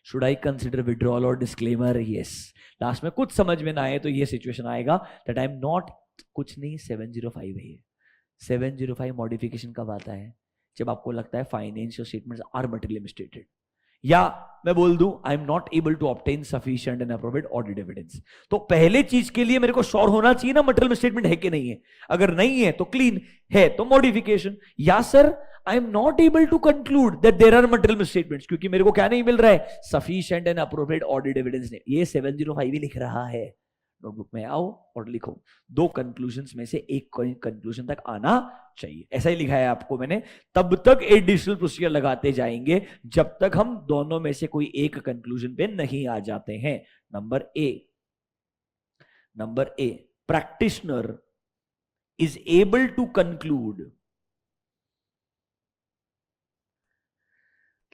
Should I consider withdrawal or disclaimer? Yes. Last में कुछ समझ में ना आए तो ये सिचुएशन आएगा that I am not, कुछ नहीं 705 है। 705 मॉडिफिकेशन कब आता है, जब आपको लगता है financial statements are materially misstated, या मैं बोल दूं I am not able to obtain sufficient and appropriate audit evidence. तो पहले चीज के लिए मेरे को श्योर होना चाहिए ना मटेरियल मिसस्टेटमेंट है कि नहीं है। अगर नहीं है तो क्लीन है तो मॉडिफिकेशन, या sir I am not able to conclude that there are material misstatements, क्योंकि मेरे को क्या नहीं मिल रहा है, sufficient and appropriate audit evidence. ने ये 705 ही लिख रहा है, नोटबुक में आओ और लिखो, 2 कंक्लूजन्स में से एक कंक्लूजन तक आना चाहिए, ऐसा ही लिखा है आपको मैंने। तब तक एडिशनल प्रोसीजर लगाते जाएंगे जब तक हम दोनों में से कोई एक कंक्लूजन पे नहीं आ जाते हैं। Number A, practitioner is able to conclude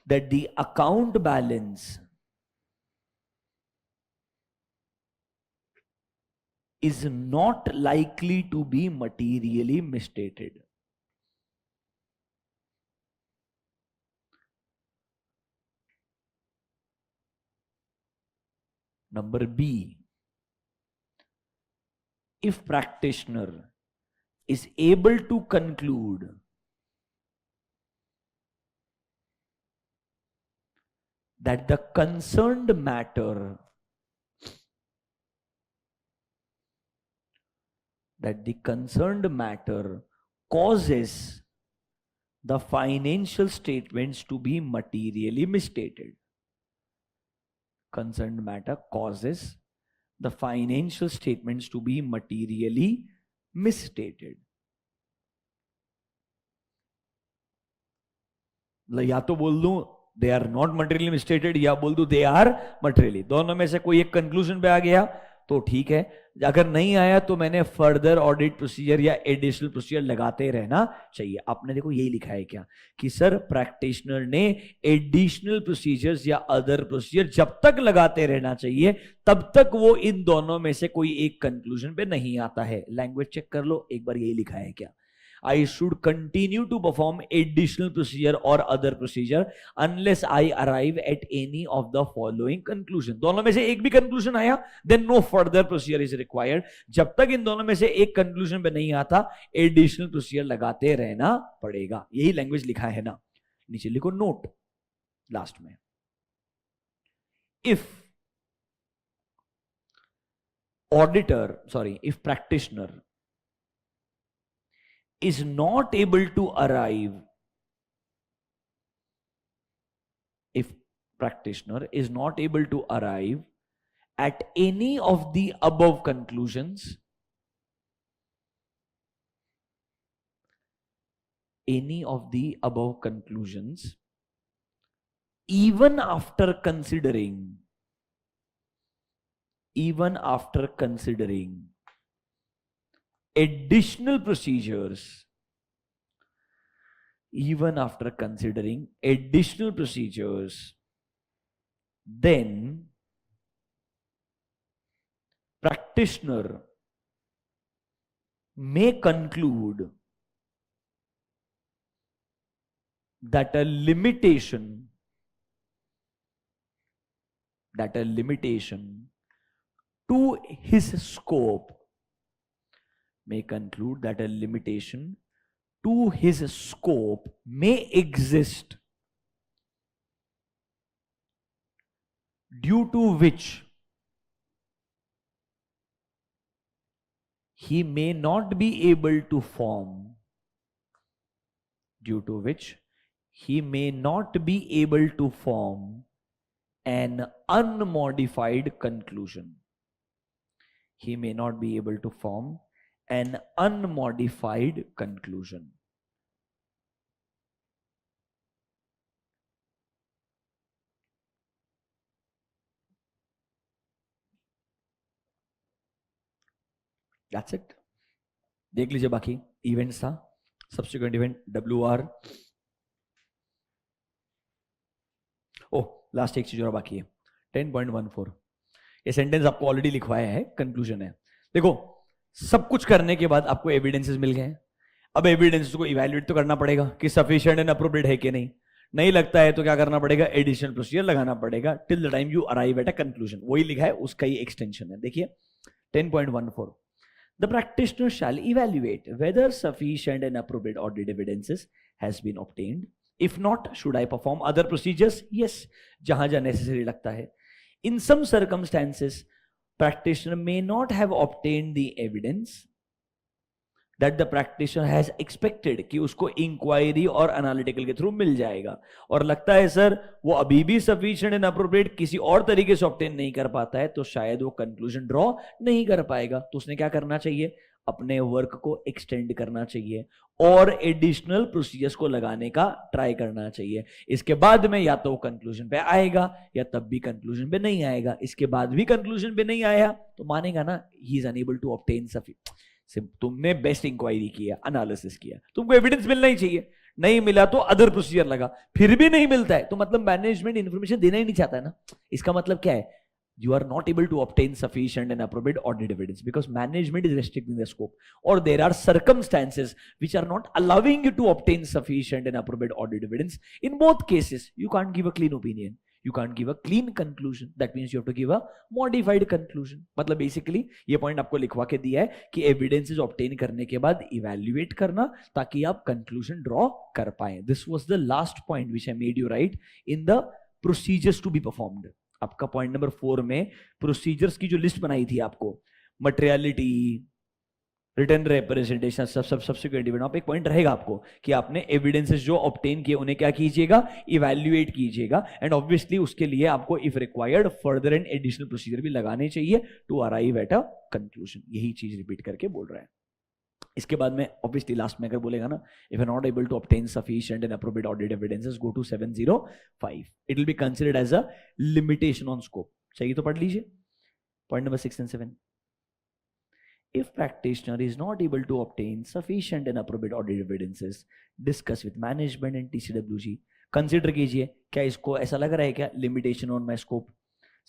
that the account balance is not likely to be materially misstated. Number B, if practitioner is able to conclude that the concerned matter causes the financial statements to be materially misstated. Concerned matter causes the financial statements to be materially misstated. या तो बोल दूं they are not materially misstated, या बोल दूं दे आर मटेरियली, दोनों में से कोई एक कंक्लूजन पे आ गया तो ठीक है, अगर नहीं आया तो मैंने फर्दर ऑडिट प्रोसीजर या एडिशनल प्रोसीजर लगाते रहना चाहिए। आपने देखो यही लिखा है क्या कि सर प्रैक्टिशनर ने एडिशनल प्रोसीजर्स या अदर प्रोसीजर जब तक लगाते रहना चाहिए तब तक वो इन दोनों में से कोई एक कंक्लूजन पे नहीं आता है। लैंग्वेज चेक कर लो एक बार, यही लिखा है क्या, I should continue to perform additional procedure or other procedure unless I arrive at any of the following conclusion. दोनों में से एक भी conclusion आया then no further procedure is required. जब तक इन दोनों में से एक conclusion पे नहीं आता additional procedure लगाते रहना पड़ेगा। यही लैंग्वेज लिखा है ना, नीचे लिखो नोट लास्ट में। if practitioner is not able to arrive, if practitioner is not able to arrive at any of the above conclusions, even after considering additional procedures, then practitioner may conclude that a limitation to his scope may exist, due to which he may not be able to form an unmodified conclusion. That's it. देख लीजिए बाकी इवेंट्स था, सब्सिक्वेंट इवेंट WR। ओह लास्ट एक चीज और बाकी है 10.14, ये सेंटेंस आपको ऑलरेडी लिखवाया है, कंक्लूजन है। देखो सब कुछ करने के बाद आपको एविडेंसेस मिल गए, अब एविडेंसेस को इवैल्यूएट तो करना पड़ेगा कि सफिशिएंट एंड अप्रोप्रिएट है कि नहीं लगता है तो क्या करना पड़ेगा, एडिशनल प्रोसीजर लगाना पड़ेगा till the time you arrive at a conclusion. वही लिखा है, उसका ही एक्सटेंशन है। देखिए 10.14, the practitioner shall evaluate whether sufficient and appropriate audit evidences has been obtained. If not, should I perform other procedures? Yes, जहां necessary लगता है। In some circumstances, practitioner may not have obtained the evidence that the practitioner has expected कि उसको इंक्वायरी और एनालिटिकल के थ्रू मिल जाएगा, और लगता है सर वो अभी भी सफिशिएंट एंड अप्रोप्रिएट किसी और तरीके से ऑब्टेन नहीं कर पाता है, तो शायद वो कंक्लूजन ड्रॉ नहीं कर पाएगा। तो उसने क्या करना चाहिए, अपने वर्क को एक्सटेंड करना चाहिए और एडिशनल प्रोसीजर्स को लगाने का ट्राई करना चाहिए। इसके बाद में या तो वो कंक्लूजन पे आएगा या तब भी कंक्लूजन पे नहीं आएगा। इसके बाद भी कंक्लूजन पे नहीं आया तो मानेगा ना ही is unable to obtain sufficient. तुमने बेस्ट इंक्वायरी किया, एनालिसिस किया, तुमको एविडेंस मिलना ही चाहिए, नहीं मिला तो अदर प्रोसीजर लगा, फिर भी नहीं मिलता है तो मतलब मैनेजमेंट इंफॉर्मेशन देना ही नहीं चाहता है ना। इसका मतलब क्या है, you are not able to obtain sufficient and appropriate audit evidence because management is restricting the scope or there are circumstances which are not allowing you to obtain sufficient and appropriate audit evidence. In both cases you can't give a clean opinion, you can't give a clean conclusion, that means you have to give a modified conclusion. मतलब basically ये point आपको लिखवा के दिया है कि evidences obtain करने के बाद evaluate करना ताकि आप conclusion draw कर पाए। This was the last point which I made you write in the procedures to be performed. आपका पॉइंट नंबर 4 में प्रोसीजर्स की जो लिस्ट बनाई थी आपको, मटेरियलिटी, रिटर्न रिप्रेजेंटेशन, सब सब्सिक्वेंट इवेंट, आप एक पॉइंट रहेगा आपको कि आपने एविडेंसेस जो ऑब्टेन किए उन्हें क्या कीजिएगा, इवैल्यूएट कीजिएगा, एंड ऑब्वियसली उसके लिए आपको if required further and additional procedure भी लगाने चाहिए to arrive at a conclusion. यही चीज रिपीट करके बोल रहा है। इसके बाद में ऑब्वियसली लास्ट में अगर बोलेगा ना, if you not able to obtain sufficient and appropriate audit evidences go to 705, it will be considered as a limitation on scope. चाहिए तो पढ़ लीजिए point number 6 and 7। If practitioner is not able to obtain sufficient and appropriate audit evidences, discuss with management and TCWG। Consider कीजिए क्या इसको ऐसा लग रहा है क्या limitation on my scope.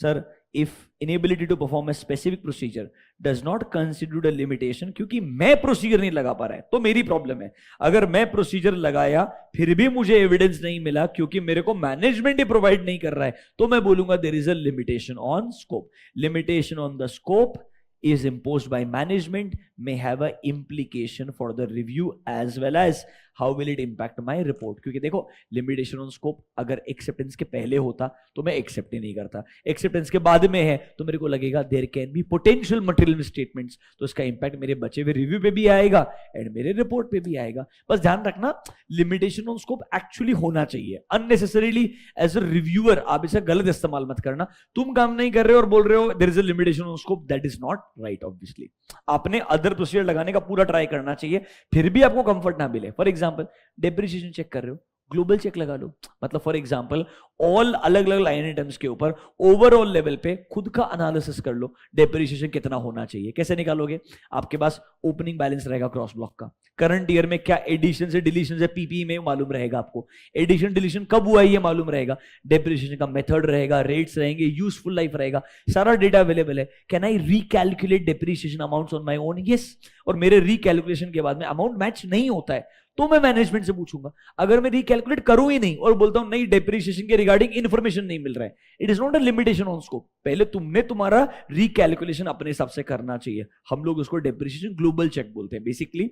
Sir if inability to perform a specific procedure does not consider a limitation, क्योंकि मैं प्रोसीजर नहीं लगा पा रहा है तो मेरी प्रॉब्लम है। अगर मैं प्रोसीजर लगाया फिर भी मुझे एविडेंस नहीं मिला क्योंकि मेरे को मैनेजमेंट ही प्रोवाइड नहीं कर रहा है, तो मैं बोलूंगा there is a limitation on scope. Limitation on the scope is imposed by management may have a implication for the review as well as how will it impact my report। क्योंकि देखो लिमिटेशन ऑन स्कोप अगर एक्सेप्टेंस के पहले होता तो मैं एक्सेप्ट ही नहीं करता, एक्सेप्टेंस के बाद में है तो मेरे को लगेगा there can be potential material statements, तो इसका इंपैक्ट मेरे बचे हुए रिव्यू पे भी आएगा एंड मेरे रिपोर्ट पे भी आएगा। बस ध्यान रखना लिमिटेशन ऑन स्कोप एक्चुअली होना चाहिए, अननेसेसरीली एज अ रिव्यूअर आप इसे गलत इस्तेमाल मत करना। तुम काम नहीं कर रहे हो और बोल रहे हो there is a limitation on scope, that is not right. Obviously आपने अदर प्रोसीजर लगाने का पूरा ट्राई करना चाहिए, फिर भी आपको कंफर्ट ना मिले। फॉर एग्जांपल डेप्रिसिएशन चेक कर रहे हो, ग्लोबल चेक लगा लो। मतलब फॉर एग्जांपल ऑल अलग अलग लाइन आइटम्स के ऊपर ओवरऑल लेवल पे खुद का एनालिसिस कर लो, डेप्रिसिएशन कितना होना चाहिए। कैसे निकालोगे, आपके पास ओपनिंग बैलेंस रहेगा क्रॉस ब्लॉक का, करंट ईयर में क्या एडिशन से डिलीशन से पीपी में मालूम रहेगा आपको, एडिशन डिलीशन कब हुआ ये मालूम रहेगा, डेप्रिसिएशन का मेथड रहेगा, रेट्स रहेंगे, यूजफुल लाइफ रहेगा, सारा डेटा अवेलेबल है। Can I recalculate depreciation amounts on my own, yes. और मेरे रिकैलकुलेशन के बाद में अमाउंट मैच नहीं होता है तो मैं मैनेजमेंट से पूछूंगा। अगर मैं रिकैलकुलेट करूं ही नहीं और बोलता हूं नहीं डेप्रिसिएशन के रिगार्डिंग इंफॉर्मेशन नहीं मिल रहा है, it is not a limitation on scope. पहले तुमने तुम्हारा रिकैलकुलेशन अपने हिसाब से करना चाहिए। हम लोग उसको डेप्रिसिएशन ग्लोबल चेक बोलते हैं। बेसिकली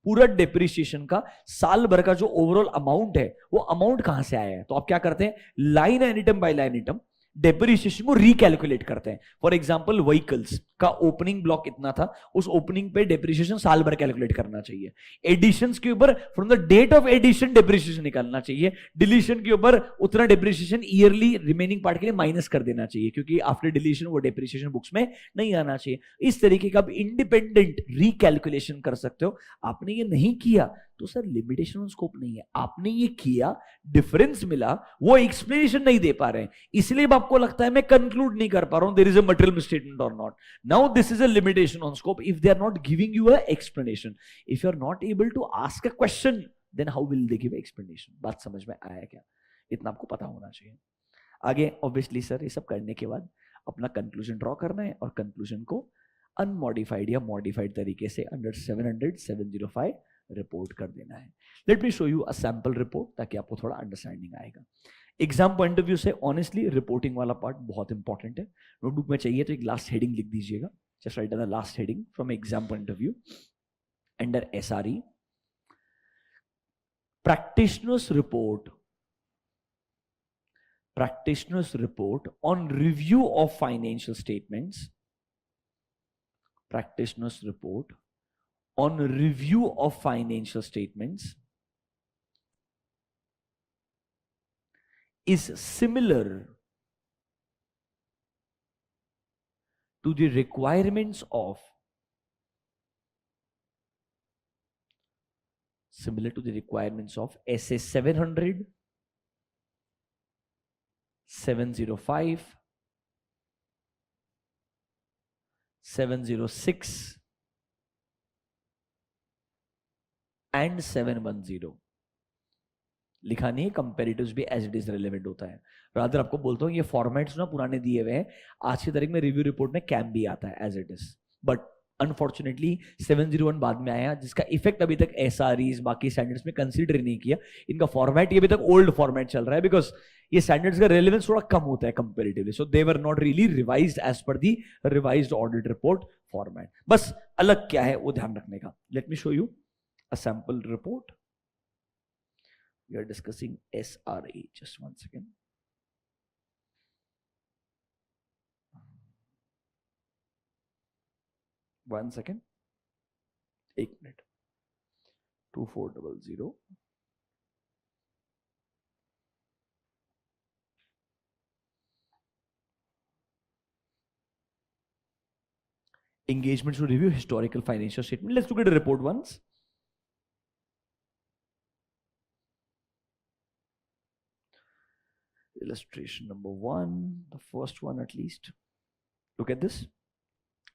पूरा डेप्रिसिएशन का साल भर का जो ओवरऑल अमाउंट है वो अमाउंट कहां से आया है, तो आप क्या करते हैं line item by line item depreciation को रिकैलकुलेट करते हैं। फॉर एग्जांपल व्हीकल्स का ओपनिंग ब्लॉक इतना था, उस ओपनिंग पे डेप्रिसिएशन साल भर कैलकुलेट करना चाहिए। एडिशंस के ऊपर from the date of addition depreciation निकालना चाहिए। डिलीशन के ऊपर उतना डेप्रिसिएशन ईयरली रिमेनिंग पार्ट के लिए माइनस कर देना चाहिए क्योंकि आफ्टर डिलीशन वो डेप्रिसिएशन बुक्स में नहीं आना चाहिए। इस तरीके का आप इंडिपेंडेंट रिकैलकुलेशन कर सकते हो। आपने ये नहीं किया तो सर लिमिटेशन ऑन स्कोप नहीं है, आपने ये किया डिफरेंस मिला, वो एक्सप्लेनेशन नहीं दे पा रहे हैं, इसलिए आपको लगता है मैं कंक्लूड नहीं कर पा रहा हूं there is a material misstatement और not. Now this is a limitation on scope if they are not giving you a explanation. If you are not able to ask a question, then how will they give explanation? बात समझ में आया क्या? इतना आपको पता होना चाहिए। आगे ऑब्वियसली सर ये सब करने के बाद अपना कंक्लूजन ड्रॉ करना है और कंक्लूजन को अनमॉडिफाइड या मॉडिफाइड तरीके से अंडर 700-705 रिपोर्ट कर देना है। Late me show you a sample report ताकि आपको थोड़ा अंडरस्टैंडिंग आएगा। एग्जाम पॉइंट ऑफ व्यू से ऑनेस्टली रिपोर्टिंग वाला पार्ट बहुत इंपॉर्टेंट है। नोटबुक में चाहिए तो एक लास्ट हेडिंग लिख दीजिएगा, just right the last heading from exam point of view under SRE practitioner's report on review of financial statements, practitioner's report on review of financial statements is similar to the requirements of SA 700, 705, 706 and 710. लिखा नहीं है, कंपेरेटिव्स भी एज इट इज रिलेवेंट होता है. रादर आपको बोलता हूं ये फॉर्मेट्स ना पुराने दिए हुए हैं, आज की तारीख में रिव्यू रिपोर्ट में कैम भी आता है as it is. But unfortunately 701 बाद में आया जिसका इफेक्ट अभी तक एसआरईज बाकी स्टैंडर्ड्स में कंसीडर नहीं किया. इनका फॉर्मेट ये अभी तक ओल्ड फॉर्मेट चल रहा है बिकॉज ये स्टैंडर्ड्स का रेलेवेंस थोड़ा कम होता है comparatively. So they were not really revised as per the revised audit report format. बस अलग क्या है वो ध्यान रखने का. Let me show you a sample report. We are discussing SRA. Just one second. One second. 1 minute. 2400. Engagement to review historical financial statement. Let's look at the report once. Illustration number 1, the first one at least. Look at this.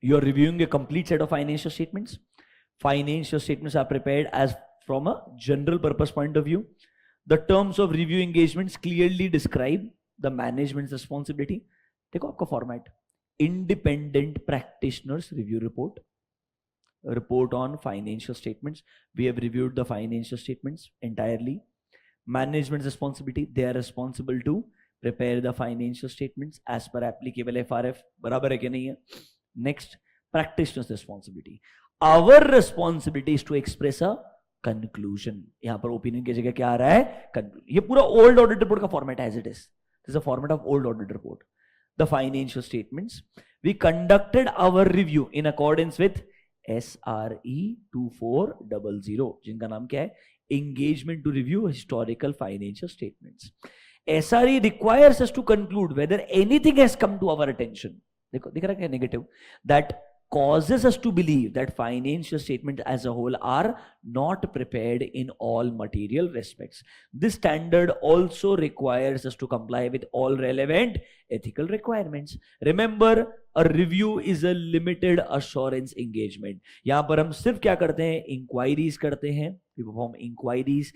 You are reviewing a complete set of financial statements. Financial statements are prepared as from a general purpose point of view. The terms of review engagements clearly describe the management's responsibility. देखो आपका format. Independent practitioners review report. Report on financial statements. We have reviewed the financial statements entirely. Management's responsibility. They are responsible to prepare the financial statements as per applicable FRF. बराबर है कि नहीं है? Next, practitioner's responsibility. Our responsibility is to express a conclusion. यहाँ पर opinion की जगह क्या आ रहा है? ये पूरा old audit report का format as it is. This is a format of old audit report. The financial statements. We conducted our review in accordance with SRE 2400, जिनका नाम क्या है? Engagement to review historical financial statements. SRE requires us to conclude whether anything has come to our attention. देखो दिख रहा है क्या negative? That causes us to believe that financial statements as a whole are not prepared in all material respects. This standard also requires us to comply with all relevant ethical requirements. Remember, a review is a limited assurance engagement. यहाँ पर हम सिर्फ क्या करते हैं? Inquiries करते हैं. We perform inquiries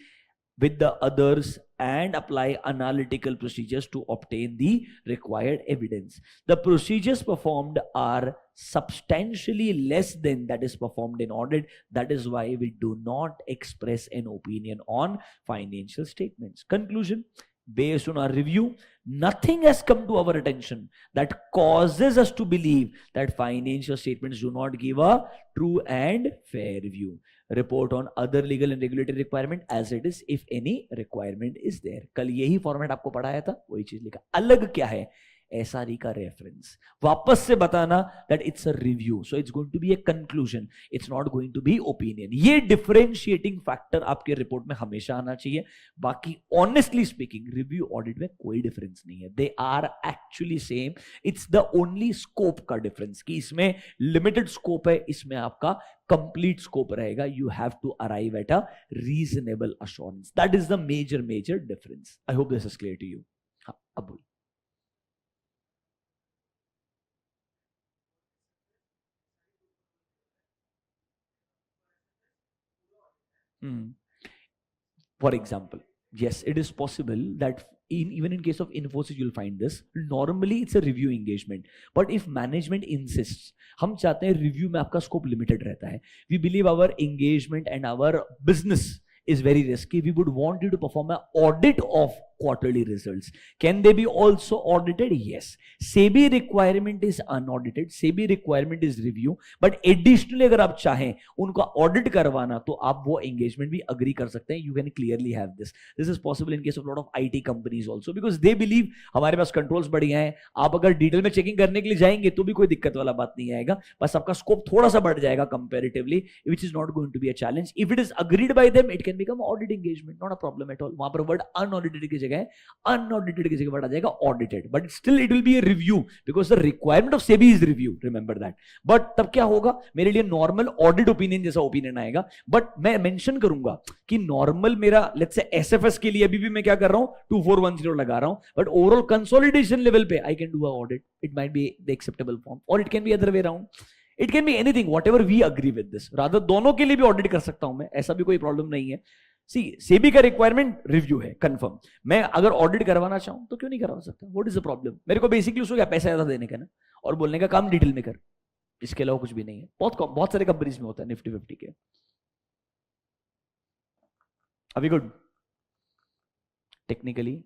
with the others and apply analytical procedures to obtain the required evidence. The procedures performed are substantially less than that is performed in audit. That is why we do not express an opinion on financial statements. Conclusion: based on our review, nothing has come to our attention that causes us to believe that financial statements do not give a true and fair view. Report on other legal and regulatory requirement as it is if any requirement is there. कल यही फॉर्मेट आपको पढ़ाया था, वही चीज लिखा. अलग क्या है? SRE का रेफरेंस. वापस से बताना that it's a review, so it's going to be a conclusion, it's not going to be opinion. ये differentiating factor आपके रिपोर्ट में हमेशा आना चाहिए. बाकी honestly speaking रिव्यू ऑडिट में कोई डिफरेंस नहीं है. They are actually same. It's the only scope का डिफरेंस कि इसमें limited scope है, इसमें आपका complete scope रहेगा. You have to arrive at a reasonable assurance. That is the major difference. I hope this is clear to you. हाँ, अब बोलिए. For example, yes, it is possible that even in case of Infosys you'll find this. Normally it's a review engagement, but if management insists, हम चाहते हैं review में आपका scope limited रहता है. We believe our engagement and our business is very risky. We would want you to perform an audit of quarterly results. Can they be also audited? Yes. SEBI requirement is unaudited. SEBI requirement is review. But additionally अगर आप चाहें उनका audit करवाना तो आप वो engagement भी agree कर सकते हैं. You can clearly have this. This is possible in case of a lot of IT companies also because they believe हमारे पास controls बढ़िया हैं. आप अगर detail में checking करने के लिए जाएंगे तो भी कोई दिक्कत वाला बात नहीं आएगा. बस आपका scope थोड़ा सा बढ़ जाएगा comparatively, which is not going to be a challenge. If it is agreed by them, it can become audit engagement. Not a problem at all. वहां पर word unaudited की जगह unaudited की जगह word आ जाएगा audited. But still it will be a review because the requirement of SEBI is review. Remember that. But तब क्या होगा मेरे लिए normal audit opinion जैसा opinion आएगा. But मैं mention करूंगा कि normal मेरा let's say SFS के लिए अभी भी मैं क्या कर रहा हूं 2410 लगा रहा हूं. But overall consolidation level पे I can do a audit. It might be the acceptable form or it can be other way around. It can be anything, whatever we agree with this. Rather दोनों के लिए भी ऑडिट कर सकता हूं मैं, ऐसा भी कोई प्रॉब्लम नहीं है. सी सेबी का रिक्वायरमेंट रिव्यू है कंफर्म. मैं अगर ऑडिट करवाना चाहूं तो क्यों नहीं करवा सकता? What is the problem? मेरे को बेसिकली उसको क्या पैसा ज्यादा देने का ना और बोलने का काम डिटेल में कर. इसके अलावा कुछ भी नहीं है. बहुत सारे कंपनीज में होता है निफ्टी 50 के. अभी good. Technically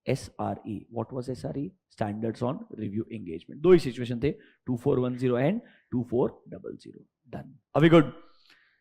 SRE. What was SRE? Standards on Review Engagement. दो ही सिचुएशन थे 2410 and 2400. Done. अभी गुड.